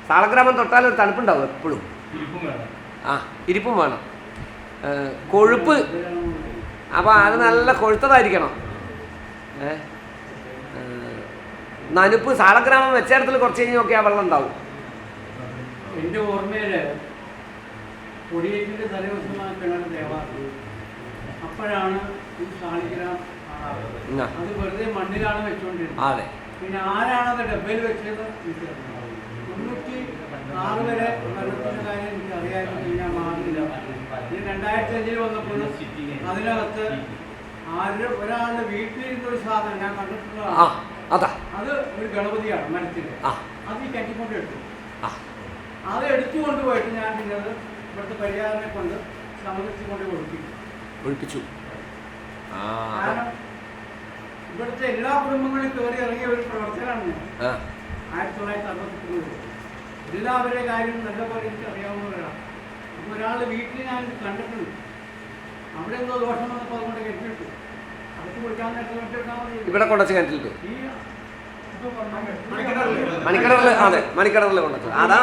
സാളഗ്രാമം തൊട്ടാലും ഒരു തണുപ്പുണ്ടാവും എപ്പോഴും. ഇരിപ്പും വേണം. കൊഴുപ്പ്, അപ്പോൾ അത് നല്ല കൊഴുത്തതായിരിക്കണം. നനുപ്പ് സാളഗ്രാമം വെച്ചേടത്തിൽ കുറച്ച് കഴിഞ്ഞ് നോക്കിയാൽ വെള്ളം ഉണ്ടാവും. എൻ്റെ ഓർമ്മയിൽ കൊടിയേറ്റിൻ്റെ തലേദിവസമായ കിണർ ദേവാലയം, അപ്പോഴാണ് ഈ സാളിഗ്രാം അത് വെറുതെ മണ്ണിലാണ് വെച്ചുകൊണ്ടിരുന്നത്. പിന്നെ ആരാണത് ഡബ്ബയിൽ വെച്ചത്? 96 വരെ വെള്ളത്തിൻ്റെ കാര്യം എനിക്ക് അറിയാമായിരുന്നു. ഞാൻ മാറില്ല. 2005 വന്നപ്പോൾ അതിനകത്ത് ഒരാളുടെ വീട്ടിലിരുന്നൊരു സാധനം ഞാൻ കണ്ടിട്ടുള്ളതാണ്. അത് ഒരു ഗണപതിയാണ് മരത്തിൻ്റെ. അത് ഈ കെട്ടിക്കൊണ്ട് എടുത്തു. അത് എടുത്തു കൊണ്ടുപോയിട്ട് ഞാൻ പിന്നെ അത് ഇവിടുത്തെ പരിഹാരനെ കൊണ്ട് സമുദ്രത്തിൽ കൊണ്ട് ഒഴിപ്പിച്ചു. കാരണം ഇവിടുത്തെ എല്ലാ കുടുംബങ്ങളിലും കയറി ഇറങ്ങിയ ഒരു പ്രവർത്തനമാണ് ഞാൻ. 1963 എല്ലാവരുടെ കാര്യം നല്ലപോലെ എനിക്ക് അറിയാവുന്നവരാണ്. അപ്പോൾ ഒരാളുടെ വീട്ടിൽ ഞാൻ കണ്ടിട്ടുണ്ട്. അവിടെ എന്തോ ദോഷം വന്നപ്പോൾ അതുകൊണ്ട് കെട്ടിട്ടു. അതൊക്കെ കുടിക്കാൻ നേരത്തെ ഇവിടെ കൊണ്ടച്ച് കണ്ടിട്ടു. മണിക്കടറിൽ കൊണ്ടു. അതാ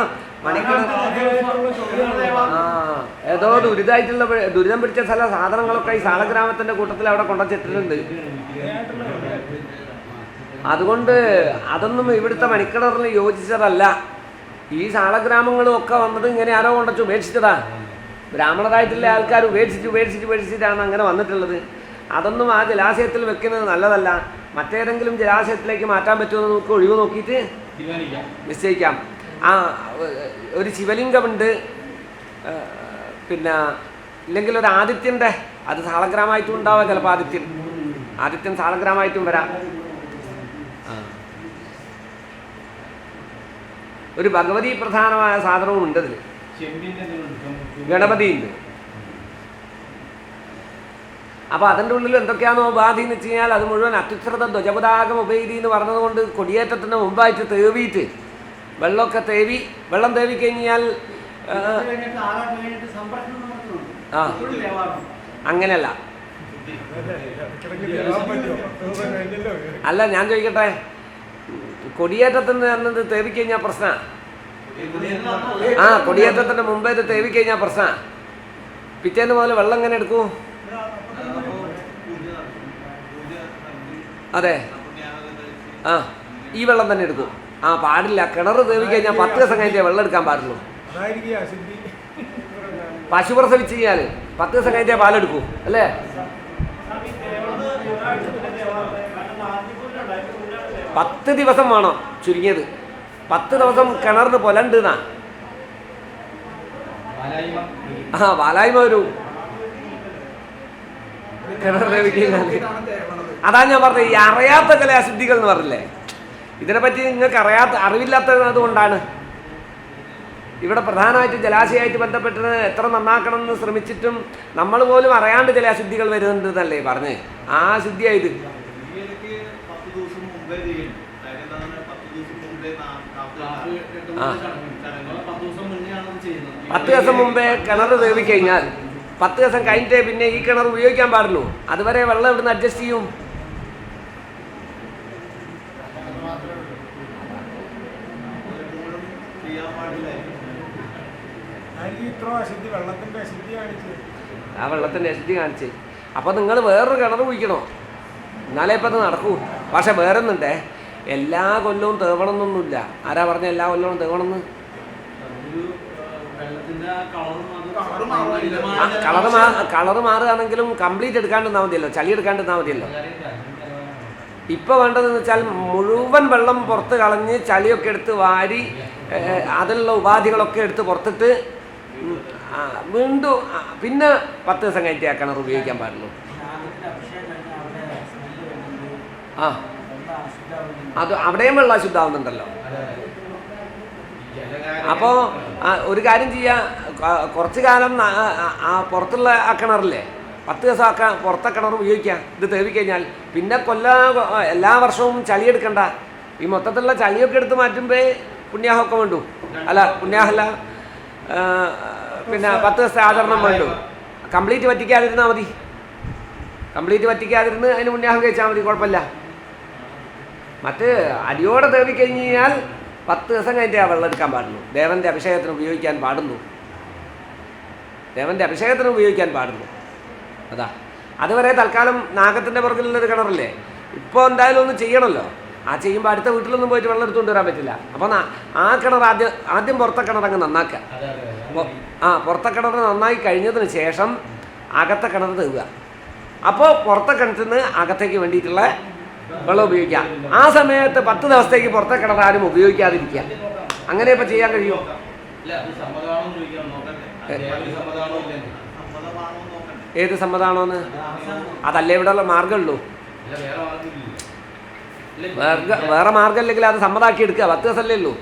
ഏതോ ദുരിതം പിടിച്ച ചില സാധനങ്ങളൊക്കെ ഈ സാളഗ്രാമത്തിന്റെ കൂട്ടത്തിൽ അവിടെ കൊണ്ടുവച്ചിട്ടുണ്ട്. അതുകൊണ്ട് അതൊന്നും ഇവിടുത്തെ മണിക്കടറിന് യോജിച്ചതല്ല. ഈ സാളഗ്രാമങ്ങളും ഒക്കെ വന്നത് ഇങ്ങനെ ആരോ കൊണ്ടച്ച് ഉപേക്ഷിച്ചതാ. ബ്രാഹ്മണരായിട്ടുള്ള ആൾക്കാർ ഉപേക്ഷിച്ചിട്ടാണ് അങ്ങനെ വന്നിട്ടുള്ളത്. അതൊന്നും ആ ജലാശയത്തിൽ വെക്കുന്നത് നല്ലതല്ല. മറ്റേതെങ്കിലും ജലാശയത്തിലേക്ക് മാറ്റാൻ പറ്റുമെന്ന് നമുക്ക് ഒഴിവ് നോക്കിയിട്ട് നിശ്ചയിക്കാം. ആ ഒരു ശിവലിംഗമുണ്ട്, പിന്നെ ഇല്ലെങ്കിൽ ഒരു ആദിത്യൻ്റെ, അത് സാളഗ്രാമായിട്ടും ഉണ്ടാവാം, ചിലപ്പോൾ ആദിത്യൻ സാളഗ്രാമായിട്ടും വരാം. ഒരു ഭഗവതി പ്രധാനമായ സാധനവും ഉണ്ട് അതിൽ, ഗണപതിയുണ്ട്. അപ്പോൾ അതിൻ്റെ ഉള്ളിൽ എന്തൊക്കെയാണോ ഉപാധി എന്ന് വെച്ച് കഴിഞ്ഞാൽ അത് മുഴുവൻ അത്യുശ്രത ധ്വജപതാകം ഉപേരി എന്ന് പറഞ്ഞതുകൊണ്ട് കൊടിയേറ്റത്തിന് മുമ്പായിട്ട് തേവിയിട്ട് വെള്ളമൊക്കെ തേവി, വെള്ളം തേവി കഴിഞ്ഞാൽ ആ അങ്ങനെയല്ല. അല്ല, ഞാൻ ചോദിക്കട്ടെ, കൊടിയേറ്റത്തിന് എന്നത് തേവിക്കഴിഞ്ഞാൽ പ്രശ്നമാണ്. കൊടിയേറ്റത്തിൻ്റെ മുമ്പേ ഇത് തേവിക്കഴിഞ്ഞാൽ പ്രശ്നമാണ്. പിറ്റേന്ന് മുതൽ വെള്ളം എങ്ങനെ എടുക്കൂ? അതെ, ഈ വെള്ളം തന്നെ എടുക്കും. പാടില്ല. കിണർ തേവിക്കഴിഞ്ഞാൽ 10 ദിവസം കഴിഞ്ഞേ വെള്ളം എടുക്കാൻ പാടുള്ളൂ. പശു പ്രസവിച്ച് കഴിഞ്ഞാൽ 10 ദിവസം കഴിഞ്ഞേ പാലെടുക്കൂ, അല്ലേ? പത്ത് ദിവസം വേണം ചുരുങ്ങിയത്. 10 ദിവസം കിണറിന് പൊലണ്ട് എന്നാ. വാലായ്മ വരൂ കിണർ തേവിക്കഴിഞ്ഞാൽ. അതാ ഞാൻ പറഞ്ഞത്, ഈ അറിയാത്ത ചില അശുദ്ധികൾ എന്ന് പറഞ്ഞില്ലേ, ഇതിനെപ്പറ്റി നിങ്ങൾക്ക് അറിവില്ലാത്തത് കൊണ്ടാണ്. ഇവിടെ പ്രധാനമായിട്ട് ജലാശയമായിട്ട് ബന്ധപ്പെട്ട് എത്ര നന്നാക്കണം എന്ന് ശ്രമിച്ചിട്ടും നമ്മൾ പോലും അറിയാണ്ട് ചില അശുദ്ധികൾ വരുന്നുണ്ട് എന്നല്ലേ പറഞ്ഞ്. ആ അശുദ്ധിയായത് 10 ദിവസം മുമ്പേ കിണർ തേവിക്കഴിഞ്ഞാൽ 10 ദിവസം കഴിഞ്ഞിട്ടേ പിന്നെ ഈ കിണർ ഉപയോഗിക്കാൻ പാടുള്ളൂ. അതുവരെ വെള്ളം ഇവിടുന്ന് അഡ്ജസ്റ്റ് ചെയ്യും. ആ വെള്ളത്തിൻ്റെ അശുദ്ധി കാണിച്ച്. അപ്പോൾ നിങ്ങൾ വേറൊരു കിണർ കുഴിക്കണോ? എന്നാലേ ഇപ്പം അത് നടക്കൂ. പക്ഷെ വേറൊന്നുണ്ടേ, എല്ലാ കൊല്ലവും തേവണം എന്നൊന്നുമില്ല. ആരാ പറഞ്ഞ എല്ലാ കൊല്ലവും തേവണമെന്ന്? കളറ് മാറുകയാണെങ്കിലും കംപ്ലീറ്റ് എടുക്കാണ്ടിരുന്നാൽ മതിയല്ലോ, ചളി എടുക്കാണ്ടിരുന്നാൽ മതിയല്ലോ. ഇപ്പോൾ വേണ്ടതെന്ന് വെച്ചാൽ മുഴുവൻ വെള്ളം പുറത്ത് കളഞ്ഞ് ചളിയൊക്കെ എടുത്ത് വാരി അതിലുള്ള ഉപാധികളൊക്കെ എടുത്ത് പുറത്തിട്ട് വീണ്ടും പിന്നെ 10 ദിവസം കഴിഞ്ഞിട്ട് ആ കിണർ ഉപയോഗിക്കാൻ പാടുള്ളൂ. അത് അവിടെയും വെള്ളം അശുദ്ധാവുന്നുണ്ടല്ലോ. അപ്പോൾ ഒരു കാര്യം ചെയ്യാം, കുറച്ച് കാലം ആ പുറത്തുള്ള ആ കിണറില്ലേ 10 ദിവസം പുറത്തെ കിണർ ഉപയോഗിക്കാം. ഇത് തേവിക്കഴിഞ്ഞാൽ പിന്നെ എല്ലാ വർഷവും ചളിയെടുക്കണ്ട. ഈ മൊത്തത്തിലുള്ള ചളിയൊക്കെ എടുത്ത് മാറ്റുമ്പോൾ പുണ്യാഹമൊക്കെ വേണ്ടു. അല്ല, പുണ്യാഹല്ല, പിന്നെ 10 ദിവസത്തെ ആചരണം വേണ്ടു. കംപ്ലീറ്റ് വറ്റിക്കാതിരുന്നാൽ മതി. കംപ്ലീറ്റ് വറ്റിക്കാതിരുന്ന് അതിന് പുണ്യാഹം കഴിച്ചാൽ മതി, കുഴപ്പമില്ല. മറ്റ് അടിയോടെ തേവിക്കഴിഞ്ഞ് കഴിഞ്ഞാൽ 10 ദിവസം കഴിഞ്ഞിട്ട് ആ വെള്ളം എടുക്കാൻ പാടുള്ളൂ. ദേവൻ്റെ അഭിഷേകത്തിന് ഉപയോഗിക്കാൻ പാടുള്ളൂ. ദേവൻ്റെ അഭിഷേകത്തിന് ഉപയോഗിക്കാൻ പാടുള്ളൂ. അതാ, അതുവരെ തൽക്കാലം നാഗത്തിൻ്റെ പുറകിലുള്ളൊരു കിണറല്ലേ. ഇപ്പോൾ എന്തായാലും ഒന്ന് ചെയ്യണമല്ലോ. ആ ചെയ്യുമ്പോൾ അടുത്ത വീട്ടിലൊന്നും പോയിട്ട് വെള്ളം എടുത്തുകൊണ്ട് വരാൻ പറ്റില്ല. അപ്പോൾ ആ കിണർ ആദ്യം പുറത്തെ കിണർ അങ്ങ് നന്നാക്കുക. പുറത്തെ കിണർ നന്നായി കഴിഞ്ഞതിന് ശേഷം അകത്തെ കിണർ തേവുക. അപ്പോൾ പുറത്തെ കിണറ്റിൽ നിന്ന് അകത്തേക്ക് വേണ്ടിയിട്ടുള്ള വെള്ളം ഉപയോഗിക്കാം. ആ സമയത്ത് 10 ദിവസത്തേക്ക് പുറത്തെ കിണർ ആരും ഉപയോഗിക്കാതിരിക്കുക. അങ്ങനെ ഇപ്പം ചെയ്യാൻ കഴിയുമോ? ഏത് സമ്മതമാണോന്ന്? അതല്ലേ ഇവിടെയുള്ള മാർഗമുള്ളൂ. വേറെ മാർഗം ഇല്ലെങ്കിൽ അത് സമ്മതാക്കി എടുക്കുക. 10 ദിവസമല്ലേ ഉള്ളൂ.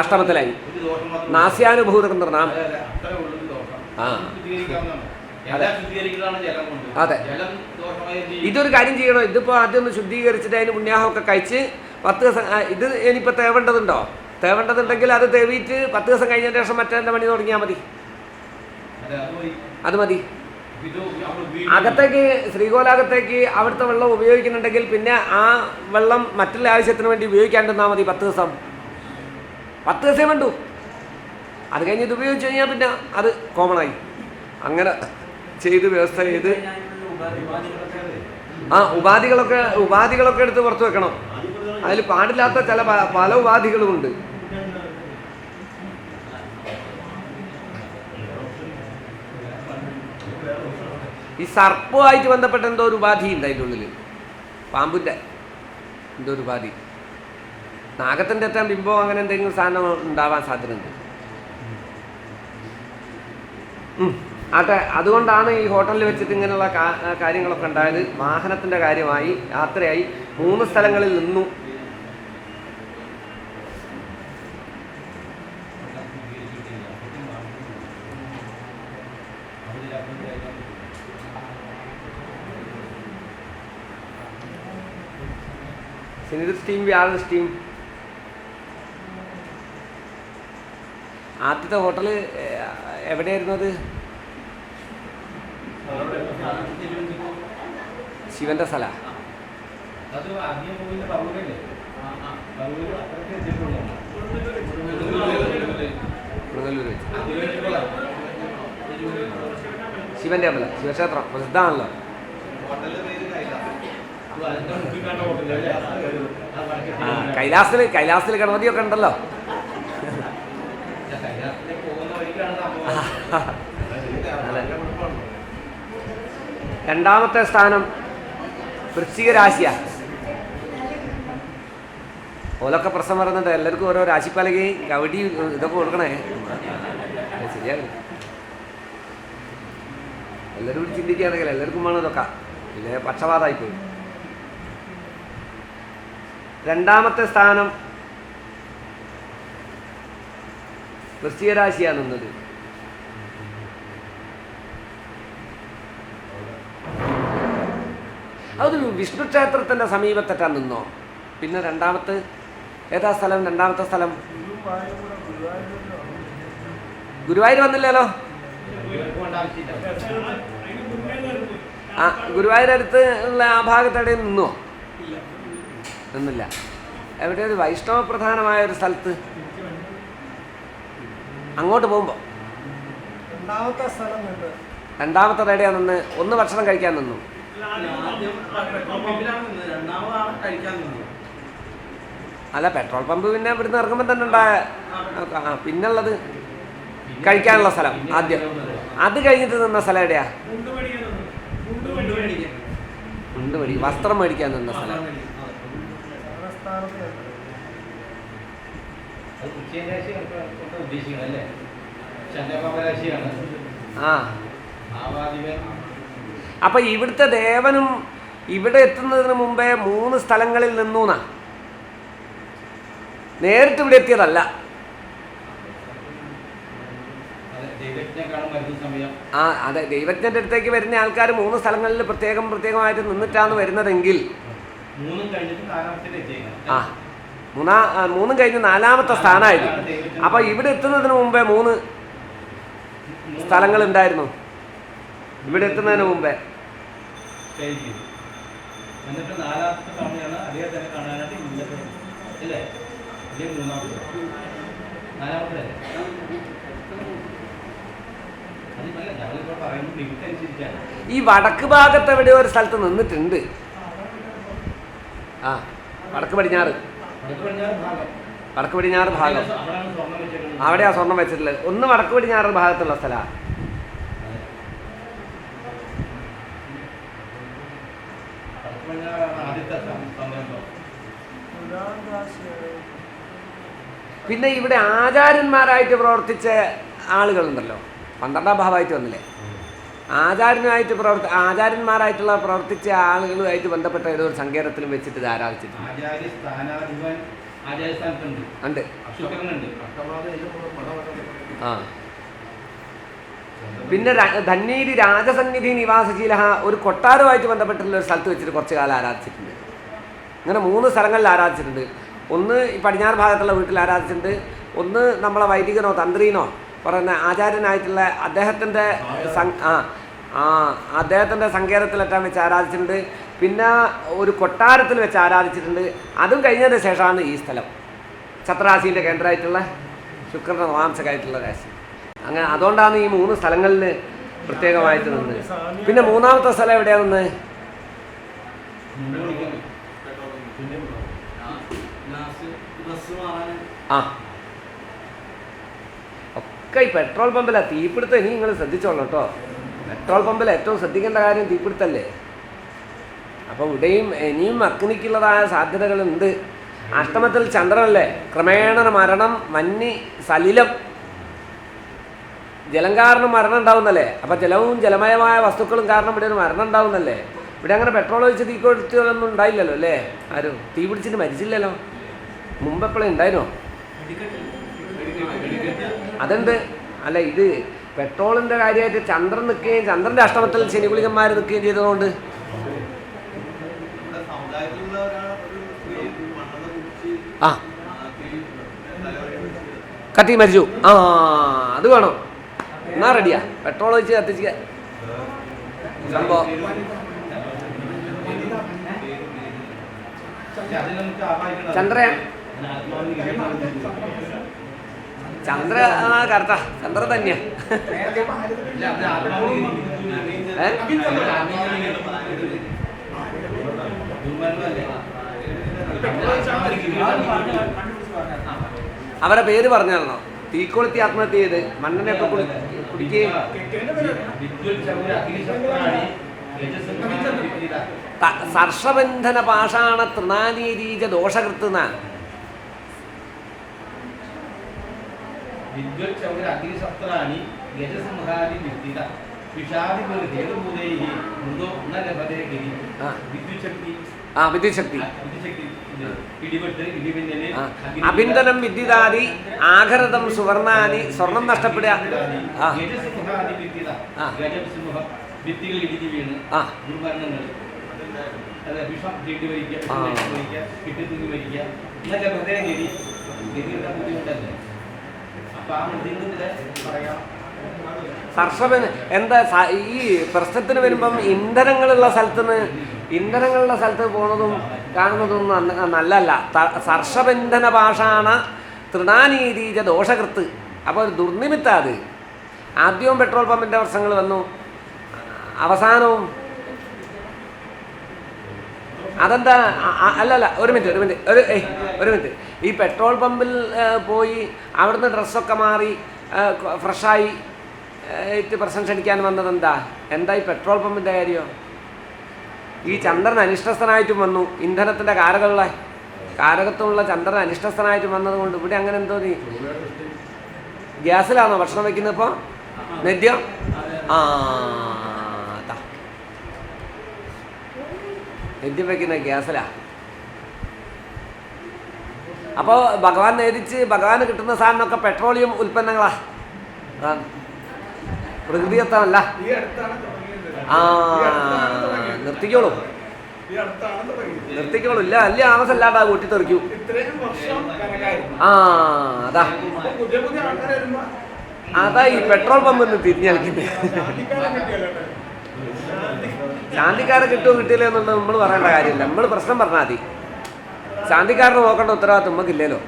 അഷ്ടമത്തിലായി നാസ്യാനുഭൂതകൃതനാം. അതെ, ഇതൊരു കാര്യം ചെയ്യണോ? ഇതിപ്പോൾ ആദ്യം ഒന്ന് ശുദ്ധീകരിച്ചിട്ട് അതിന് പുണ്യാഹമൊക്കെ കഴിച്ച് 10 ദിവസം ഇത് ഇനിയിപ്പോൾ തേവേണ്ടതുണ്ടോ? തേവേണ്ടതുണ്ടെങ്കിൽ അത് തേവിയിട്ട് 10 ദിവസം കഴിഞ്ഞതിന് ശേഷം മറ്റേ പണി തുടങ്ങിയാൽ മതി. അത് മതി. അകത്തേക്ക് ശ്രീകോലാകത്തേക്ക് അവിടുത്തെ വെള്ളം ഉപയോഗിക്കുന്നുണ്ടെങ്കിൽ പിന്നെ ആ വെള്ളം മറ്റുള്ള ആവശ്യത്തിന് വേണ്ടി ഉപയോഗിക്കാണ്ടിരുന്നാൽ മതി. 10 ദിവസം 10 ദിവസമേ വേണ്ടൂ. അത് കഴിഞ്ഞ് ഇത് ഉപയോഗിച്ച് കഴിഞ്ഞാൽ പിന്നെ അത് കോമണായി. അങ്ങനെ ചെയ്ത് വ്യവസ്ഥ ചെയ്ത് ഉപാധികളൊക്കെ എടുത്ത് പുറത്ത് വെക്കണം. അതിൽ പാടില്ലാത്ത ചില പല ഉപാധികളുമുണ്ട്. ഈ സർപ്പവുമായിട്ട് ബന്ധപ്പെട്ട എന്തോ ഒരു ഉപാധി ഉണ്ട് അതിൻ്റെ ഉള്ളിൽ, പാമ്പിൻ്റെ എന്തോ ഒരു ഉപാധി. നാഗത്തിൻ്റെ അറ്റം ബിംബം അങ്ങനെ എന്തെങ്കിലും സാധനം ഉണ്ടാവാൻ സാധ്യതയുണ്ട്. ആട്ടെ, അതുകൊണ്ടാണ് ഈ ഹോട്ടലിൽ വെച്ചിട്ട് ഇങ്ങനെയുള്ള കാര്യങ്ങളൊക്കെ ഉണ്ടായത്. വാഹനത്തിൻ്റെ കാര്യമായി, യാത്രയായി, 3 സ്ഥലങ്ങളിൽ നിന്നു. ശനിദൃഷ്ടിയും വ്യാഴദൃഷ്ടിയും. ആദ്യത്തെ ഹോട്ടൽ എവിടെയായിരുന്നു? അത് ശിവന്റെ സ്ഥല. ശിവന്റെ അമ്പലം, ശിവക്ഷേത്രം പ്രസിദ്ധമാണല്ലോ. കൈലാസത്തിൽ ഗണപതിയൊക്കെ ഉണ്ടല്ലോ. രണ്ടാമത്തെ സ്ഥാനം വൃശ്ചിക രാശിയാണ്. ഓലൊക്കെ പ്രശ്നം പറയുന്നുണ്ട്, എല്ലാവർക്കും ഓരോ രാശിപ്പലകയും കവടി ഇതൊക്കെ കൊടുക്കണേ. ശരിയാണ്, എല്ലാവരും കൂടി ചിന്തിക്കുകയാണെങ്കിൽ എല്ലാവർക്കും വേണം ഇതൊക്കെ. പിന്നെ പക്ഷപാതമായിപ്പോയി. രണ്ടാമത്തെ സ്ഥാനം വൃശ്ചിക രാശിയാണ് നിന്നത്. അതൊരു വിഷ്ണു ക്ഷേത്രത്തിൻ്റെ സമീപത്തെറ്റാൻ നിന്നോ. പിന്നെ രണ്ടാമത്തെ ഏതാ സ്ഥലം? രണ്ടാമത്തെ സ്ഥലം ഗുരുവായൂർ വന്നില്ലല്ലോ. ആ ഗുരുവായൂരടുത്ത് ഉള്ള ആ ഭാഗത്തെവിടെയും നിന്നോ? നിന്നില്ല. എവിടെ? ഒരു വൈഷ്ണവ പ്രധാനമായ ഒരു സ്ഥലത്ത് അങ്ങോട്ട് പോകുമ്പോൾ. രണ്ടാമത്തെ എവിടെയാ നിന്ന്? ഒന്ന് ഭക്ഷണം കഴിക്കാൻ നിന്നു. അല്ല, പെട്രോൾ പമ്പ് പിന്നെ ഇവിടുന്ന് ഇറങ്ങുമ്പോൾ തന്നെ ഉണ്ടായ. പിന്നുള്ളത് കഴിക്കാനുള്ള സ്ഥലം ആദ്യം. അത് കഴിഞ്ഞിട്ട് നിന്ന സ്ഥലം എവിടെയാ? മുണ്ടുപടി, വസ്ത്രം മേടിക്കാൻ നിന്ന സ്ഥലം. ആ, അപ്പൊ ഇവിടുത്തെ ദേവനും ഇവിടെ എത്തുന്നതിന് മുമ്പേ 3 സ്ഥലങ്ങളിൽ നിന്നൂന്നാ. നേരിട്ട് ഇവിടെ എത്തിയതല്ല. ആ അതെ, ദൈവജ്ഞന്റെ അടുത്തേക്ക് വരുന്ന ആൾക്കാർ 3 സ്ഥലങ്ങളിൽ പ്രത്യേകമായിട്ട് നിന്നിട്ടാണ് വരുന്നതെങ്കിൽ, ആ 3 കഴിഞ്ഞ് 4ാമത്തെ സ്ഥാനമായിരുന്നു. അപ്പൊ ഇവിടെ എത്തുന്നതിന് മുമ്പേ 3 സ്ഥലങ്ങൾ ഉണ്ടായിരുന്നു. ഇവിടെ എത്തുന്നതിന് മുമ്പേ. ഈ വടക്ക് ഭാഗത്ത് എവിടെയോ ഒരു സ്ഥലത്ത് നിന്നിട്ടുണ്ട്. ആ വടക്ക് പടിഞ്ഞാറ് ഭാഗം, അവിടെയാ സ്വർണം വെച്ചിട്ടുള്ളത്. ഒന്ന് വടക്ക് പടിഞ്ഞാറ് ഭാഗത്തുള്ള സ്ഥലമാണ്. പിന്നെ ഇവിടെ ആചാര്യന്മാരായിട്ട് പ്രവർത്തിച്ച ആളുകളുണ്ടല്ലോ, 12ാം ഭാവമായിട്ട് വന്നില്ലേ. ആചാര്യന്മാരായിട്ടുള്ള പ്രവർത്തിച്ച ആളുകളുമായിട്ട് ബന്ധപ്പെട്ട ഏതോ ഒരു സങ്കേതത്തിലും വെച്ചിട്ട് ഇത് ആരാധിച്ചിട്ടുണ്ട്. ഉണ്ട്. ആ പിന്നെ ധന്യീരി രാജസന്നിധി നിവാസശീല ഒരു കൊട്ടാരവുമായിട്ട് ബന്ധപ്പെട്ടുള്ള ഒരു സ്ഥലത്ത് വെച്ചിട്ട് കുറച്ച് കാലം ആരാധിച്ചിട്ടുണ്ട്. അങ്ങനെ 3 സ്ഥലങ്ങളിൽ ആരാധിച്ചിട്ടുണ്ട്. ഒന്ന് ഈ പടിഞ്ഞാറ് ഭാഗത്തുള്ള വീട്ടിൽ ആരാധിച്ചിട്ടുണ്ട്. ഒന്ന് നമ്മളെ വൈദികനോ തന്ത്രീനോ പറയുന്ന ആചാര്യനായിട്ടുള്ള അദ്ദേഹത്തിൻ്റെ സങ്കേതത്തിലെത്താൻ വെച്ച് ആരാധിച്ചിട്ടുണ്ട്. പിന്നെ ഒരു കൊട്ടാരത്തിൽ വെച്ച് ആരാധിച്ചിട്ടുണ്ട്. അതും കഴിഞ്ഞതിന് ശേഷമാണ് ഈ സ്ഥലം ഛത്രരാശിൻ്റെ കേന്ദ്രമായിട്ടുള്ള ശുക്രൻ്റെ നവാംശമായിട്ടുള്ള രാശി. അങ്ങനെ അതുകൊണ്ടാണ് ഈ 3 സ്ഥലങ്ങളിൽ പ്രത്യേകമായിട്ട് നിന്നത്. പിന്നെ 3ാമത്തെ സ്ഥലം എവിടെയാണ് നിന്നത്? ആ ഒക്കെ ഈ പെട്രോൾ പമ്പിലാണ് തീപിടുത്തം. ഇനി നിങ്ങൾ ശ്രദ്ധിച്ചോളൂ കേട്ടോ. പെട്രോൾ പമ്പിൽ ഏറ്റവും ശ്രദ്ധിക്കേണ്ട കാര്യം തീപിടുത്തല്ലേ. അപ്പോൾ ഇവിടെയും ഇനിയും അഗ്നിക്കുള്ളതായ സാധ്യതകളുണ്ട്. അഷ്ടമത്തിൽ ചന്ദ്രനല്ലേ, ക്രമേണ മരണം, മഞ്ഞ്, സലിലം, ജലം കാരണം മരണം ഉണ്ടാവുന്നല്ലേ. അപ്പോൾ ജലവും ജലമയമായ വസ്തുക്കളും കാരണം ഇവിടെ ഒരു മരണം ഉണ്ടാവുന്നല്ലേ. ഇവിടെ അങ്ങനെ പെട്രോൾ ഒഴിച്ച് തീ കൊടുത്തൊന്നും ഉണ്ടായില്ലല്ലോ അല്ലേ. ആരും തീ പിടിച്ചിട്ട് മരിച്ചില്ലല്ലോ. മുമ്പ് എപ്പോഴും ഉണ്ടായിരുന്നോ? അതുണ്ട്. അല്ല, ഇത് പെട്രോളിൻ്റെ കാര്യമായിട്ട് ചന്ദ്രൻ നിൽക്കുകയും ചന്ദ്രൻ്റെ അഷ്ടമത്തിൽ ശനികുളികന്മാർ നിൽക്കുകയും ചെയ്തതുകൊണ്ട് ആ കത്തി മരിച്ചു. ആ അത് വേണം, എന്നാ റെഡിയാ. പെട്രോൾ ഒഴിച്ച് കത്തിച്ച് സംഭവം. ചന്ദ്രൻ ചന്ദ്ര കറുത്ത ചന്ദ്ര തന്നെയാ. അവരെ പേര് പറഞ്ഞായിരുന്നോ? തീക്കൊളുത്തി ആത്മഹത്യ ചെയ്ത് മണ്ണെണ്ണയൊക്കെ കുടിക്കുകയും സർഷബന്ധന പാഷാണ തൃണാനീരീജ ദോഷകൃത്തുന്ന വിദ്യുശക്തി അഭിന്ദനം വിദ്യുതാദി ആഘരതം സുവർണാനി സ്വർണം നഷ്ടപ്പെടുക. സർഷവന് എന്താ ഈ പ്രശ്നത്തിന് വരുമ്പം ഇന്ധനങ്ങളുള്ള സ്ഥലത്ത് പോണതും കാണുന്നതൊന്നും നല്ലല്ല. സർഷബന്ധന പാഷാണ തൃണാനീരീജ ദോഷകൃത്ത്. അപ്പോൾ ഒരു ദുർനിമിത്ത. അത് ആദ്യവും പെട്രോൾ പമ്പിൻ്റെ പ്രശ്നങ്ങൾ വന്നു, അവസാനവും അതെന്താ? അല്ലല്ല, ഒരു മിനിറ്റ്. ഈ പെട്രോൾ പമ്പിൽ പോയി അവിടുന്ന് ഡ്രസ്സൊക്കെ മാറി ഫ്രഷായി പ്രശംസ അടിക്കാൻ വന്നത് എന്താ ഈ പെട്രോൾ പമ്പിൻ്റെ കാര്യം? ഈ ചന്ദ്രൻ അനിഷ്ടസ്ഥനായിട്ടും വന്നു, ഇന്ധനത്തിൻ്റെ കാരകത്വമുള്ള ചന്ദ്രൻ അനിഷ്ടസ്ഥനായിട്ടും വന്നതുകൊണ്ട് ഇവിടെ അങ്ങനെ എന്തോ നീ ഗ്യാസിലാണോ ഭക്ഷണം വയ്ക്കുന്നത്? ഇപ്പോൾ നെദ്യം നെദ്യം വയ്ക്കുന്ന ഗ്യാസിലാ. അപ്പോൾ ഭഗവാൻ നേദിച്ച് ഭഗവാന് കിട്ടുന്ന സാധനമൊക്കെ പെട്രോളിയം ഉൽപ്പന്നങ്ങളാ, പ്രകൃതിദത്തമല്ല. നിർത്തിക്കോളൂ. ഇല്ല വലിയ ആമസല്ലാണ്ടാ കൂട്ടിത്തെറിക്കൂ. അതാ ഈ പെട്രോൾ പമ്പിന്ന് തിരിഞ്ഞു കളിക്കുന്നത്. ശാന്തിക്കാരെ കിട്ടുമോ കിട്ടിയില്ല എന്നുള്ളത് നമ്മൾ പറയേണ്ട കാര്യമില്ല. നമ്മൾ പ്രശ്നം പറഞ്ഞാൽ മതി. ശാന്തിക്കാരന് നോക്കേണ്ട ഉത്തരവാദിത്വം നമുക്കില്ലല്ലോ.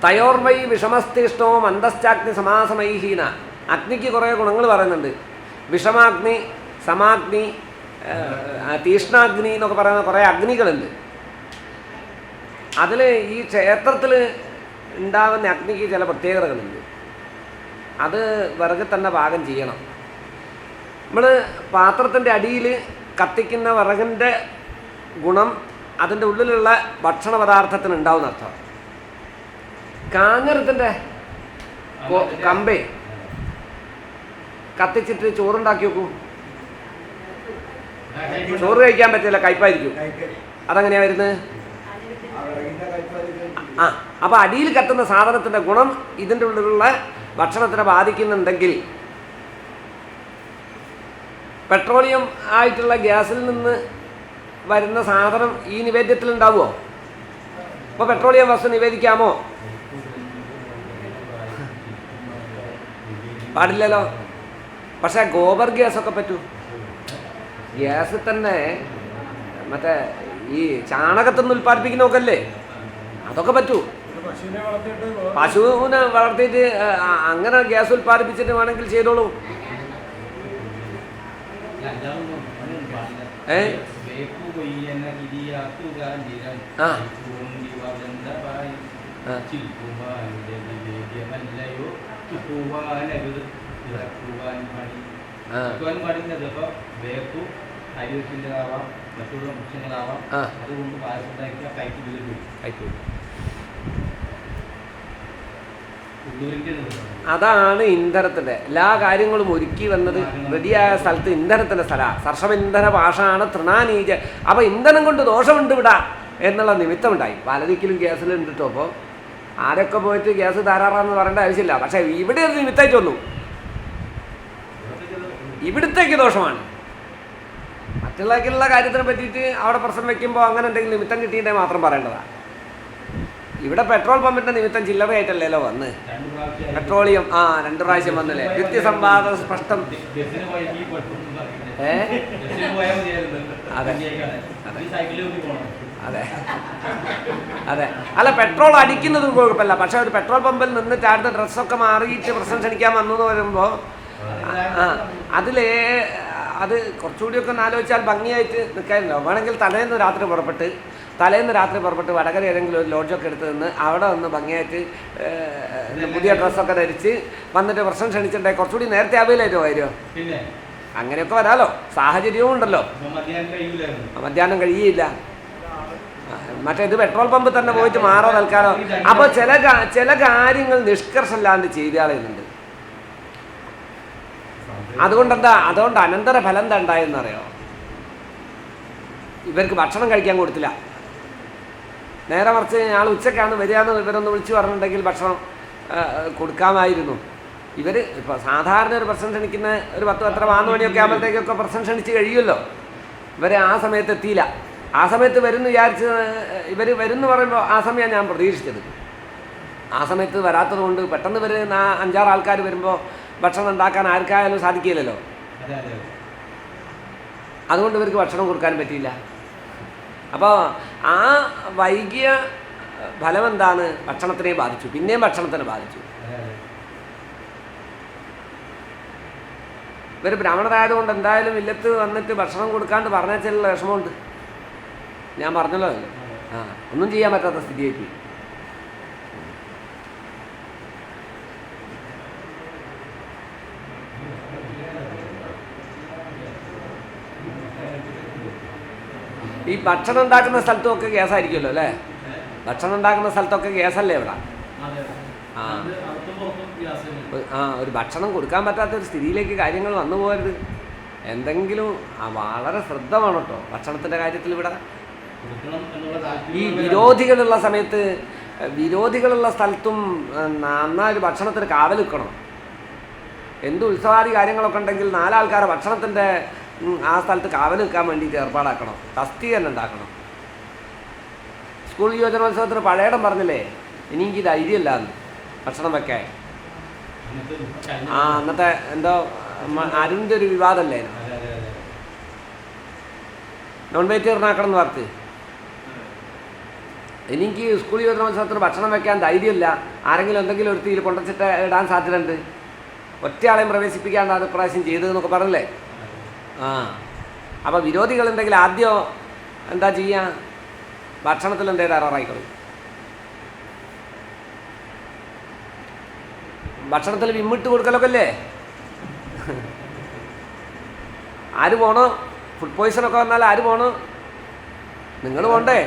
തയോർവൈ വിഷമസ്തിഷ്ണോ മന്ദശ്ചാഗ്നി സമാസമൈഹീന. അഗ്നിക്ക് കുറേ ഗുണങ്ങൾ പറയുന്നുണ്ട്. വിഷമാഗ്നി, സമാഗ്നി, തീഷ്ണാഗ്നി എന്നൊക്കെ പറയുന്ന കുറേ അഗ്നികളുണ്ട്. അതിൽ ഈ ക്ഷേത്രത്തിൽ ഉണ്ടാകുന്ന അഗ്നിക്ക് ചില പ്രത്യേകതകളുണ്ട്. അത് വിറക് തന്നെ പാകം ചെയ്യണം. നമ്മൾ പാത്രത്തിൻ്റെ അടിയിൽ കത്തിക്കുന്ന വിറകിൻ്റെ ഗുണം അതിൻ്റെ ഉള്ളിലുള്ള ഭക്ഷണ പദാർത്ഥത്തിന് ഉണ്ടാവുന്ന അർത്ഥം. കാഞ്ഞിരത്തിൻ്റെ കമ്പേ കത്തിച്ചിട്ട് ചോറുണ്ടാക്കി വെക്കും, ചോറ് കഴിക്കാൻ പറ്റില്ല, കയ്പായിരിക്കും. അതെങ്ങനെയാ വരുന്നത്? അപ്പോൾ അടിയിൽ കത്തുന്ന സാധനത്തിൻ്റെ ഗുണം ഇതിൻ്റെ ഉള്ളിലുള്ള ഭക്ഷണത്തിനെ ബാധിക്കുന്നുണ്ടെങ്കിൽ പെട്രോളിയം ആയിട്ടുള്ള ഗ്യാസിൽ നിന്ന് വരുന്ന സാധനം ഈ നിവേദ്യത്തിൽ ഉണ്ടാവുമോ? അപ്പോൾ പെട്രോളിയം വസ്തു നിവേദിക്കാമോ? പാടില്ലല്ലോ. പക്ഷേ ഗോബർ ഗ്യാസൊക്കെ പറ്റൂ. ഗ്യാസ് തന്നെ മറ്റേ ഈ ചാണകത്തിൽ നിന്ന് ഉൽപ്പാദിപ്പിക്കുന്നതൊക്കെ അല്ലേ, അതൊക്കെ പറ്റൂ. പശുവിനെ വളർത്തിയിട്ട് അങ്ങനെ ഗ്യാസ് ഉൽപ്പാദിപ്പിച്ചിട്ട് വേണമെങ്കിൽ ചെയ്തോളൂ. ചിലപ്പോൾ വേപ്പു അരിവെപ്പിൻ്റെ ആവാം മറ്റുള്ള വൃക്ഷങ്ങളാവാം അതുകൊണ്ട് പായസം ഉണ്ടാക്കിയാൽ കൈക്ക് വീട് അതാണ് ഇന്ധനത്തിൻ്റെ എല്ലാ കാര്യങ്ങളും ഒരുക്കി വന്നത്. റെഡിയായ സ്ഥലത്ത് ഇന്ധനത്തിൻ്റെ സ്ഥലമാണ്. സർഷമിന്ധന പാഷാണ് തൃണാനീജ. അപ്പോൾ ഇന്ധനം കൊണ്ട് ദോഷമുണ്ട് ഇവിടെ എന്നുള്ള നിമിത്തമുണ്ടായി. പലതിക്കലും ഗ്യാസിലുണ്ട് കേട്ടോ. അപ്പോൾ ആരൊക്കെ പോയിട്ട് ഗ്യാസ് ധാരാളമെന്ന് പറയേണ്ട ആവശ്യമില്ല. പക്ഷേ ഇവിടെ ഒരു നിമിത്തമായിട്ട് വന്നു, ഇവിടുത്തേക്ക് ദോഷമാണ്. മറ്റുള്ള കാര്യത്തിനെ പറ്റിയിട്ട് അവിടെ പ്രശ്നം വയ്ക്കുമ്പോൾ അങ്ങനെ എന്തെങ്കിലും നിമിത്തം കിട്ടിയിട്ടുണ്ടെങ്കിൽ മാത്രം പറയേണ്ടതാണ്. ഇവിടെ പെട്രോൾ പമ്പിൻ്റെ നിമിത്തം ചില്ലറയായിട്ടല്ലല്ലോ വന്ന്. പെട്രോളിയം 2 പ്രാവശ്യം വന്നില്ലേ. വ്യക്തിസംവാദ സ്പഷ്ടം. അതെ അതെ അതെ അല്ല, പെട്രോൾ അടിക്കുന്നതും കുഴപ്പമില്ല. പക്ഷെ ഒരു പെട്രോൾ പമ്പിൽ നിന്നിട്ട് അടുത്ത ഡ്രസ്സൊക്കെ മാറിയിട്ട് പ്രശ്നം ക്ഷണിക്കാൻ വന്നു എന്ന് വരുമ്പോൾ അത് കുറച്ചുകൂടിയൊക്കെ ഒന്ന് ആലോചിച്ചാൽ ഭംഗിയായിട്ട് നിൽക്കാനില്ലോ. വേണമെങ്കിൽ തലേന്ന് രാത്രി പുറപ്പെട്ട് വടകര ഏതെങ്കിലും ഒരു ലോഡ്ജൊക്കെ എടുത്ത് നിന്ന് അവിടെ ഒന്ന് ഭംഗിയായിട്ട് പുതിയ ഡ്രസ്സൊക്കെ ധരിച്ച് വന്നിട്ട് പ്രശ്നം ക്ഷണിച്ചിട്ടുണ്ടെങ്കിൽ കുറച്ചുകൂടി നേരത്തെ ആവില്ലായിരുന്നു കാര്യം. അങ്ങനെയൊക്കെ വരാമല്ലോ, സാഹചര്യവും ഉണ്ടല്ലോ. മധ്യാഹ്നം കഴിയില്ല. മറ്റേത് പെട്രോൾ പമ്പ് തന്നെ പോയിട്ട് മാറോ നിൽക്കാനോ. അപ്പോൾ ചില കാര്യങ്ങൾ നിഷ്കർഷമില്ലാണ്ട് ചെയ്താളുന്നുണ്ട്. അതുകൊണ്ട് അനന്തര ഫലം എന്താ ഉണ്ടായെന്നറിയോ? ഇവർക്ക് ഭക്ഷണം കഴിക്കാൻ കൊടുത്തില്ല. നേരെ മറിച്ച് ആൾ ഉച്ചക്കാണ് വരികയെന്ന് ഇവരൊന്ന് വിളിച്ചു പറഞ്ഞിട്ടുണ്ടെങ്കിൽ ഭക്ഷണം കൊടുക്കാമായിരുന്നു. ഇവർ ഇപ്പോൾ സാധാരണ ഒരു പ്രശ്നം ക്ഷണിക്കുന്ന ഒരു 10-13 മണിയൊക്കെ ആകുമ്പോഴത്തേക്കൊക്കെ പ്രശ്നം ക്ഷണിച്ച് കഴിയുമല്ലോ. ഇവർ ആ സമയത്ത് എത്തിയില്ല. ആ സമയത്ത് വരുമെന്ന് വിചാരിച്ച് ഇവർ വരുമെന്ന് പറയുമ്പോൾ ആ സമയമാണ് ഞാൻ പ്രതീക്ഷിച്ചത്. ആ സമയത്ത് വരാത്തത് കൊണ്ട് പെട്ടെന്ന് ഇവർ 5-6 ആൾക്കാർ വരുമ്പോൾ ഭക്ഷണം ഉണ്ടാക്കാൻ ആർക്കായാലും സാധിക്കില്ലല്ലോ. അതുകൊണ്ട് ഇവർക്ക് ഭക്ഷണം കൊടുക്കാൻ പറ്റിയില്ല. അപ്പോൾ ആ വൈകിയ ഫലം എന്താണ്? ഭക്ഷണത്തിനെ ബാധിച്ചു, പിന്നെയും ഭക്ഷണത്തിനെ ബാധിച്ചു. ഇവർ ബ്രാഹ്മണരായതുകൊണ്ട് എന്തായാലും ഇല്ലത്ത് വന്നിട്ട് ഭക്ഷണം കൊടുക്കാണ്ട് പറഞ്ഞാലുള്ള വിഷമമുണ്ട്. ഞാൻ പറഞ്ഞല്ലോ, ഒന്നും ചെയ്യാൻ പറ്റാത്ത സ്ഥിതിയായിട്ട്. ഈ ഭക്ഷണം ഉണ്ടാക്കുന്ന സ്ഥലത്തൊക്കെ ഗ്യാസായിരിക്കുമല്ലോ അല്ലേ? ഭക്ഷണം ഉണ്ടാക്കുന്ന സ്ഥലത്തൊക്കെ ഗ്യാസല്ലേ ഇവിടെ? ഒരു ഭക്ഷണം കൊടുക്കാൻ പറ്റാത്തൊരു സ്ഥിതിയിലേക്ക് കാര്യങ്ങൾ വന്നു പോകരുത്. എന്തെങ്കിലും വളരെ ശ്രദ്ധ വേണം കേട്ടോ ഭക്ഷണത്തിൻ്റെ കാര്യത്തിൽ. ഇവിടെ ഈ വിരോധികളുള്ള സമയത്ത്, വിരോധികളുള്ള സ്ഥലത്തും നന്നായൊരു ഭക്ഷണത്തിന് കാവൽ നിൽക്കണം. എന്ത് ഉത്സവാദി കാര്യങ്ങളൊക്കെ ഉണ്ടെങ്കിൽ 4 ആൾക്കാരെ ഭക്ഷണത്തിൻ്റെ ആ സ്ഥലത്ത് കാവൽ നിൽക്കാൻ വേണ്ടിയിട്ട് ഏർപ്പാടാക്കണം, തസ്തികന്നെ ഉണ്ടാക്കണം. സ്കൂൾ യുവജനോത്സവത്തിന് പഴയടം പറഞ്ഞില്ലേ എനിക്ക് ധൈര്യമില്ല എന്ന് ഭക്ഷണം വെക്കാൻ. അന്നത്തെ എന്തോ അരുണിൻ്റെ ഒരു വിവാദമല്ലേ, നോൺ വെജിറ്റേറിയനാക്കണം എന്ന് പറഞ്ഞ്. എനിക്ക് സ്കൂൾ യുവജനോത്സവത്തിന് ഭക്ഷണം വെക്കാൻ ധൈര്യമില്ല, ആരെങ്കിലും എന്തെങ്കിലും ഒരു തീയിൽ കൊണ്ടുവച്ചിട്ട് ഇടാൻ സാധ്യതയുണ്ട്, ഒറ്റയാളെയും പ്രവേശിപ്പിക്കാണ്ട് അത് പ്രാവശ്യം ചെയ്തതെന്നൊക്കെ പറഞ്ഞില്ലേ. അപ്പോൾ വിരോധികളുണ്ടെങ്കിൽ ആദ്യം എന്താ ചെയ്യുക? ഭക്ഷണത്തിൽ എന്തേ തയ്യാറായിക്കളി. ഭക്ഷണത്തിൽ വിമ്മിട്ട് കൊടുക്കലൊക്കെ അല്ലേ? ആര് പോണോ? ഫുഡ് പോയ്സണൊക്കെ വന്നാൽ ആര് പോണോ? നിങ്ങൾ പോണ്ടേ?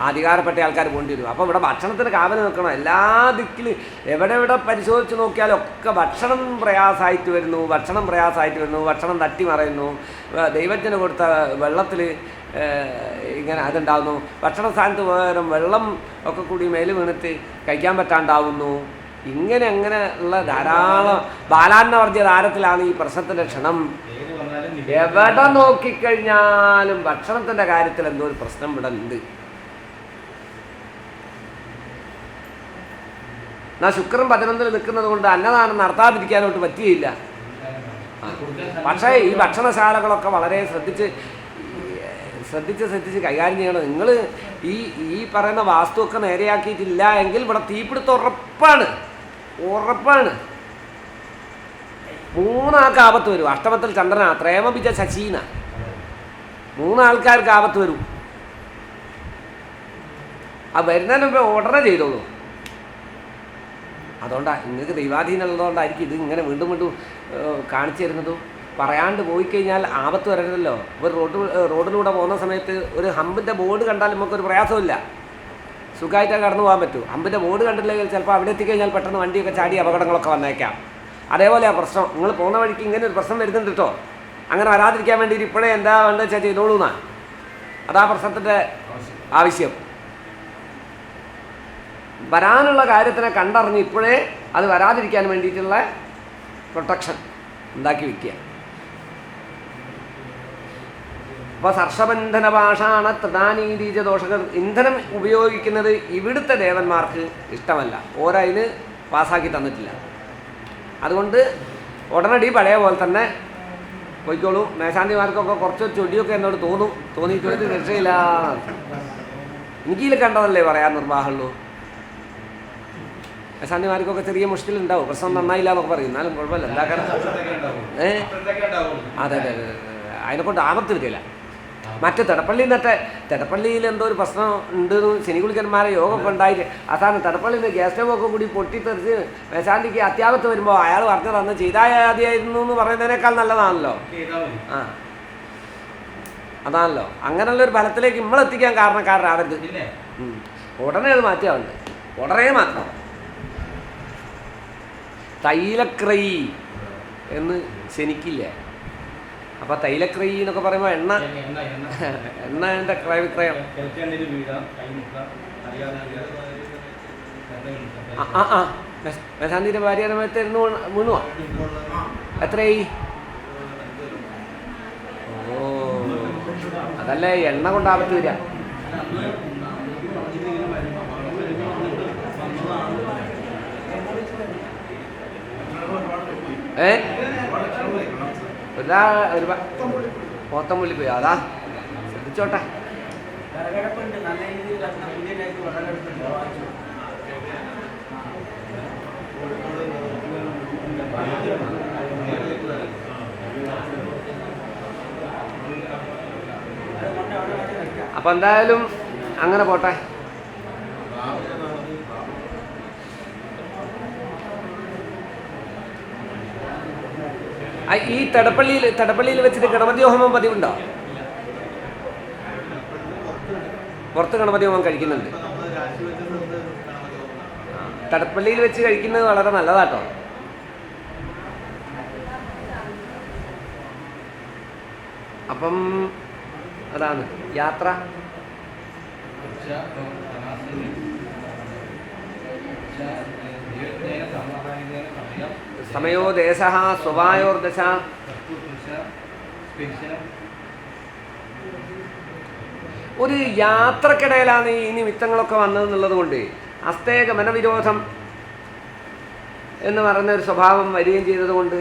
അധികാരപ്പെട്ട ആൾക്കാർ പോകേണ്ടി വരും. അപ്പോൾ ഇവിടെ ഭക്ഷണത്തിന് കാവൽ നിൽക്കണം. എല്ലാ ദിക്കിലും എവിടെ പരിശോധിച്ച് നോക്കിയാലൊക്കെ ഭക്ഷണം പ്രയാസമായിട്ട് വരുന്നു, ഭക്ഷണം തട്ടിമറയുന്നു. ദൈവത്തിന് കൊടുത്ത വെള്ളത്തിൽ ഇങ്ങനെ അതുണ്ടാകുന്നു. ഭക്ഷണ സ്ഥാനത്ത് പകരം വെള്ളം ഒക്കെ കൂടി മേല് വീണിട്ട് കഴിക്കാൻ പറ്റാണ്ടാവുന്നു. ഇങ്ങനെ ഉള്ള ധാരാളം ബാലാന്നവർജ്യ താരത്തിലാണ് ഈ പ്രശ്നത്തിൻ്റെ ക്ഷണം. എവിടെ നോക്കിക്കഴിഞ്ഞാലും ഭക്ഷണത്തിൻ്റെ കാര്യത്തിൽ എന്തോ ഒരു പ്രശ്നം ഇവിടെ ഉണ്ട്. എന്നാൽ ശുക്രൻ 11 നിൽക്കുന്നത് കൊണ്ട് അന്നദാനം നടത്താതിരിക്കാനോട്ട് പറ്റിയില്ല. പക്ഷേ ഈ ഭക്ഷണശാലകളൊക്കെ വളരെ ശ്രദ്ധിച്ച് കൈകാര്യം ചെയ്യണം. നിങ്ങൾ ഈ പറയുന്ന വാസ്തുവൊക്കെ നേരെയാക്കിയിട്ടില്ല എങ്കിൽ ഇവിടെ തീപിടുത്തം ഉറപ്പാണ്. 3 ആൾക്ക് ആപത്ത് വരും. അഷ്ടമത്തിൽ ചന്ദ്രന, ത്രേമബിജ ശശീന, 3 ആൾക്കാർക്ക് ആപത്ത് വരും. ആ വരുന്നതിന് മുമ്പ് ഉടനെ ചെയ്തോളൂ. അതുകൊണ്ടാണ് നിങ്ങൾക്ക് ദൈവാധീനമുള്ളതുകൊണ്ടായിരിക്കും ഇത് ഇങ്ങനെ വീണ്ടും വീണ്ടും കാണിച്ചു തരുന്നതും. പറയാണ്ട് പോയി കഴിഞ്ഞാൽ ആപത്ത് വരരുതല്ലോ. ഒരു റോഡിലൂടെ പോകുന്ന സമയത്ത് ഒരു ഹമ്പിൻ്റെ ബോർഡ് കണ്ടാൽ നമുക്കൊരു പ്രയാസമില്ല, സുഖമായിട്ടേ കടന്നു പോകാൻ പറ്റൂ. ഹമ്പിൻ്റെ ബോർഡ് കണ്ടില്ലെങ്കിൽ ചിലപ്പോൾ അവിടെ എത്തിക്കഴിഞ്ഞാൽ പെട്ടെന്ന് വണ്ടിയൊക്കെ ചാടി അപകടങ്ങളൊക്കെ വന്നേക്കാം. അതേപോലെ ആ പ്രശ്നം നിങ്ങൾ പോകുന്ന വഴിക്ക് ഇങ്ങനെ ഒരു പ്രശ്നം വരുന്നുണ്ട് കേട്ടോ. അങ്ങനെ വരാതിരിക്കാൻ വേണ്ടിയിട്ട് ഇപ്പോഴേ എന്താ വേണ്ടത് വെച്ചാൽ ചെയ്തോളൂ എന്നാണ്. അതാ പ്രശ്നത്തിൻ്റെ ആവശ്യം. വരാനുള്ള കാര്യത്തിനെ കണ്ടറിഞ്ഞ് ഇപ്പോഴേ അത് വരാതിരിക്കാൻ വേണ്ടിയിട്ടുള്ള പ്രൊട്ടക്ഷൻ ഉണ്ടാക്കി വയ്ക്കുക. അപ്പോൾ സർഷബന്ധന പാഷാണ തൃണാനീതീജ ദോഷകർ ഇന്ധനം ഉപയോഗിക്കുന്നത് ഇവിടുത്തെ ദേവന്മാർക്ക് ഇഷ്ടമല്ല, ഓരതിന് പാസ്സാക്കി തന്നിട്ടില്ല. അതുകൊണ്ട് ഉടനടി പഴയ പോലെ തന്നെ പോയിക്കോളൂ. മേശാന്തിമാർക്കൊക്കെ കുറച്ച് ചൊടിയൊക്കെ എന്നോട് തോന്നിയിട്ട് ഒരു രക്ഷയില്ല. എനിക്കിതിൽ കണ്ടതല്ലേ പറയാൻ നിർവാഹമുള്ളൂ. മേശാന്തിമാർക്കൊക്കെ ചെറിയ മുഷ്കിലുണ്ടാവും, പ്രശ്നം നന്നായില്ല എന്നൊക്കെ പറയും, എന്നാലും കുഴപ്പമില്ല. എന്താ കാരണം അതെ അതെ അതെ അതിനെക്കൊണ്ട് ആപത്ത് വരില്ല. മറ്റ് തെടപ്പള്ളിയിൽ എന്തോ ഒരു പ്രശ്നം ഉണ്ടെന്ന് ശനികുളിക്കന്മാരെ യോഗമൊക്കെ ഉണ്ടായിട്ട് അവസാനം തെടപ്പള്ളിയിൽ നിന്ന് ഗ്യാസ് സ്റ്റവൊക്കെ കൂടി പൊട്ടിത്തെറിച്ച് മേശാന്തിക്ക് അത്യാപത്ത് വരുമ്പോൾ അയാൾ പറഞ്ഞത് അന്ന് ചെയ്തായാതിയായിരുന്നു എന്ന് പറയുന്നതിനേക്കാൾ നല്ലതാണല്ലോ. ആ അതാണല്ലോ. അങ്ങനെയുള്ളൊരു ഫലത്തിലേക്ക് നമ്മളെത്തിക്കാൻ കാരണക്കാരനാവരുത്. ഉടനെ അത് മാറ്റാറുണ്ട്, ഉടനെ മാറ്റണം. തൈലക്രയി എന്ന് ശനിക്കില്ലേ? അപ്പോൾ തൈലക്രയി എന്നൊക്കെ പറയുമ്പോൾ എണ്ണ ക്രയവിക്രയം. മേശാന്തിൻ്റെ ഭാര്യമത്തെ വീണുവാ? എത്രയായി? ഓ അതല്ലേ എണ്ണ കൊണ്ട് ആപത്ത് വരിക. ഒരു പോത്തമ്പുള്ളി പോയി, അതാ ശ്രദ്ധിച്ചോട്ടെ. അപ്പം എന്തായാലും അങ്ങനെ പോട്ടെ. ഈ തടപ്പള്ളിയിൽ വെച്ചിട്ട് ഗണപതി ഹോമം പതിവുണ്ടോ? പുറത്ത് ഗണപതി ഹോമം കഴിക്കുന്നുണ്ട്. തടപ്പള്ളിയിൽ വെച്ച് കഴിക്കുന്നത് വളരെ നല്ലതാട്ടോ. അപ്പം അതാണ് യാത്ര. സമയോ ദേശ സ്വഭായോർദശ. ഒരു യാത്രക്കിടയിലാണ് ഈ നിമിത്തങ്ങളൊക്കെ വന്നതെന്നുള്ളത് കൊണ്ട് അസ്തേഗമന വിരോധം എന്ന് പറയുന്ന ഒരു സ്വഭാവം വരികയും ചെയ്തതുകൊണ്ട്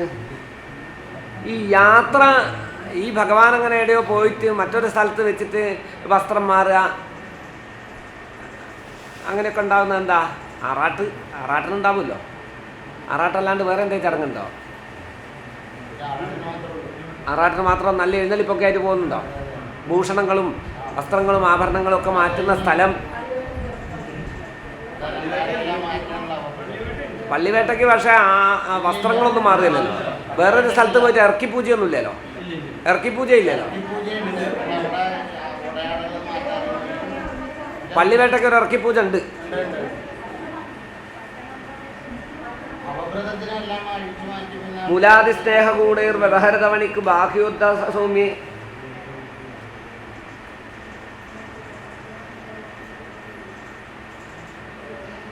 ഈ യാത്ര, ഈ ഭഗവാൻ അങ്ങനെ എവിടെയോ പോയിട്ട് മറ്റൊരു സ്ഥലത്ത് വെച്ചിട്ട് വസ്ത്രം മാറുക അങ്ങനെയൊക്കെ ഉണ്ടാകുന്നത് എന്താ? ആറാട്ടിനുണ്ടാവുമല്ലോ. ആറാട്ടല്ലാണ്ട് വേറെ എന്തെങ്കിലും ചടങ്ങുണ്ടോ? ആറാട്ടിന് മാത്രം നല്ല എഴുന്നള്ളിപ്പൊക്കെ ആയിട്ട് പോകുന്നുണ്ടോ? ഭൂഷണങ്ങളും വസ്ത്രങ്ങളും ആഭരണങ്ങളും ഒക്കെ മാറ്റുന്ന സ്ഥലം പള്ളിവേട്ടയ്ക്ക്. പക്ഷേ ആ വസ്ത്രങ്ങളൊന്നും മാറുകയില്ലല്ലോ. വേറൊരു സ്ഥലത്ത് പോയിട്ട് ഇറക്കിപ്പൂജയൊന്നും ഇല്ലല്ലോ. ഇറക്കിപ്പൂജ ഇല്ലല്ലോ. പള്ളിവേട്ടയ്ക്ക് ഒരു ഇറക്കിപ്പൂജ ഉണ്ട്. മൂലാദി സ്നേഹകൂടേർ വ്യവഹരതവണിക്ക് ബാഹ്യോദ്ധ സൗമ്യേ.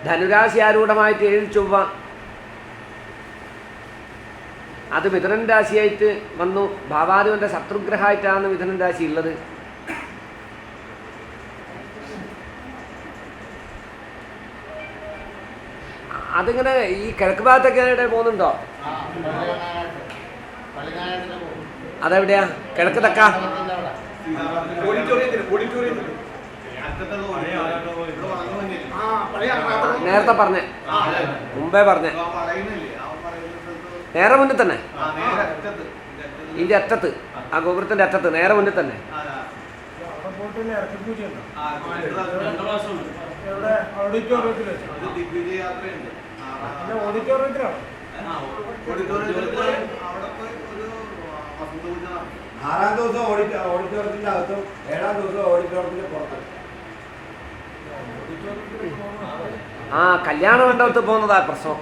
ധനുരാശി ആരൂഢമായിട്ട് 7 ചൊവ്വ, അത് മിഥുനൻ രാശിയായിട്ട് വന്നു. ഭാവാധിപന്റെ ശത്രുഗ്രഹമായിട്ടാണ് മിഥുനൻ രാശി ഉള്ളത്. അതിങ്ങനെ ഈ കിഴക്ക് ഭാഗത്തൊക്കെ എവിടെ പോകുന്നുണ്ടോ? അതെവിടെയാ? കിഴക്ക് തെക്ക നേരത്തെ പറഞ്ഞേ, മുമ്പേ പറഞ്ഞേ. നേരെ മുന്നിൽ തന്നെ, ഇതിൻ്റെ അറ്റത്ത്, ആ ഗോപുരത്തിൻ്റെ അറ്റത്ത് നേരെ മുന്നിൽ തന്നെ. ഓഡിറ്റോറിയത്തിലാണ്. ആറാം ദിവസം ഓഡിറ്റോറിയത്തിന്റെ അകത്തും 7-ാം ദിവസം ഓഡിറ്റോറിയത്തിന്റെ പുറത്തും. ആ കല്യാണ മണ്ഡപത്തിൽ പോകുന്നതാ പ്രശ്നം.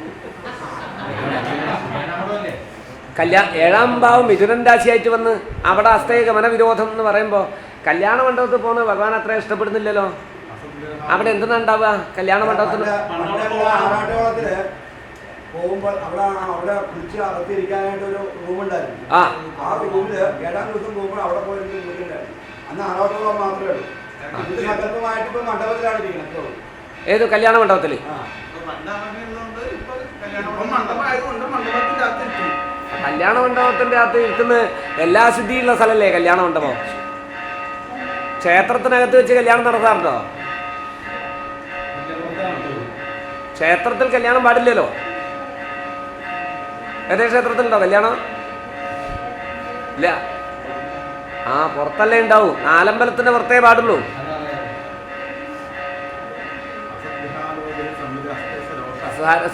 7-ാം ഭാവം മിഥുനൻ രാശിയായിട്ട് വന്ന് അവിടെ അസ്തേകമന വിരോധം എന്ന് പറയുമ്പോൾ കല്യാണ മണ്ഡപത്തിൽ പോകുന്നത് ഭഗവാൻ അത്ര ഇഷ്ടപ്പെടുന്നില്ലല്ലോ. അവിടെ എന്തെന്നാ ഉണ്ടാവുക കല്യാണ മണ്ഡപത്തിൽ? ആറാട്ടുകുളത്തില് പോകുമ്പോൾ അവിടെ കുളിച്ച് അകത്തിരിക്കാനായിട്ട് ഒരു റൂമുണ്ടായിരുന്നു. ആ റൂമില് 7-ാം ദിവസം പോകുമ്പോൾ അവിടെ പോയിട്ട് വിളിക്കണ്ടായിരുന്നു. അന്ന് ആറാട്ടുകുളം മാത്രമേ ഉള്ളൂ. ഇത് സങ്കല്പമായിട്ട് ഇപ്പൊ മണ്ഡപത്തിലാണ് ഇരിക്കുന്നത്. ഏത് കല്യാണ മണ്ഡപത്തിൽ? കല്യാണ മണ്ഡപത്തിന്റെ അകത്ത് ഇരിക്കുന്ന എല്ലാ ശുദ്ധിയുള്ള സ്ഥലമല്ലേ കല്യാണ മണ്ഡപം? ക്ഷേത്രത്തിനകത്ത് വെച്ച് കല്യാണം നടത്താറുണ്ടോ? ക്ഷേത്രത്തിൽ കല്യാണം പാടില്ലല്ലോ. ഏതേ ക്ഷേത്രത്തിലുണ്ടോ കല്യാണം? ഇല്ല. ആ പുറത്തല്ലേ ഉണ്ടാവും. നാലമ്പലത്തിന്റെ പുറത്തേ പാടുള്ളൂ.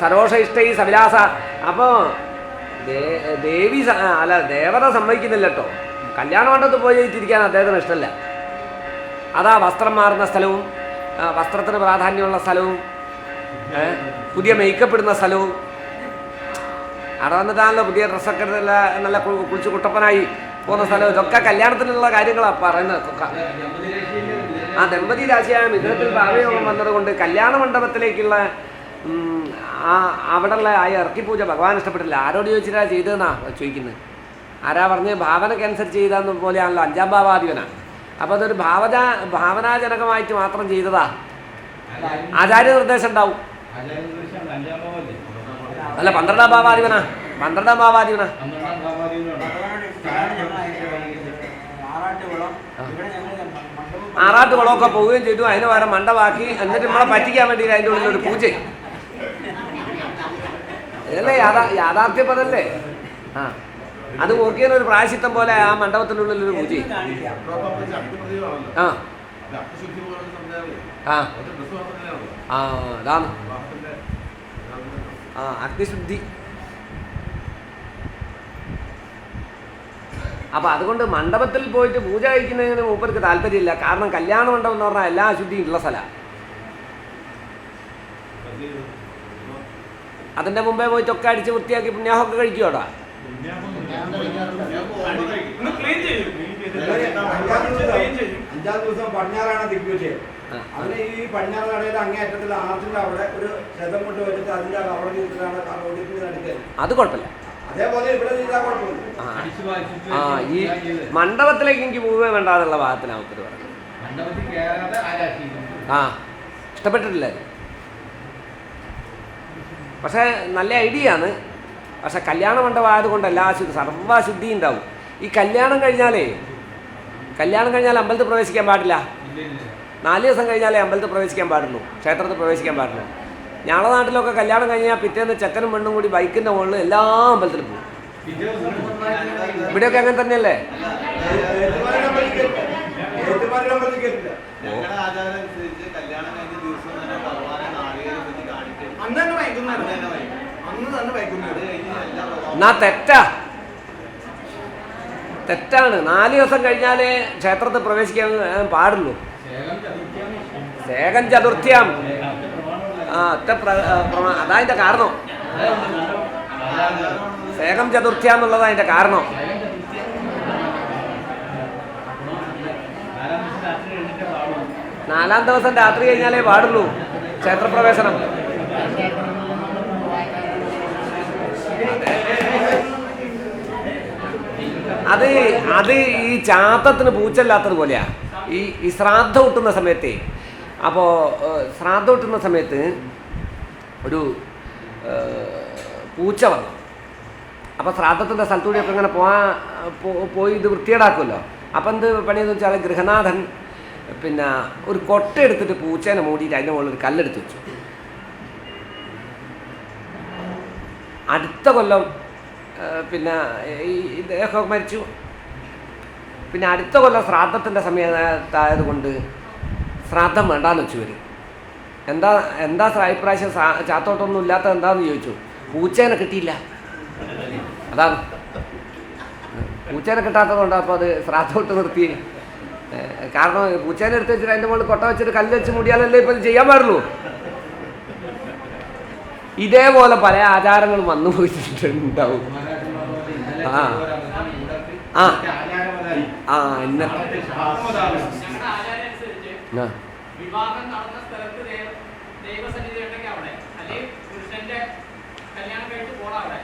സരോഷ ഇഷ്ട ഈ സവിലാസ. അപ്പോൾ ദേവി അല്ല ദേവത സമ്മതിക്കുന്നില്ല കേട്ടോ. കല്യാണ മണ്ഡപത്തിൽ പോയി തിരിക്കാൻ അദ്ദേഹത്തിന് ഇഷ്ടമല്ല. അതാ വസ്ത്രം മാറുന്ന സ്ഥലവും വസ്ത്രത്തിന് പ്രാധാന്യമുള്ള സ്ഥലവും പുതിയ മേക്കപ്പ് ഇടുന്ന സ്ഥലവും അവിടെ വന്നിട്ടാണല്ലോ പുതിയ ഡ്രസ്സൊക്കെ നല്ല കുളിച്ച് കുട്ടപ്പനായി പോകുന്ന സ്ഥലവും. ഇതൊക്കെ കല്യാണത്തിനുള്ള കാര്യങ്ങളാണ് പറയുന്നത്. ആ ദമ്പതി രാശിയായ മിഥുനത്തിൽ ഭാവയോഗം വന്നതുകൊണ്ട് കല്യാണ മണ്ഡപത്തിലേക്കുള്ള അവിടെയുള്ള ആ ഇറക്കിപ്പൂജ ഭഗവാൻ ഇഷ്ടപ്പെട്ടില്ല. ആരോട് ചോദിച്ചിട്ടാ ചെയ്തതെന്നാ ചോദിക്കുന്നത്. ആരാ പറഞ്ഞ് ഭാവനക്കനുസരിച്ച് ചെയ്തതെന്ന് പോലെയാണല്ലോ. 5-ാം ഭാവാധിപനാണ്. അപ്പോൾ അതൊരു ഭാവനാജനകമായിട്ട് മാത്രം ചെയ്തതാ. ആചാര്യ നിർദ്ദേശം ഉണ്ടാവും. അല്ല 12-ാം ഭാവാധിപനാ. 12-ാം ഭാവാധിപനാ. ആറാട്ടുകുളമൊക്കെ പോവുകയും ചെയ്തു. അതിന് പകരം മണ്ഡപമാക്കി. എന്നിട്ട് നമ്മളെ പറ്റിക്കാൻ വേണ്ടി അതിൻ്റെ ഉള്ളിൽ ഒരു പൂജ. ഇതല്ലേ യാഥാർത്ഥ്യപതല്ലേ? ആ അത് ഓർക്കിയ ഒരു പ്രായശ്ചിത്തം പോലെ ആ മണ്ഡപത്തിൻ്റെ ഉള്ളിലൊരു പൂജ. ആ ആ ആ അതാണ് ആ അഗ്നിശുദ്ധി. അപ്പോൾ അതുകൊണ്ട് മണ്ഡപത്തിൽ പോയിട്ട് പൂജ കഴിക്കുന്നതിന് മൂപ്പർക്ക് താല്പര്യമില്ല. കാരണം കല്യാണ മണ്ഡപം എന്ന് പറഞ്ഞാൽ എല്ലാ അശുദ്ധിയും ഉള്ള സ്ഥലമാണ്. അതിൻ്റെ മുമ്പേ പോയിട്ടൊക്കെ അടിച്ച് വൃത്തിയാക്കി പുണ്യാഹമൊക്കെ കഴിക്കുമോടാ? 5-ാം ദിവസം പടിഞ്ഞാറാണ് ദിഗ്വിജയം. അതിന് ഈ പടിഞ്ഞാറ് നടയിലെ അങ്ങേയറ്റത്തിൽ ആർച്ചിന്റെ അവിടെ ഒരു രഥം കൊണ്ട് വെച്ചിട്ട് അതിന്റെ അവിടെ ചെയ്തിട്ടാണ് നടക്കുന്നത്. അത് കുഴപ്പമില്ല. അതേപോലെ ഇവിടെ ചെയ്താൽ കുഴപ്പമില്ല. ആ ഈ മണ്ഡപത്തിലേക്ക് എനിക്ക് പോവുകയും വേണ്ടാന്നുള്ള ഭാഗത്തിലാണ് ഒത്തിരി പറയുന്നത്. ആ ഇഷ്ടപ്പെട്ടിട്ടില്ല. പക്ഷേ നല്ല ഐഡിയ ആണ്. പക്ഷെ കല്യാണ മണ്ഡപം ആയതുകൊണ്ട് എല്ലാ സർവ്വശുദ്ധി ഉണ്ടാവും. ഈ കല്യാണം കഴിഞ്ഞാൽ അമ്പലത്തിൽ പ്രവേശിക്കാൻ പാടില്ല. 4 ദിവസം കഴിഞ്ഞാലേ അമ്പലത്തിൽ പ്രവേശിക്കാൻ പാടുള്ളൂ, ക്ഷേത്രത്തിൽ പ്രവേശിക്കാൻ പാടുള്ളൂ. ഞങ്ങളുടെ നാട്ടിലൊക്കെ കല്യാണം കഴിഞ്ഞാൽ പിറ്റേന്ന് ചെക്കനും പെണ്ണും കൂടി ബൈക്കിൻ്റെ മുകളിൽ എല്ലാ അമ്പലത്തിലും പോകും. ഇവിടെയൊക്കെ അങ്ങനെ തന്നെയല്ലേ? എന്നാ തെറ്റാണ്. 4 ദിവസം കഴിഞ്ഞാലേ ക്ഷേത്രത്തിൽ പ്രവേശിക്കാൻ പാടുള്ളൂ. ശേഖം ചതുർത്ഥ്യം. അതാ അതിൻ്റെ കാരണം. ശേഖം ചതുർത്ഥ്യ എന്നുള്ളതാ അതിൻ്റെ കാരണം. നാലാം ദിവസം രാത്രി കഴിഞ്ഞാലേ പാടുള്ളൂ ക്ഷേത്രപ്രവേശനം. അത് ഈ ചാത്തത്തിന് പൂച്ചല്ലാത്തത് പോലെയാ. ഈ ശ്രാദ്ധം കിട്ടുന്ന സമയത്ത്, അപ്പോൾ ശ്രാദ്ധം കിട്ടുന്ന സമയത്ത് ഒരു പൂച്ച വന്നു. അപ്പോൾ ശ്രാദ്ധത്തിൻ്റെ സ്ഥലത്തൂടെയൊക്കെ ഇങ്ങനെ പോയി ഇത് വൃത്തിയേടാക്കുമല്ലോ. അപ്പം എന്ത് പണിയെന്ന് വെച്ചാൽ ഗൃഹനാഥൻ പിന്നെ ഒരു കൊട്ട എടുത്തിട്ട് പൂച്ചേനെ മൂടിയിട്ട് അതിൻ്റെ മുകളിൽ ഒരു കല്ലെടുത്ത് വെച്ചു. അടുത്ത കൊല്ലം പിന്നെ ഈ ഇദ്ദേഹം മരിച്ചു. പിന്നെ അടുത്ത കൊല്ലം ശ്രാദ്ധത്തിൻ്റെ സമയത്തായത് കൊണ്ട് ശ്രാദ്ധം വേണ്ടാന്ന് വെച്ചു വരും. എന്താ എന്താ ഇപ്രാവശ്യം ചാത്തോട്ടൊന്നും ഇല്ലാത്തത് എന്താണെന്ന് ചോദിച്ചു. പൂച്ചേനെ കിട്ടിയില്ല, അതാണ്. പൂച്ചേനെ കിട്ടാത്തതുകൊണ്ട് അപ്പോൾ അത് ശ്രാദ്ധോട്ട് നിർത്തി. കാരണം പൂച്ചേനെ എടുത്ത് വെച്ചിട്ട് അതിൻ്റെ മുകളിൽ കൊട്ട വെച്ചിട്ട് കല്ല് വെച്ച് മൂടിയാലല്ലേ ഇപ്പം ചെയ്യാൻ പാടുള്ളൂ. ഇതേപോലെ പല ആചാരങ്ങളും വന്നു പോയിട്ടുണ്ടാവും. ആ ആ ആ ഇന്നത്തെ വിവാഹം നടന്ന സ്ഥലത്ത് ദൈവസന്നിധി ഉണ്ടെങ്കിൽ അവിടെ, അല്ലെങ്കിൽ പുരുഷന്റെ കല്യാണം കഴിച്ച് പോണ അവിടെ,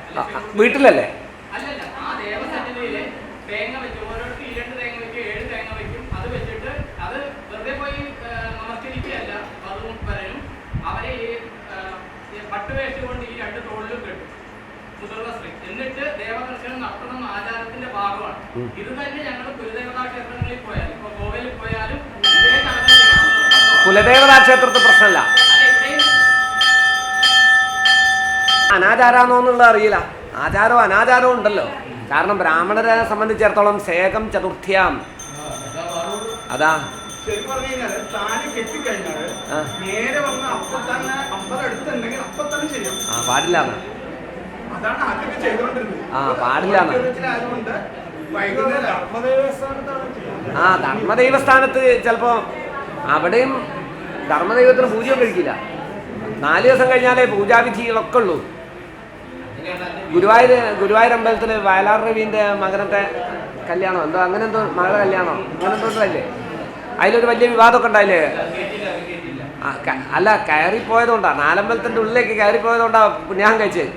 വീട്ടിലല്ലേ? അല്ലല്ല, ആ ദേവസന്നിധിയില് തേങ്ങ വെക്കും, ഓരോരുത്തർ 2 തേങ്ങ വെക്കും, 7 തേങ്ങ വെക്കും. അത് വെച്ചിട്ട് അത് വെറുതെ പോയി നമസ്കരിക്കുകയല്ല, അതും വരനും അവരെ ഈ പട്ടുവേഷ കൊണ്ട് ഈ 2 തോളിലും കെട്ടും, മുതിർന്ന സ്ത്രീ. എന്നിട്ട് ദേവദർശനം നടത്തണം ആചാരത്തിന്റെ ഭാഗമാണ്. ഇത് തന്നെ ഞങ്ങൾ കുലദേവതാ ക്ഷേത്രങ്ങളിൽ പോയാലും, ഇപ്പൊ ഗോവയിൽ പോയാലും ഇതേ നടന്നത്. കുലദേവതാ ക്ഷേത്രത്തിൽ പ്രശ്നമല്ല, അനാചാരാന്നോന്നുള്ള അറിയില്ല. ആചാരവും അനാചാരവും ഉണ്ടല്ലോ. കാരണം ബ്രാഹ്മണരെ സംബന്ധിച്ചിടത്തോളം സേകം ചതുർത്ഥ്യാം, അതാ ശരിക്കും പറഞ്ഞു കഴിഞ്ഞാല് താലി കെട്ടിക്കഴിഞ്ഞാല് നേരെ വന്ന് അപ്പൊ തന്നെ 50 അടുത്തുണ്ടെങ്കിൽ അപ്പൊ തന്നെ ചെയ്യണം. പാടില്ല, അതാണ് ആദ്യമൊക്കെ ചെയ്തുകൊണ്ടിരുന്നത്. പാടില്ല. ആയതുകൊണ്ട് വൈകുന്നേരം ധർമ്മദൈവസ്ഥാനത്ത് ചിലപ്പോ അവിടെയും ധർമ്മദൈവത്തിന് പൂജയും കഴിക്കില്ല. 4 ദിവസം കഴിഞ്ഞാലേ പൂജാവിധികളൊക്കെ ഉള്ളൂ. ഗുരുവായൂർ അമ്പലത്തിൽ വയലാർ രവീൻ്റെ മകനത്തെ കല്യാണം എന്തോ അങ്ങനെ എന്തോ മകളുടെ കല്യാണം അങ്ങനെ എന്തോ അല്ലേ, അതിലൊരു വലിയ വിവാദമൊക്കെ ഉണ്ടായില്ലേ? അല്ല, കയറിപ്പോയതുകൊണ്ടാ, നാലമ്പലത്തിൻ്റെ ഉള്ളിലേക്ക് കയറിപ്പോയതുകൊണ്ടാ പുണ്യാഹം കഴിച്ചത്.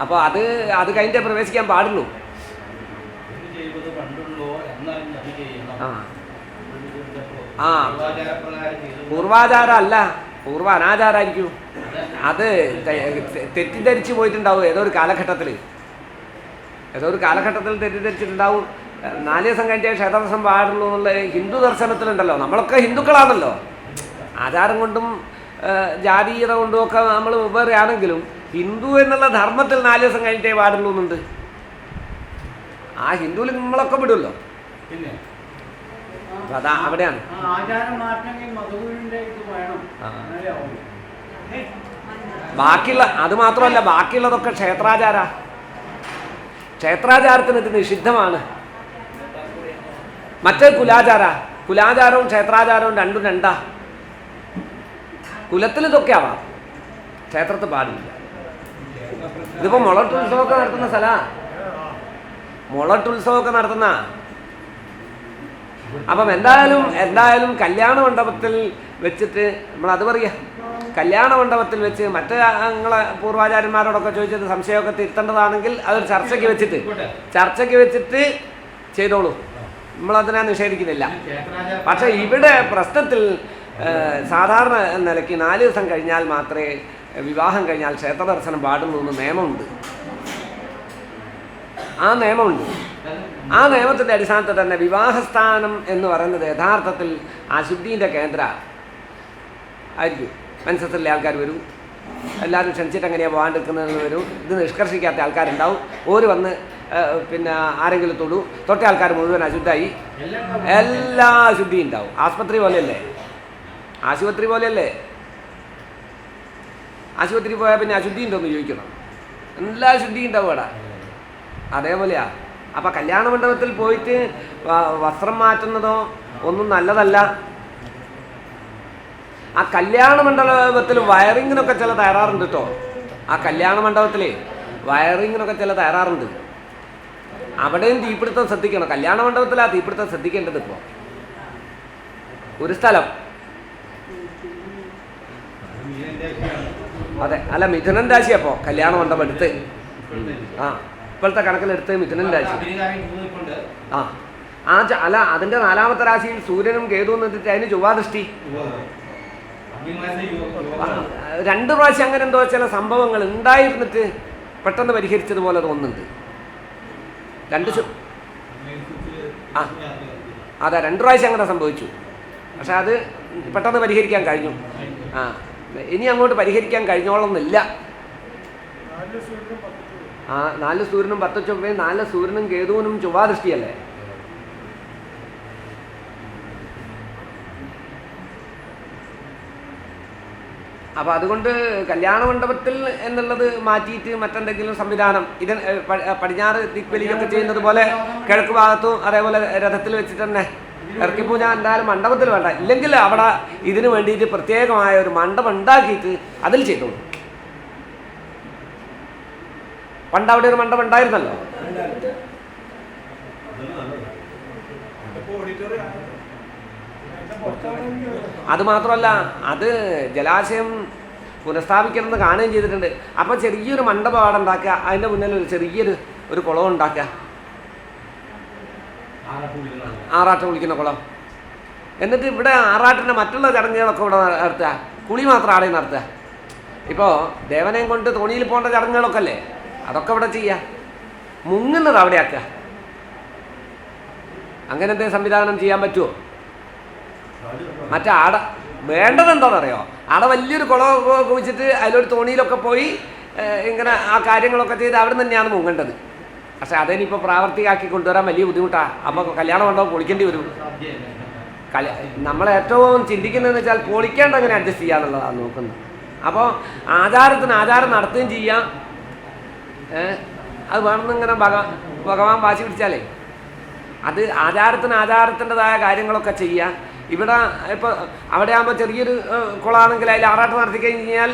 അപ്പോൾ അത് കഴിഞ്ഞിട്ടേ പ്രവേശിക്കാൻ പാടുള്ളൂ. ആ പൂർവാചാരം അല്ല, പൂർവ്വ അനാചാരമായിരിക്കും. അത് തെറ്റിദ്ധരിച്ച് പോയിട്ടുണ്ടാവും ഏതോ ഒരു കാലഘട്ടത്തിൽ തെറ്റിദ്ധരിച്ചിട്ടുണ്ടാവും. 4 ദിവസം കഴിഞ്ഞേ ക്ഷേത്രദർശനം പാടുള്ളൂ എന്നുള്ള ഹിന്ദു ദർശനത്തിലുണ്ടല്ലോ. നമ്മളൊക്കെ ഹിന്ദുക്കളാണല്ലോ. ആചാരം കൊണ്ടും ജാതീയത കൊണ്ടും ഒക്കെ നമ്മൾ വേറെ ആണെങ്കിലും ഹിന്ദു എന്നുള്ള ധർമ്മത്തിൽ 4 ദിവസം കഴിഞ്ഞിട്ടേ പാടുള്ളൂ എന്നുണ്ട്. ആ ഹിന്ദുവിൽ നമ്മളൊക്കെ വിടുമല്ലോ. അതാ അവിടെയാണ് ബാക്കിയുള്ള. അത് മാത്രമല്ല, ബാക്കിയുള്ളതൊക്കെ ക്ഷേത്രാചാരത്തിന് ഇത് നിഷിദ്ധമാണ്. മറ്റേ കുലാചാരവും ക്ഷേത്രാചാരവും രണ്ടാ. കുലത്തിൽ ഇതൊക്കെ ആവാം, ക്ഷേത്രത്തിൽ പാടില്ല. ഇതിപ്പോ മുളട്ടുത്സവമൊക്കെ നടത്തുന്ന സ്ഥലമാണ്, മുളട്ടുത്സവമൊക്കെ നടത്തുന്ന. അപ്പം എന്തായാലും കല്യാണ മണ്ഡപത്തിൽ വെച്ചിട്ട് നമ്മളത് പറയുക. കല്യാണ മണ്ഡപത്തിൽ വെച്ച് മറ്റ് ഞങ്ങളെ പൂർവാചാര്യന്മാരോടൊക്കെ ചോദിച്ചിട്ട് സംശയമൊക്കെ തിരുത്തേണ്ടതാണെങ്കിൽ അതൊരു ചർച്ചയ്ക്ക് വെച്ചിട്ട് ചെയ്തോളൂ. നമ്മളതിനെ നിഷേധിക്കുന്നില്ല. പക്ഷേ ഇവിടെ പ്രശ്നത്തിൽ സാധാരണ നിലയ്ക്ക് 4 ദിവസം കഴിഞ്ഞാൽ മാത്രമേ വിവാഹം കഴിഞ്ഞാൽ ക്ഷേത്ര ദർശനം പാടുള്ളൂ എന്ന് നിയമമുണ്ട്. ആ നിയമത്തിൻ്റെ അടിസ്ഥാനത്തിൽ തന്നെ വിവാഹസ്ഥാനം എന്ന് പറയുന്നത് യഥാർത്ഥത്തിൽ അശുദ്ധീൻ്റെ കേന്ദ്ര ആയിരിക്കും. മനസ്സത്തിലെ ആൾക്കാർ വരും, എല്ലാവരും ക്ഷണിച്ചിട്ട് എങ്ങനെയാണ് പോകാണ്ടിരിക്കുന്നതെന്ന് വരും. ഇത് നിഷ്കർഷിക്കാത്ത ആൾക്കാരുണ്ടാവും. ഓര് വന്ന് പിന്നെ ആരെങ്കിലും തൊട്ട ആൾക്കാർ മുഴുവൻ അശുദ്ധമായി, എല്ലാ അശുദ്ധിയും ഉണ്ടാവും. ആശുപത്രി പോലെയല്ലേ? ആശുപത്രി പോയാൽ പിന്നെ അശുദ്ധി ഉണ്ടോയെന്ന് ചോദിക്കണം. എല്ലാ അശുദ്ധിയും ഉണ്ടാവും അവിടെ. അതേപോലെയാ. അപ്പം കല്യാണ മണ്ഡപത്തിൽ പോയിട്ട് വസ്ത്രം മാറ്റുന്നതോ ഒന്നും നല്ലതല്ല. ആ കല്യാണ മണ്ഡപത്തിൽ വയറിങ്ങിനൊക്കെ ചില തയ്യാറുണ്ട് കേട്ടോ. ആ കല്യാണ മണ്ഡപത്തിൽ വയറിങ്ങിനൊക്കെ ചില തയ്യാറുണ്ട്. അവിടെയും തീപിടുത്തം ശ്രദ്ധിക്കണം. കല്യാണ മണ്ഡപത്തിൽ ആ തീപിടുത്തം ശ്രദ്ധിക്കേണ്ടത്. ഇപ്പോൾ ഒരു സ്ഥലം, അതെ, അല്ല മിഥുനൻ രാശി. അപ്പോൾ കല്യാണ മണ്ഡപം എടുത്ത് ഇപ്പോഴത്തെ കണക്കിലെടുത്ത് മിഥുനൻ രാശി. അല്ല, അതിൻ്റെ 4ാമത്തെ രാശിയിൽ സൂര്യനും കേതുവും നിന്നിട്ട് അതിന് ചൊവ്വാദൃഷ്ടി. 2 പ്രാവശ്യം അങ്ങനെ എന്തോ ചില സംഭവങ്ങൾ ഉണ്ടായിരുന്നിട്ട് പെട്ടെന്ന് പരിഹരിച്ചതുപോലെ തോന്നുന്നുണ്ട്. അതെ, 2 പ്രാവശ്യം അങ്ങനെ സംഭവിച്ചു. പക്ഷെ അത് പെട്ടെന്ന് പരിഹരിക്കാൻ കഴിഞ്ഞു. ഇനി അങ്ങോട്ട് പരിഹരിക്കാൻ കഴിഞ്ഞോളന്നില്ല. 4 സൂര്യനും 10 ചൊവ്വയും 4 സൂര്യനും കേതുവിനും ചൊവ്വാദൃഷ്ടിയല്ലേ. അപ്പോൾ അതുകൊണ്ട് കല്യാണ മണ്ഡപത്തിൽ എന്നുള്ളത് മാറ്റിയിട്ട് മറ്റെന്തെങ്കിലും സംവിധാനം ഇത് പടിഞ്ഞാറ് ദിക്വലിയൊക്കെ ചെയ്യുന്നത് പോലെ കിഴക്ക് ഭാഗത്തും അതേപോലെ രഥത്തിൽ വെച്ചിട്ട് തന്നെ ഇറക്കിപ്പൂജ എന്തായാലും മണ്ഡപത്തിൽ വേണ്ട, ഇല്ലെങ്കിൽ അവിടെ ഇതിനു വേണ്ടിയിട്ട് പ്രത്യേകമായ ഒരു മണ്ഡപം ഉണ്ടാക്കിയിട്ട് അതിൽ ചെയ്തോളൂ. പണ്ട് അവിടെ ഒരു മണ്ഡപം ഉണ്ടായിരുന്നല്ലോ. അത് മാത്രമല്ല, അത് ജലാശയം പുനഃസ്ഥാപിക്കണമെന്ന് കാണുകയും ചെയ്തിട്ടുണ്ട്. അപ്പോൾ ചെറിയൊരു മണ്ഡപം അവിടെ ഉണ്ടാക്കുക, അതിൻ്റെ മുന്നിൽ ഒരു ചെറിയൊരു കുളം ഉണ്ടാക്കുക, ആറാട്ട് കുളിക്കുന്ന കുളം. എന്നിട്ട് ഇവിടെ ആറാട്ടിൻ്റെ മറ്റുള്ള ചടങ്ങുകളൊക്കെ ഇവിടെ നടത്തുക, കുളി മാത്രം ആടെ നടത്തുക. ഇപ്പോൾ ദേവനെയും കൊണ്ട് തോണിയിൽ പോകേണ്ട ചടങ്ങുകളൊക്കെ അല്ലേ, അതൊക്കെ ഇവിടെ ചെയ്യുക, മുങ്ങുന്നത് അവിടെ ആക്കുക. അങ്ങനത്തെ സംവിധാനം ചെയ്യാൻ പറ്റുമോ? മറ്റേ ആടെ വേണ്ടത് എന്താണെന്നറിയോ, ആടെ വലിയൊരു കുളം കുഴിച്ചിട്ട് അതിലൊരു തോണിയിലൊക്കെ പോയി ഇങ്ങനെ ആ കാര്യങ്ങളൊക്കെ ചെയ്ത് അവിടെ തന്നെയാണ് മുങ്ങേണ്ടത്. പക്ഷെ അതിനിപ്പോൾ പ്രാവർത്തികമാക്കി കൊണ്ടുവരാൻ വലിയ ബുദ്ധിമുട്ടാണ്. അപ്പോൾ കല്യാണം ഉണ്ടോ പൊളിക്കേണ്ടി വരും. നമ്മളേറ്റവും ചിന്തിക്കുന്നതെന്ന് വെച്ചാൽ പൊളിക്കേണ്ട അങ്ങനെ അഡ്ജസ്റ്റ് ചെയ്യാന്നുള്ളതാണ് നോക്കുന്നത്. അപ്പോൾ ആചാരത്തിന് ആചാരം നടത്തുകയും ചെയ്യാം. അത് വേണമെന്നിങ്ങനെ ഭഗവാൻ വാശി പിടിച്ചാലേ അത് ആചാരത്തിന് ആചാരത്തിൻ്റെതായ കാര്യങ്ങളൊക്കെ ചെയ്യാം. ഇവിടെ ഇപ്പോൾ അവിടെ ആകുമ്പോൾ ചെറിയൊരു കുളമാണെങ്കിൽ അതിൽ ആറാട്ട് നടത്തി കഴിഞ്ഞാൽ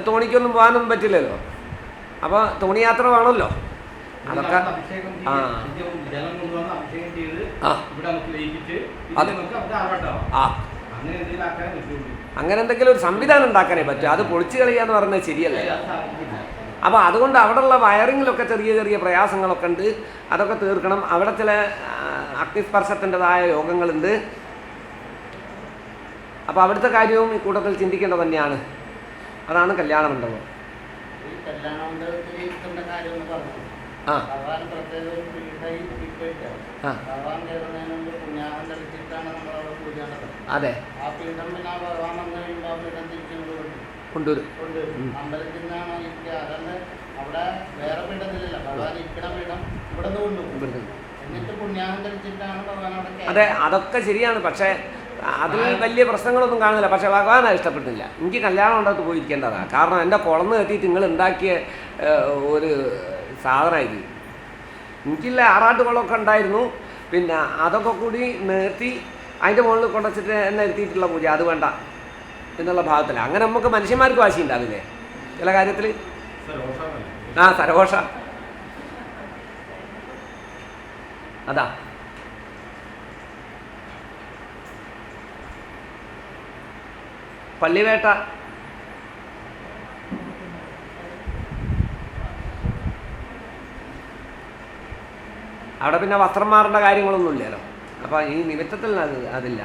തോണിക്കൊന്നും പോകാനൊന്നും പറ്റില്ലല്ലോ. അപ്പോൾ തോണി യാത്ര വേണമല്ലോ. അതൊക്കെ അങ്ങനെ എന്തെങ്കിലും ഒരു സംവിധാനം ഉണ്ടാക്കാനേ പറ്റും. അത് പൊളിച്ചു കളിയാന്ന് പറയുന്നത് ശരിയല്ലേ. അപ്പോൾ അതുകൊണ്ട് അവിടെയുള്ള വയറിങ്ങിലൊക്കെ ചെറിയ ചെറിയ പ്രയാസങ്ങളൊക്കെ ഉണ്ട്, അതൊക്കെ തീർക്കണം. അവിടെ ചില അഗ്നിസ്പർശത്തിൻ്റെതായ യോഗങ്ങളുണ്ട്. അപ്പോൾ അവിടുത്തെ കാര്യവും ഈ കൂട്ടത്തിൽ ചിന്തിക്കേണ്ടത് തന്നെയാണ്. അതാണ് കല്യാണ മണ്ഡപം. അതെ, കൊണ്ടുവരും. അതെ, അതൊക്കെ ശരിയാണ്. പക്ഷേ അതിൽ വലിയ പ്രശ്നങ്ങളൊന്നും കാണുന്നില്ല. പക്ഷേ ഭഗവാൻ അത് ഇഷ്ടപ്പെട്ടില്ല. എനിക്ക് കല്യാണം ഉണ്ടാക്കി പോയിരിക്കേണ്ടതാണ്. കാരണം എൻ്റെ കുളന്ന് കെട്ടിയിട്ട് നിങ്ങൾ ഉണ്ടാക്കിയ ഒരു സാധനം ഇത്. എനിക്കില്ല ആറാട്ട് കുളമൊക്കെ ഉണ്ടായിരുന്നു, പിന്നെ അതൊക്കെ കൂടി നിർത്തി അതിൻ്റെ മുകളിൽ കൊണ്ടുവച്ചിട്ട് എന്നെ എത്തിയിട്ടുള്ള പൂജ അത് വേണ്ട എന്നുള്ള ഭാഗത്തില്ല. അങ്ങനെ നമുക്ക് മനുഷ്യന്മാർക്ക് വാശി ഉണ്ടാവില്ലേ ചില കാര്യത്തിൽ. സരഘോഷ അതാ. പള്ളിവേട്ട അവിടെ പിന്നെ വസ്ത്രം മാറേണ്ട കാര്യങ്ങളൊന്നും ഇല്ലല്ലോ. അപ്പോൾ ഈ നിമിത്തത്തിൽ അതില്ല.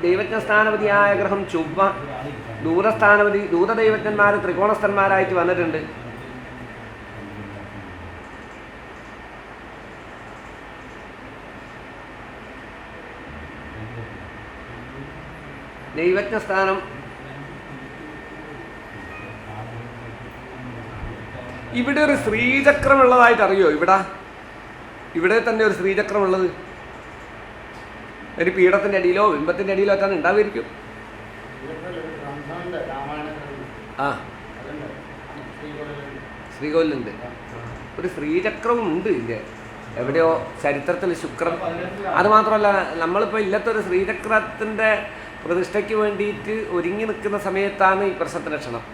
ദൈവജ്ഞസ്ഥാനപതിയായ ഗ്രഹം ചൊവ്വ, ദൂതസ്ഥാനപതി ദൂതദൈവജ്ഞന്മാർ ത്രികോണസ്ഥന്മാരായിട്ട് വന്നിട്ടുണ്ട്. ദൈവജ്ഞസ്ഥാനം ഇവിടെ ഒരു ശ്രീചക്രം ഉള്ളതായിട്ട് അറിയോ? ഇവിടെ തന്നെ ഒരു ശ്രീചക്രം ഉള്ളത് ഒരു പീഠത്തിൻ്റെ അടിയിലോ ബിംബത്തിൻ്റെ അടിയിലോ ഒക്കെ ഉണ്ടാവുമായിരിക്കും. ശ്രീകോവിലുണ്ട് ഒരു ശ്രീചക്രവും ഉണ്ട്. ഇല്ലേ എവിടെയോ ചരിത്രത്തിൽ ശുക്രൻ. അതുമാത്രമല്ല, നമ്മളിപ്പോൾ ഇല്ലത്തൊരു ശ്രീചക്രത്തിൻ്റെ പ്രതിഷ്ഠയ്ക്ക് വേണ്ടിയിട്ട് ഒരുങ്ങി നിൽക്കുന്ന സമയത്താണ് ഈ പ്രശ്നത്തിൻ്റെ ക്ഷണം.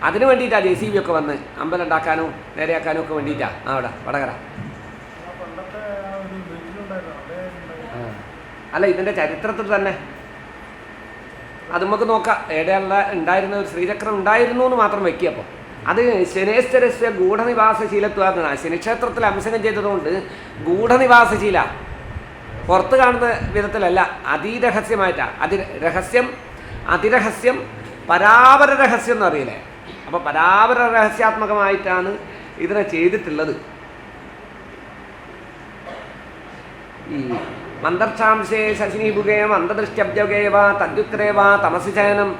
അതിന് വേണ്ടിയിട്ടാണ് JCB ഒക്കെ വന്ന് അമ്പലം ഉണ്ടാക്കാനും നേരെയാക്കാനും ഒക്കെ വേണ്ടിയിട്ടാണ് അവിടെ വടകര. അല്ല, ഇതിൻ്റെ ചരിത്രത്തിൽ തന്നെ അത് നമുക്ക് നോക്കാം. എവിടെയുള്ള ഉണ്ടായിരുന്ന ഒരു ശ്രീചക്രം ഉണ്ടായിരുന്നു എന്ന് മാത്രം വയ്ക്കുക. അപ്പോൾ അത് ശനേശ്വരസ്യ ഗൂഢനിവാസശീലത്വമാണ്. ശനിക്ഷേത്രത്തിൽ അംശനം ചെയ്തതുകൊണ്ട് ഗൂഢനിവാസശീല പുറത്ത് കാണുന്ന വിധത്തിലല്ല, അതിരഹസ്യമായിട്ടാണ്. അതിരഹസ്യം പരാപര രഹസ്യം എന്ന് അറിയില്ലേ. അപ്പോൾ പരാപര രഹസ്യാത്മകമായിട്ടാണ് ഇതിനെ ചെയ്തിട്ടുള്ളത്. ഈ മന്ദർക്ഷാംശേ ശശിനിഭുഗേവ അന്തദൃഷ്ട്യബ്ജഗേവ തദ്യുത്രേവ തമസി ചയനം,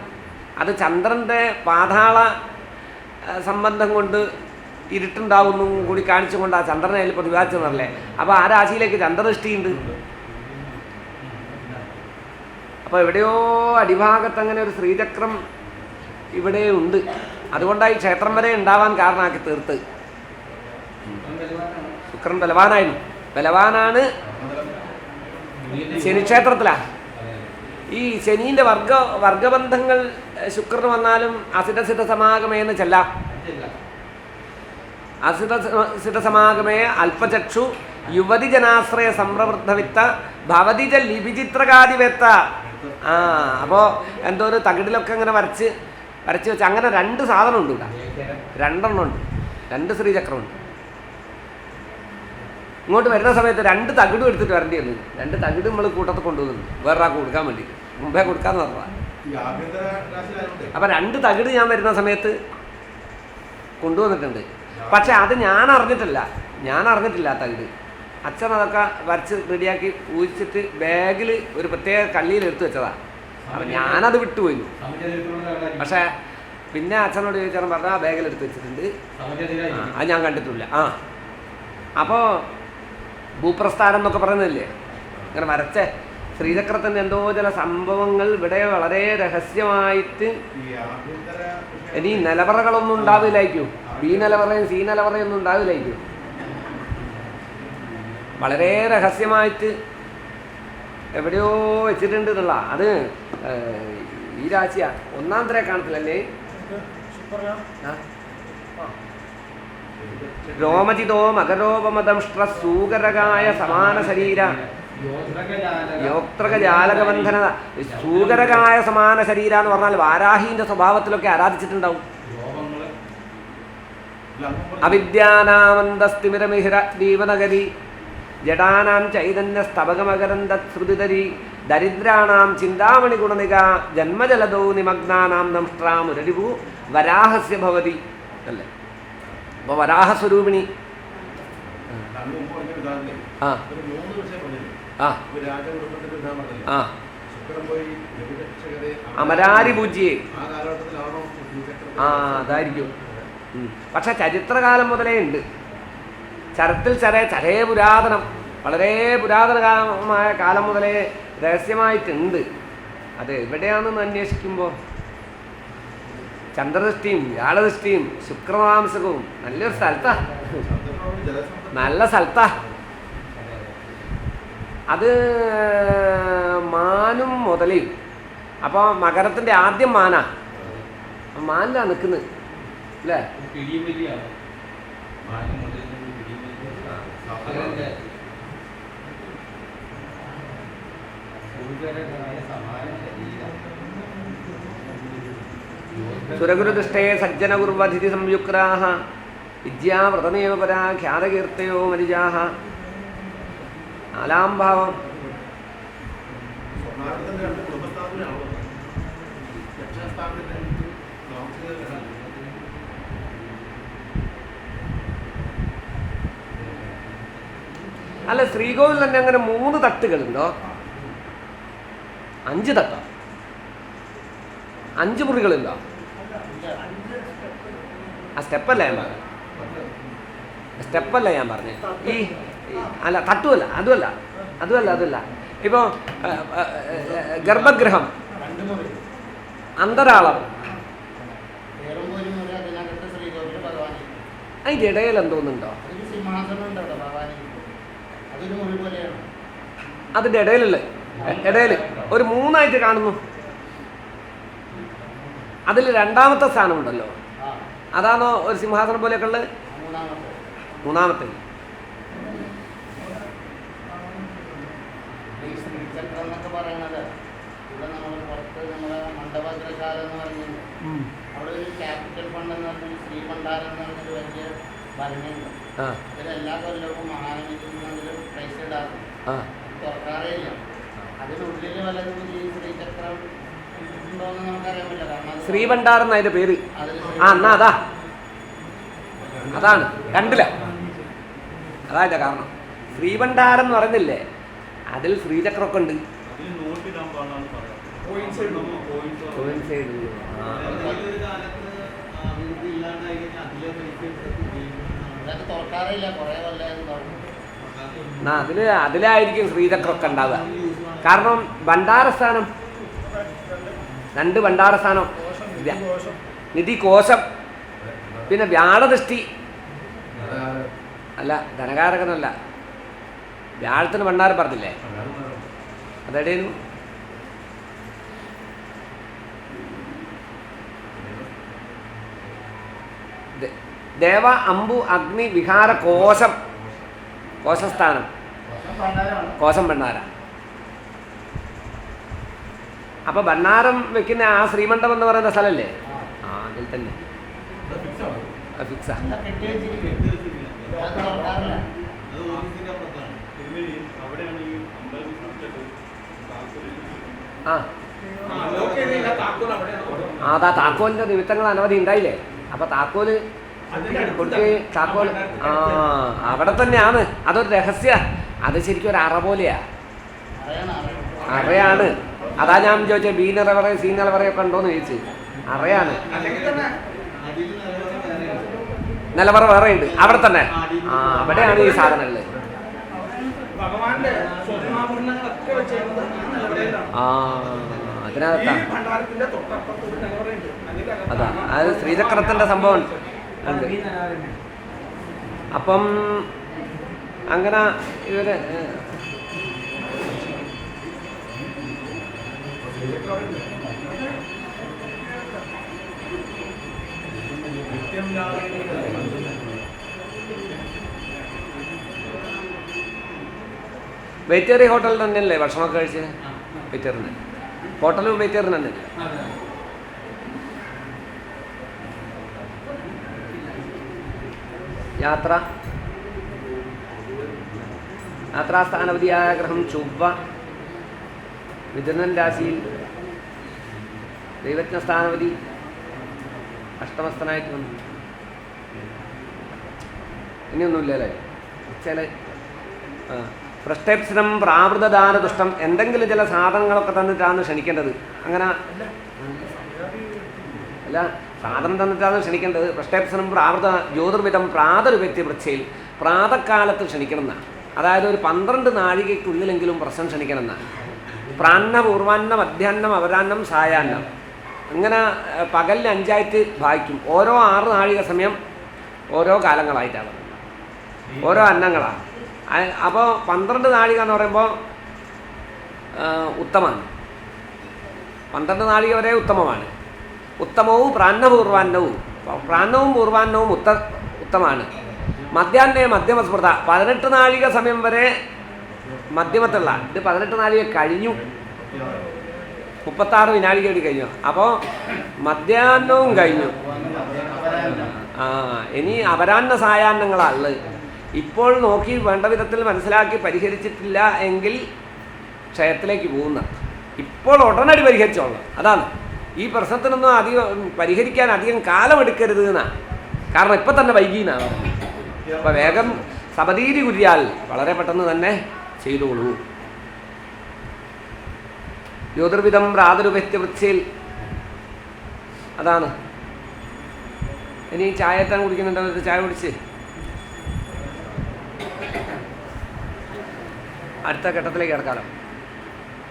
അത് ചന്ദ്രൻ്റെ പാതാള സംബന്ധം കൊണ്ട് ഇരുട്ടുണ്ടാവുന്നു കൂടി കാണിച്ചുകൊണ്ട് ആ ചന്ദ്രനെ അതിൽ പ്രതിപാദിച്ചെന്നല്ലേ. അപ്പോൾ ആ രാശിയിലേക്ക് ചന്ദ്രദൃഷ്ടിയുണ്ട്. അപ്പോൾ എവിടെയോ അടിഭാഗത്ത് അങ്ങനെ ഒരു ശ്രീചക്രം ഇവിടെ ഉണ്ട്. അതുകൊണ്ടായി ക്ഷേത്രം വരെ ഉണ്ടാവാൻ കാരണമാക്കി തീർത്ത്. ശുക്രൻ ബലവാനായിരുന്നു. ബലവാനാണ് ശനിക്ഷേത്രത്തിലാണ്. ഈ ശനീൻ്റെ വർഗബന്ധങ്ങൾ ശുക്രന് വന്നാലും അസിതസിദ്ധ സമാഗമേന്ന് ചെല്ലാം. അസിതസിദ്ധ സമാഗമേ അല്പചക്ഷു യുവതി ജനാശ്രയ സംപ്രവൃദ്ധവിത്ത ഭവതിജ ലിപിചിത്രകാരിവെത്ത. അപ്പോൾ എന്തോ ഒരു തകിടിലൊക്കെ ഇങ്ങനെ വരച്ച് വെച്ച് അങ്ങനെ 2 സാധനം ഉണ്ട് ഇവിടെ. 2 ഉണ്ട്, 2 ശ്രീചക്രമുണ്ട്. ഇങ്ങോട്ട് വരുന്ന സമയത്ത് 2 തകിടും എടുത്തിട്ട് വരേണ്ടി വന്നു. 2 തകിട് നമ്മൾ കൂട്ടത്തിൽ കൊണ്ടുവന്നു വേറൊരാൾക്ക് കൊടുക്കാൻ വേണ്ടി, മുമ്പേ കൊടുക്കാന്ന് പറഞ്ഞതാണ്. അപ്പം 2 തകിട് ഞാൻ വരുന്ന സമയത്ത് കൊണ്ടുവന്നിട്ടുണ്ട്. പക്ഷെ അത് ഞാൻ അറിഞ്ഞിട്ടില്ല തകിട്. അച്ഛൻ അതൊക്കെ വരച്ച് റെഡിയാക്കി ഊഹിച്ചിട്ട് ബാഗിൽ ഒരു പ്രത്യേക കള്ളിയിൽ എടുത്തു വെച്ചതാണ്. അപ്പം ഞാനത് വിട്ടുപോയി. പക്ഷേ പിന്നെ അച്ഛനോട് ചോദിച്ചാൽ പറഞ്ഞാൽ ബാഗിൽ എടുത്ത് വെച്ചിട്ടുണ്ട്, അത് ഞാൻ കണ്ടിട്ടില്ല. അപ്പോൾ ഭൂപ്രസ്ഥാനം എന്നൊക്കെ പറയുന്നില്ലേ, ഇങ്ങനെ വരച്ച ശ്രീചക്രത്തിൻ്റെ എന്തോ ചില സംഭവങ്ങൾ ഇവിടെ വളരെ രഹസ്യമായിട്ട്. ഇനി നിലവറകളൊന്നും ഉണ്ടാവില്ലായിരിക്കും, ബി നിലവറയും സി നിലവറയൊന്നും ഉണ്ടാവില്ലായിരിക്കും. വളരെ രഹസ്യമായിട്ട് എവിടെയോ വെച്ചിട്ടുണ്ട് എന്നുള്ള. അത് ഈ രാശിയാണ്. 1-ാം തര കാണത്തില്ലല്ലേ? രോമചിതോ മകരോപമദംഷ്ട്ര സൂകരകായ സമാന ശരീര യോത്രകജാലകബന്ധന. സൂകരകായ സമാന ശരീര എന്ന് പറഞ്ഞാൽ വാരാഹീൻ്റെ സ്വഭാവത്തിലൊക്കെ ആരാധിച്ചിട്ടുണ്ടാവും. അവിദ്യാനാമന്തസ്തിമിരമിഹിര ദീപനഗരി ജഡാനാം ചൈതന്യ സ്തബകമകരന്ദശ്രുതിധരി ദരിദ്രാണാം ചിന്താമണി ഗുണനിക ജന്മജലദോ നിമഗ്നാനാം ദംഷ്ട്രാമുരരിഭൂ വരാഹസ്യ ഭവതി അല്ലേ. അപ്പോൾ വരാഹസ്വരൂപിണി. അമരാരി പൂജ്യേ. അതായിരിക്കും. പക്ഷെ ചരിത്രകാലം മുതലേ ഉണ്ട്. ചരേ പുരാതനം, വളരെ പുരാതനമായ കാലം മുതലേ രഹസ്യമായിട്ടുണ്ട്. അത് എവിടെയാണെന്ന് അന്വേഷിക്കുമ്പോൾ ചന്ദ്രദൃഷ്ടിയും വ്യാഴദൃഷ്ടിയും ശുക്രമാംസകവും നല്ലൊരു നല്ല സ്ഥലത്താ. അത് മാനും മുതലയും. അപ്പോൾ മകരത്തിൻ്റെ ആദ്യം മാനിലാണ് നിൽക്കുന്നത് അല്ലേ? സുരഗുരുദൃഷ്ടേ സജ്ജനകുർവധിതി സംയുക്താഃ വിദ്യാവ്രതമേവ പരാ ഖ്യാതകീർത്തയോ മരിജാഃ. 4-ാം ഭാവം. അല്ല, ശ്രീകോവിൽ തന്നെ അങ്ങനെ 3 തട്ടുകളുണ്ടോ? 5 തട്ടോ? 5 മുറികളുണ്ടോ? ആ സ്റ്റെപ്പല്ല ഞാൻ പറഞ്ഞത്. ഈ അല്ല, തട്ടുമല്ല, അതുമല്ല. ഇപ്പോൾ ഗർഭഗൃഹം, അന്തരാളം, അതിൻ്റെ ഇടയിൽ എന്തോന്നുണ്ടോ? അതിൻ്റെ ഇടയിൽ ഒരു 3 കാണുന്നു. അതിൽ 2-ാമത്തെ സ്ഥാനമുണ്ടല്ലോ, അതാണോ ഒരു സിംഹാസനം പോലെയൊക്കെ ഉള്ളത്? 3-ാമത്തെ. എല്ലാ കൊല്ലവും മഹാനഗരത്തിൽ പൈസ ഇടാറുണ്ട്, തുറക്കാറേ ഇല്ല. അതിനുള്ളിൽ വല്ലതും ഈ ശ്രീചക്രം ഉണ്ടോന്ന് നമുക്കറിയാൻ പറ്റില്ല. കാരണം ശ്രീഭണ്ഡാരം അതിന്റെ പേര്. എന്നാ അതാണ് കണ്ടില്ല. അതായത് കാരണം ശ്രീഭണ്ഡാരം എന്ന് പറയുന്നില്ലേ, അതിൽ ശ്രീചക്രമൊക്കെ ഉണ്ട്. അതിലായിരിക്കും ശ്രീചക്രമൊക്കെ ഉണ്ടാവുക. കാരണം ഭണ്ഡാരസ്ഥാനം 2 ഭണ്ഡാരസ്ഥാനം, നിധി കോശം, പിന്നെ വ്യാഴദൃഷ്ടി അല്ല, ധനകാരകനല്ല, വ്യാഴത്തിന് ഭണ്ഡാരം പറഞ്ഞില്ലേ, അതെവിടെയായിരുന്നു? ദേവ, അമ്പു, അഗ്നി, വിഹാര, കോശം, കോശസ്ഥാനം, കോശം ഭണ്ഡാര. അപ്പൊ ഭണ്ഡാരം വെക്കുന്ന ആ ശ്രീമണ്ഡപം എന്ന് പറയുന്ന സ്ഥലമല്ലേ? ആ, അതിൽ തന്നെ ഫിക്സാ. അതാ താക്കോലിന്റെ നിമിത്തങ്ങൾ അനവധി ഉണ്ടായില്ലേ? അപ്പൊ താക്കോല് കൊടുക്കുകയും താക്കോൽ അവിടെ തന്നെയാണ്. അതൊരു രഹസ്യ, അത് ശരിക്കും ഒരു അറ പോലെയാ, അറയാണ്. അതാ ഞാൻ ചോദിച്ചത് ബി നിലവറ സി നിലവറയൊക്കെ ഉണ്ടോന്ന് ചോദിച്ചു. അറയാണ്, നിലവറ വേറെ ഉണ്ട് അവിടെ തന്നെ. അവിടെയാണ് ഈ സാധനങ്ങൾ. അതിനകത്താണ്. അതാ അത് ശ്രീചക്രത്തിന്റെ സംഭവം ഉണ്ട്. അപ്പം അങ്ങനെ ഇവര് വെജിറ്റേറിയൻ ഹോട്ടലിൽ തന്നെയല്ലേ ഭക്ഷണമൊക്കെ കഴിച്ചത്? വെജിറ്റേറിയൻ ഹോട്ടലും വെജിറ്റേറിയൻ തന്നെ. യാത്രാസ്ഥാനപതിയായ ഗ്രഹം ചൊവ്വ മിഥുനൻ രാശിയിൽ, ദൈവജ്ഞ സ്ഥാനപതി അഷ്ടമസ്ഥനായിട്ട് വന്നു. ഇനിയൊന്നുമില്ലല്ലേ? ചില പ്രഷ്ടപ്സനം പ്രാവൃതദാന ദുഷ്ടം, എന്തെങ്കിലും ചില സാധനങ്ങളൊക്കെ തന്നിട്ടാണ് ക്ഷണിക്കേണ്ടത്. അങ്ങനെ അല്ല, സാധനം തന്നിട്ടാണ് ക്ഷണിക്കേണ്ടത്. പ്രഷ്ടപ്സനം പ്രാവൃത ജ്യോതിർവിധം പ്രാതരുവ്യക്തി വൃക്ഷയിൽ, പ്രാതക്കാലത്ത് ക്ഷണിക്കണം എന്നാണ്. അതായത് ഒരു 12 നാഴികയ്ക്കുള്ളിലെങ്കിലും പ്രശ്നം ക്ഷണിക്കണം എന്നാണ്. പ്രാന്ന, പൂർവാന്നം, മധ്യാഹ്നം, അപരാഹ്നം, സായാഹ്നം, അങ്ങനെ പകലിന് 5ആയിട്ട് ഭാഗിക്കും. ഓരോ 6 നാഴിക സമയം ഓരോ കാലങ്ങളായിട്ടാണ്, ഓരോ അന്നങ്ങളാണ്. അപ്പോൾ 12 നാഴിക എന്ന് പറയുമ്പോൾ ഉത്തമമാണ്. 12 നാഴിക വരെ ഉത്തമമാണ്. ഉത്തമവും പ്രാന്നപൂർവാന്നവും, പ്രാന്നവും പൂർവാന്നവും ഉത്തമമാണ്. മധ്യാഹ്ന മധ്യമസ്മൃത 18 നാഴിക സമയം വരെ മധ്യമത്തുള്ള. ഇത് 18 നാഴിക കഴിഞ്ഞു, 36 വിനാഴികയോട് കഴിഞ്ഞു. അപ്പോൾ മധ്യാഹ്നവും കഴിഞ്ഞു. ഇനി അപരാഹ്ന സായാഹ്നങ്ങളാണ്. ഇപ്പോൾ നോക്കി വേണ്ട വിധത്തിൽ മനസ്സിലാക്കി പരിഹരിച്ചിട്ടില്ല എങ്കിൽ ക്ഷയത്തിലേക്ക് പോകുന്ന. ഇപ്പോൾ ഉടനടി പരിഹരിച്ചോളാം. അതാണ് ഈ പ്രശ്നത്തിനൊന്നും പരിഹരിക്കാൻ അധികം കാലമെടുക്കരുത് എന്നാണ്. കാരണം ഇപ്പം തന്നെ വൈകിയെന്നാണ്. അപ്പോൾ വേഗം സപതീരി കുര്യാൽ, വളരെ പെട്ടെന്ന് തന്നെ ചെയ്തോളൂ. ജ്യോതിർവിധം പ്രാതരുപത്യ വൃക്ഷയിൽ, അതാണ്. ഇനി ചായ എത്താൻ കുടിക്കുന്നുണ്ടോ? ചായ കുടിച്ച് അടുത്ത ഘട്ടത്തിലേക്ക് കിടക്കാലോ.